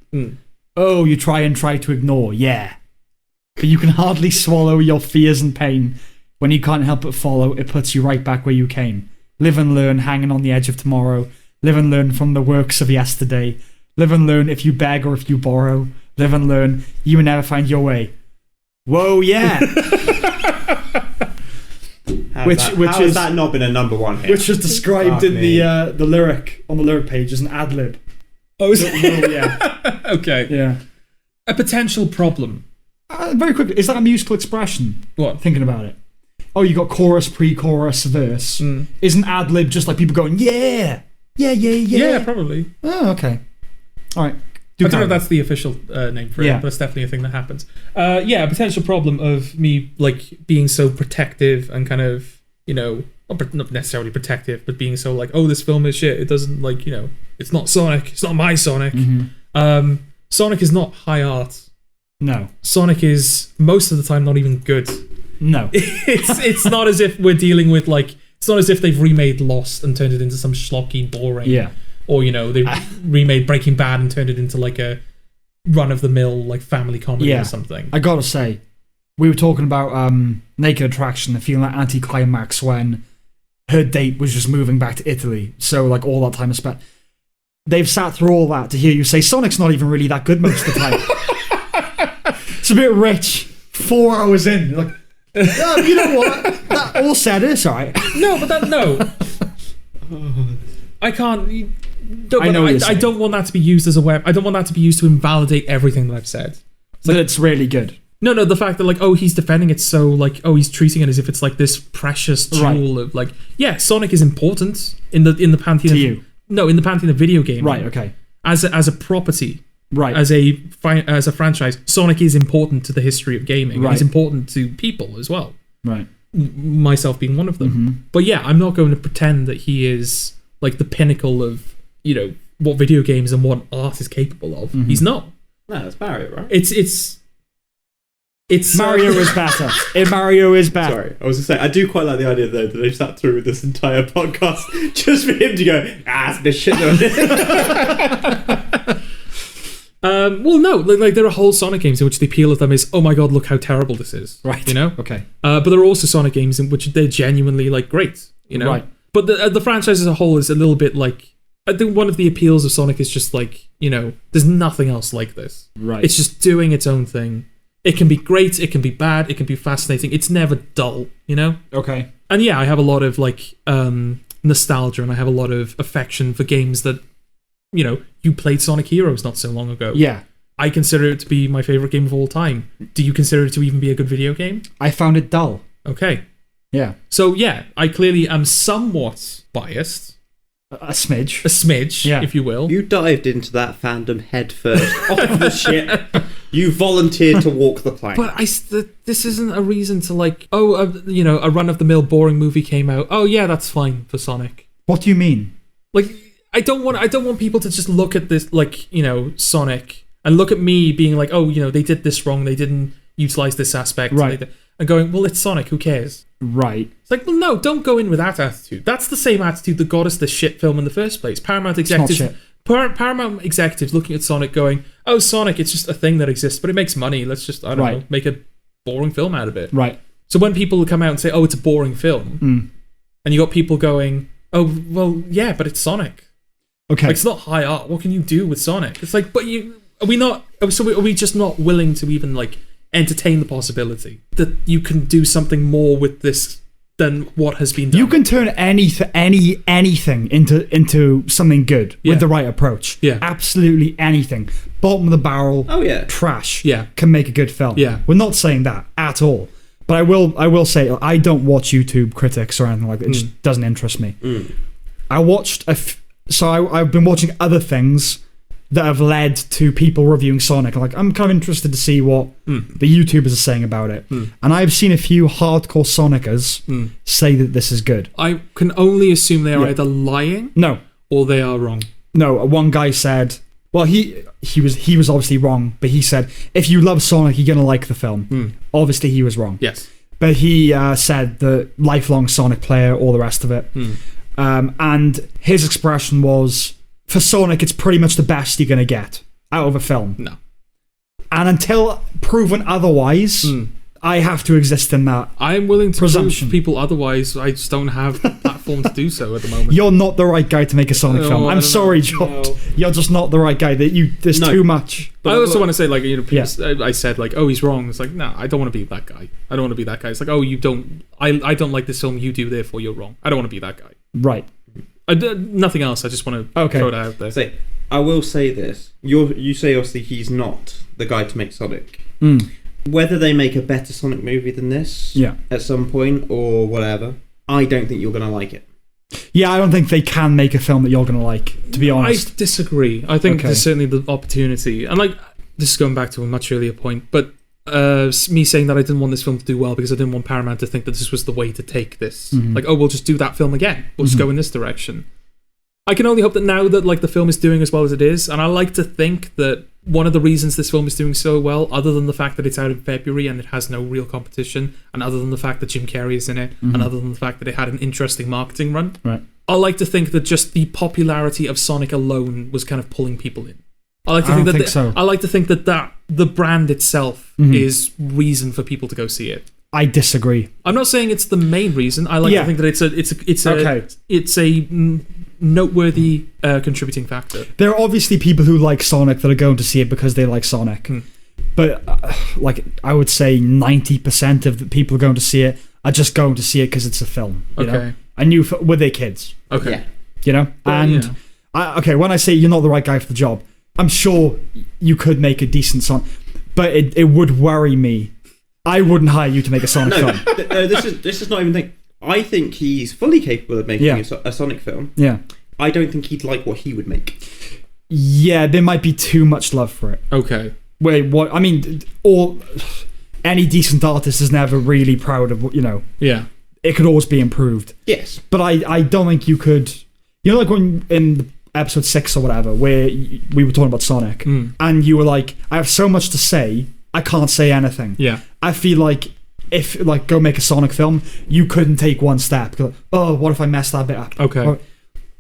Oh, you try to ignore, yeah. But you can hardly swallow your fears and pain. When you can't help but follow, it puts you right back where you came. Live and learn, hanging on the edge of tomorrow. Live and learn from the works of yesterday. Live and learn if you beg or if you borrow. Live and learn, you will never find your way. Whoa, yeah.
How has that not been a number one hit?
Which is described in the lyric, on the lyric page, as an ad-lib.
Oh, is it?
Yeah.
Okay.
Yeah.
A potential problem.
Very quickly, is that a musical expression?
What?
Thinking about it. Oh, you got chorus, pre-chorus, verse. Isn't ad-lib just like people going, yeah?
Yeah, probably.
Oh, okay. All right.
I don't know if that's the official name for it, but it's definitely a thing that happens. A potential problem of me like being so protective and kind of, not necessarily protective, but being so like, oh, this film is shit. It doesn't like, it's not Sonic. It's not my Sonic. Sonic is not high art.
No.
Sonic is most of the time not even good.
No.
It's not as if we're dealing with like, it's not as if they've remade Lost and turned it into some schlocky, boring.
Yeah.
Or, they remade Breaking Bad and turned it into like a run-of-the-mill like family comedy or something.
I gotta say, we were talking about Naked Attraction and feeling that anticlimax when her date was just moving back to Italy. So like all that time is spent. They've sat through all that to hear you say Sonic's not even really that good most of the time. It's a bit rich. 4 hours in. You're like, you know what? That all said, it's alright.
No, but no. I can't... I don't want that to be used as a weapon. I don't want that to be used to invalidate everything that I've said.
But it's really good.
No, the fact that, like, oh, he's defending it so, like, oh, he's treating it as if it's, like, this precious jewel of, like, yeah, Sonic is important in the pantheon
to you.
No, in the pantheon of video gaming.
Right, okay.
As a property.
Right.
As a franchise, Sonic is important to the history of gaming.
Right.
He's important to people as well.
Right.
Myself being one of them.
Mm-hmm.
But yeah, I'm not going to pretend that he is, like, the pinnacle of, you know, what video games and what art is capable of.
Mm-hmm.
He's not.
No, it's Mario, right?
It's
Mario is better. Mario is better.
Sorry, I was going to say, I do quite like the idea, though, that they've sat through this entire podcast just for him to go, it's the shit.
Well, no, like there are whole Sonic games in which the appeal of them is, oh my god, look how terrible this is.
Right.
You know?
Okay.
But there are also Sonic games in which they're genuinely, like, great. You know?
Right.
But the franchise as a whole is a little bit like, I think one of the appeals of Sonic is just like, you know, there's nothing else like this.
Right.
It's just doing its own thing. It can be great, it can be bad, it can be fascinating. It's never dull, you know?
Okay.
And yeah, I have a lot of, like, nostalgia, and I have a lot of affection for games that, you know, you played Sonic Heroes not so long ago.
Yeah.
I consider it to be my favorite game of all time. Do you consider it to even be a good video game?
I found it dull.
Okay.
Yeah.
So yeah, I clearly am somewhat biased.
A smidge.
A smidge,
Yeah.
if you will.
You dived into that fandom head first, off the ship. You volunteered to walk the plank.
But this isn't a reason to, like, you know, a run-of-the-mill boring movie came out. Oh yeah, that's fine for Sonic.
What do you mean?
Like, I don't want people to just look at this, like, you know, Sonic, and look at me being like, oh, you know, they did this wrong, they didn't utilize this aspect.
Right.
And going, well, it's Sonic, who cares?
Right.
It's like, well, no, don't go in with that attitude. That's the same attitude that got us this shit film in the first place. Paramount executives looking at Sonic going, oh, Sonic, it's just a thing that exists, but it makes money. Let's just, I don't know, make a boring film out of it.
Right.
So when people come out and say, oh, it's a boring film, and you got people going, oh, well, yeah, but it's Sonic.
Okay.
Like, it's not high art. What can you do with Sonic? It's like, but are we just not willing to even, like, entertain the possibility that you can do something more with this than what has been done?
You can turn anything into something good with the right approach.
Yeah.
Absolutely anything. Bottom of the barrel.
Oh yeah.
Trash.
Yeah.
Can make a good film.
Yeah.
We're not saying that at all. But I will say I don't watch YouTube critics or anything like that. It just doesn't interest me. I watched I've been watching other things that have led to people reviewing Sonic. I'm kind of interested to see what the YouTubers are saying about it. And I've seen a few hardcore Sonicers say that this is good.
I can only assume they are either lying or they are wrong.
No, one guy said, well, he was obviously wrong, but he said, if you love Sonic, you're going to like the film. Obviously, he was wrong.
Yes.
But he said the lifelong Sonic player, all the rest of it. And his expression was, for Sonic, it's pretty much the best you're going to get out of a film.
No.
And until proven otherwise, I have to exist in that
I'm willing to
presumption.
prove people otherwise. I just don't have the platform to do so at the moment.
You're not the right guy to make a Sonic film. I'm sorry, John. No. You're just not the right guy. There's too much.
But I also want to say, like, you know, I said, like, oh, he's wrong. It's like, no, I don't want to be that guy. I don't want to be that guy. It's like, oh, you don't. I don't like this film. You do, therefore you're wrong. I don't want to be that guy.
Right.
Nothing else. I just want to throw it out there.
Say, I will say this. You say obviously he's not the guy to make Sonic. Whether they make a better Sonic movie than this at some point or whatever, I don't think you're going to like it. Yeah,
I don't think they can make a film that you're going to like, to be honest.
I disagree. I think there's certainly the opportunity. And, like, this is going back to a much earlier point, but me saying that I didn't want this film to do well because I didn't want Paramount to think that this was the way to take this. Like, oh, we'll just do that film again. We'll just go in this direction. I can only hope that now that, like, the film is doing as well as it is, and I like to think that one of the reasons this film is doing so well, other than the fact that it's out in February and it has no real competition, and other than the fact that Jim Carrey is in it, and other than the fact that it had an interesting marketing run, I like to think that just the popularity of Sonic alone was kind of pulling people in. I like to think that the brand itself is reason for people to go see it.
I disagree.
I'm not saying it's the main reason. I like to think that it's a noteworthy contributing factor.
There are obviously people who like Sonic that are going to see it because they like Sonic. But like I would say 90% of the people who are going to see it are just going to see it because it's a film. You know? And with their kids.
Okay. Yeah.
You know? And when I say you're not the right guy for the job, I'm sure you could make a decent Sonic. but it would worry me. I wouldn't hire you to make a Sonic film.
This is not even thing. I think he's fully capable of making a Sonic film.
Yeah.
I don't think he'd like what he would make.
Yeah, there might be too much love for it.
Okay.
Wait, what? I mean, any decent artist is never really proud of,
Yeah.
It could always be improved.
Yes.
But I don't think you could... like when in episode 6 or whatever, where we were talking about Sonic, and you were like, I have so much to say, I can't say anything.
Yeah.
I feel like if, go make a Sonic film, you couldn't take one step. Like, oh, what if I mess that bit up?
Okay.
Or,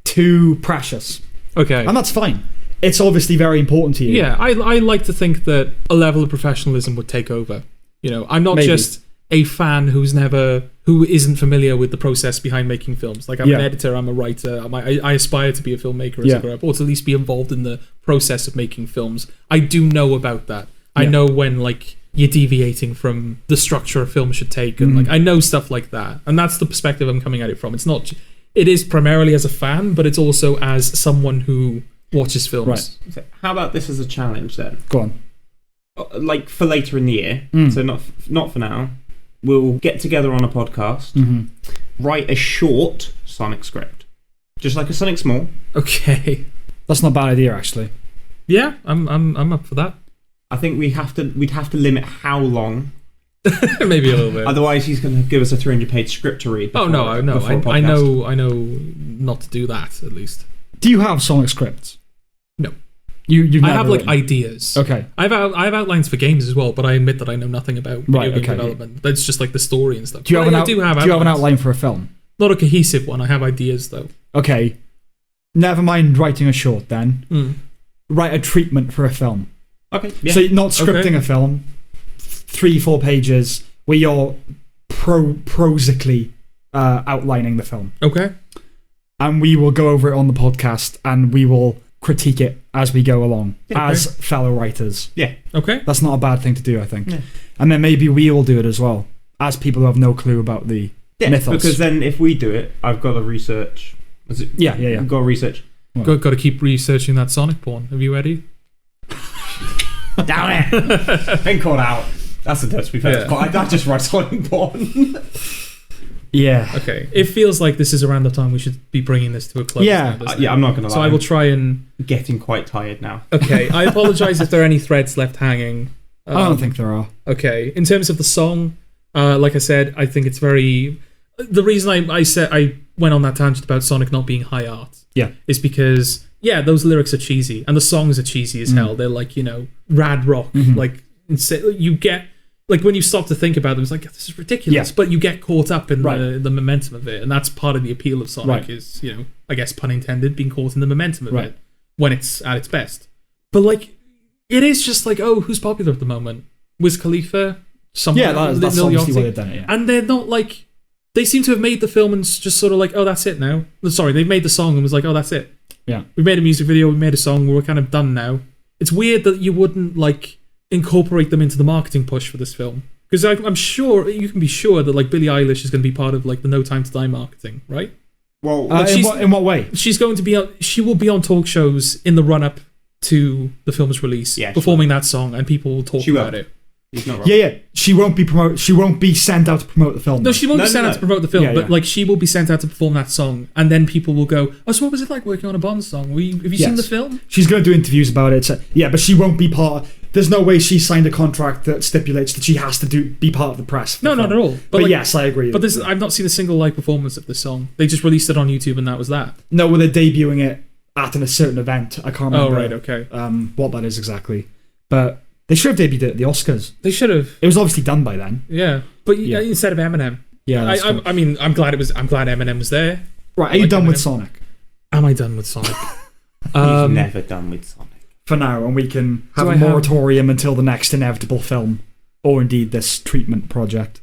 too precious.
Okay.
And that's fine. It's obviously very important to you.
Yeah, I like to think that a level of professionalism would take over. I'm not just a fan who isn't familiar with the process behind making films. Like, I'm an editor, I'm a writer, I aspire to be a filmmaker as I grow up, or to at least be involved in the process of making films. I do know about that. I know when, you're deviating from the structure a film should take, and I know stuff like that. And that's the perspective I'm coming at it from. It is primarily as a fan, but it's also as someone who watches films.
Right. So how about this as a challenge then?
Go on.
For later in the year, so not for now. We'll get together on a podcast, write a short Sonic script, just like a Sonic Small.
Okay,
that's not a bad idea, actually.
Yeah, I'm up for that.
I think we'd have to limit how long.
Maybe a little bit.
Otherwise, he's going to give us a 300-page script to read.
I know not to do that. At least.
Do you have Sonic scripts?
No.
I
have ideas.
Okay.
I have outlines for games as well, but I admit that I know nothing about video game development. That's just the story and stuff.
Do you have an outline for a film?
Not a cohesive one. I have ideas though.
Okay. Never mind writing a short then. Write a treatment for a film.
Okay. Yeah.
So not scripting a film, 3-4 pages where you're prosically outlining the film.
Okay.
And we will go over it on the podcast and we will critique it as we go along as fellow writers.
Yeah.
Okay.
That's not a bad thing to do, I think.
Yeah.
And then maybe we all do it as well as people who have no clue about the mythos.
Because then if we do it, I've got to research.
Yeah.
I've got to research.
Got to keep researching that Sonic porn. Have you ready?
Damn it! Been caught out. That's a Dutch. We've heard. I just write Sonic porn.
Yeah.
Okay. It feels like this is around the time we should be bringing this to a close.
Yeah.
Now,
I'm not going to lie.
So I will try and...
Getting quite tired now.
Okay. I apologise if there are any threads left hanging.
I don't think there are.
Okay. In terms of the song, like I said, I think it's very... The reason I went on that tangent about Sonic not being high art is because, those lyrics are cheesy and the songs are cheesy as hell. They're rad rock. You get... when you stop to think about it, it's this is ridiculous, but you get caught up in the momentum of it, and that's part of the appeal of Sonic is, I guess pun intended, being caught in the momentum of it when it's at its best. But it is just who's popular at the moment? Wiz Khalifa?
That's obviously why they've done it.
And they're not they seem to have made the film and just sort of oh, that's it now. Sorry, they've made the song and was oh, that's it.
Yeah.
We made a music video, we made a song, we're kind of done now. It's weird that you wouldn't incorporate them into the marketing push for this film, because I'm sure you can be sure that Billie Eilish is going to be part of the No Time to Die marketing, right?
Well,
in what way?
She's going to be she will be on talk shows in the run up to the film's release, performing that song, and people will talk about it.
He's not wrong.
Yeah. She won't be sent out to promote the film.
No, she won't be sent out to promote the film, but she will be sent out to perform that song, and then people will go, "Oh, so what was it like working on a Bond song? Have you seen the film?"
She's going to do interviews about it. So, but she won't be part. There's no way she signed a contract that stipulates that she has to be part of the press.
No, not at all.
But yes, I agree.
But I've not seen a single live performance of this song. They just released it on YouTube, and that was that.
No, they're debuting it at a certain event. I can't remember.
Oh, right, okay.
What that is exactly, but they should have debuted it at the Oscars.
They should have.
It was obviously done by then.
Yeah, but instead of Eminem.
Yeah,
I'm glad Eminem was there.
Right, are you done with Sonic?
Am I done with Sonic?
He's never done with Sonic.
For now, and we can have a moratorium until the next inevitable film, or indeed this treatment project.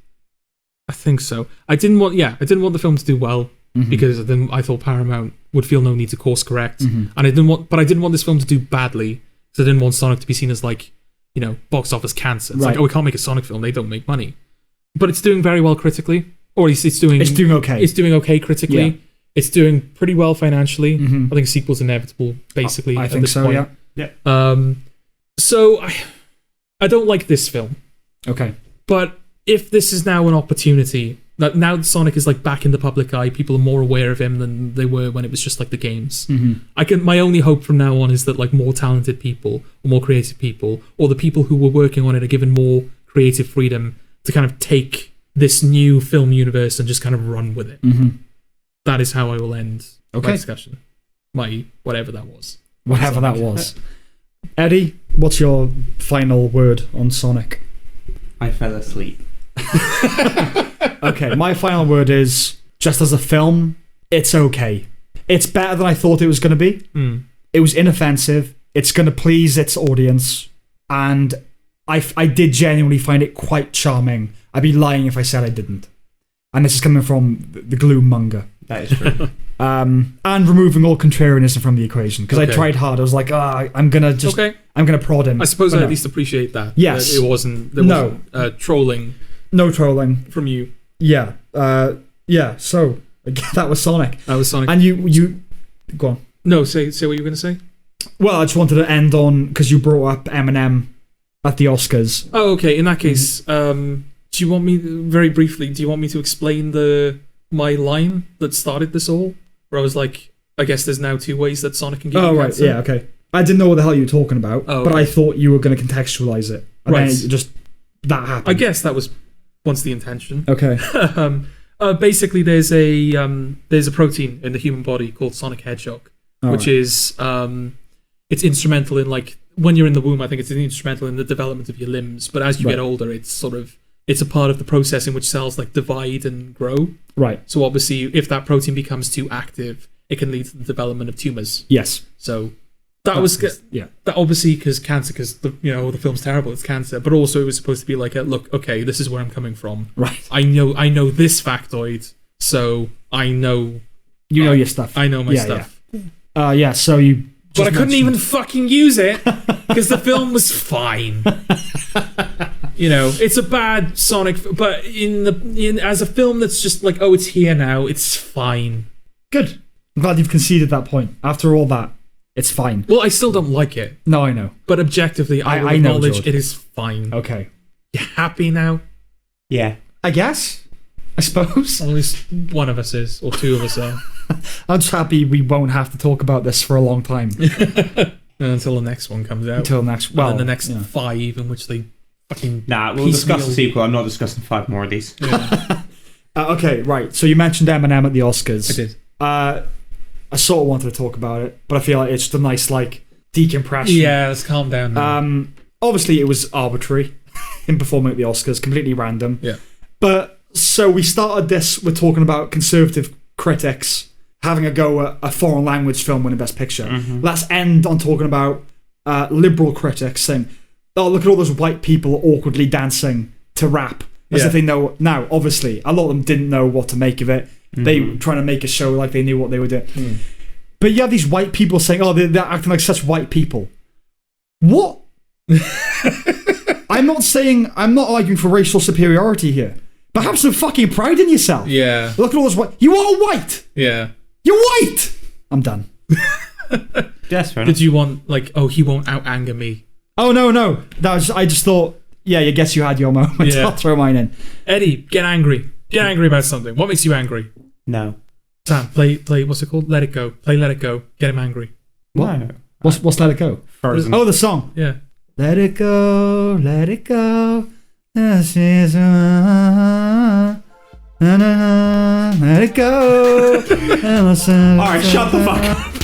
I think so. I didn't want the film to do well because I thought Paramount would feel no need to course correct, and I didn't want this film to do badly because I didn't want Sonic to be seen as box office cancer. It's we can't make a Sonic film; they don't make money. But it's doing very well critically, or at least it's doing okay. It's doing okay critically. Yeah. It's doing pretty well financially. I think a sequel's inevitable, basically.
I think so. Point. Yeah.
So I don't like this film.
Okay.
But if this is now an opportunity, that now that Sonic is like back in the public eye, people are more aware of him than they were when it was just like the games.
Mm-hmm.
My only hope from now on is that like more talented people or more creative people or the people who were working on it are given more creative freedom to kind of take this new film universe and just kind of run with it.
Mm-hmm.
That is how I will end my discussion. My whatever that was.
Whatever that was. Eddie, what's your final word on Sonic?
I fell asleep.
Okay, my final word is, just as a film, it's okay. It's better than I thought it was going to be. It was inoffensive. It's going to please its audience. And I did genuinely find it quite charming. I'd be lying if I said I didn't. And this is coming from the gloom monger.
That is true.
And removing all contrarianism from the equation. Because I tried hard. I was like, I'm going to prod him.
I suppose I at least appreciate that.
Yes.
That wasn't trolling.
No trolling.
From you.
Yeah. So, that was Sonic.
That was Sonic.
And you go on.
No, say what you were going to say.
Well, I just wanted to end on, because you brought up Eminem at the Oscars.
Oh, okay. In that case, do you want me, very briefly, to explain my line that started this all? Where I was like, I guess there's now two ways that Sonic can give you cancer.
Yeah, okay. I didn't know what the hell you were talking about, but I thought you were going to contextualize it. And then it just, that happened.
I guess that was once the intention.
Okay.
Basically, there's a protein in the human body called Sonic Hedgehog, which is it's instrumental in, like, when you're in the womb. I think it's instrumental in the development of your limbs. But as you get older, it's a part of the process in which cells like divide and grow.
Right.
So obviously, if that protein becomes too active, it can lead to the development of tumors.
Yes.
So that obviously because cancer, because the film's terrible, it's cancer, but also it was supposed to be like look, okay, this is where I'm coming from.
Right.
I know this factoid, so I know
your stuff.
I know my stuff.
Yeah. So you.
But I couldn't even fucking use it because the film was fine. It's a bad Sonic, but as a film that's just like, oh, it's here now, it's fine.
Good. I'm glad you've conceded that point. After all that, it's fine.
Well, I still don't like it.
No, I know.
But objectively, I
know,
acknowledge
George.
it is fine.
Okay.
You happy now?
Yeah.
I guess. I suppose.
At least one of us is, or two of us are.
I'm just happy we won't have to talk about this for a long time.
Until the next one comes out.
Until next, well,
and then the next 5 in which they fucking.
Nah, we'll discuss the sequel. I'm not discussing 5 more of these.
Yeah.
Okay, right. So you mentioned Eminem at the Oscars.
I did.
I sort of wanted to talk about it, but I feel like it's just a nice decompression.
Yeah, let's calm down now.
Obviously, it was arbitrary in performing at the Oscars, completely random.
Yeah.
But so we started this. We're talking about conservative critics having a go at a foreign language film winning Best Picture. Mm-hmm. Let's end on talking about liberal critics saying, "Oh, look at all those white people awkwardly dancing to rap." As if they know. Now, obviously, a lot of them didn't know what to make of it. Mm-hmm. They were trying to make a show like they knew what they were doing. Mm. But you have these white people saying, "Oh, they're acting like such white people." What? I'm not arguing for racial superiority here. But have some fucking pride in yourself.
Yeah.
Look at all those white. You are white.
Yeah.
You're white. I'm done.
Yes, fair enough.
Did you want he won't out anger me?
Oh no. I just thought. Yeah, I guess you had your moment. Yeah. I'll throw mine in.
Eddie, get angry. Get angry about something. What makes you angry?
No.
Sam, play. What's it called? Let It Go. Play Let It Go. Get him angry.
What? No. What's Let It Go?
Frozen.
Oh, the song.
Yeah.
Let it go. Let it go. Let it go.
All right, shut the fuck up.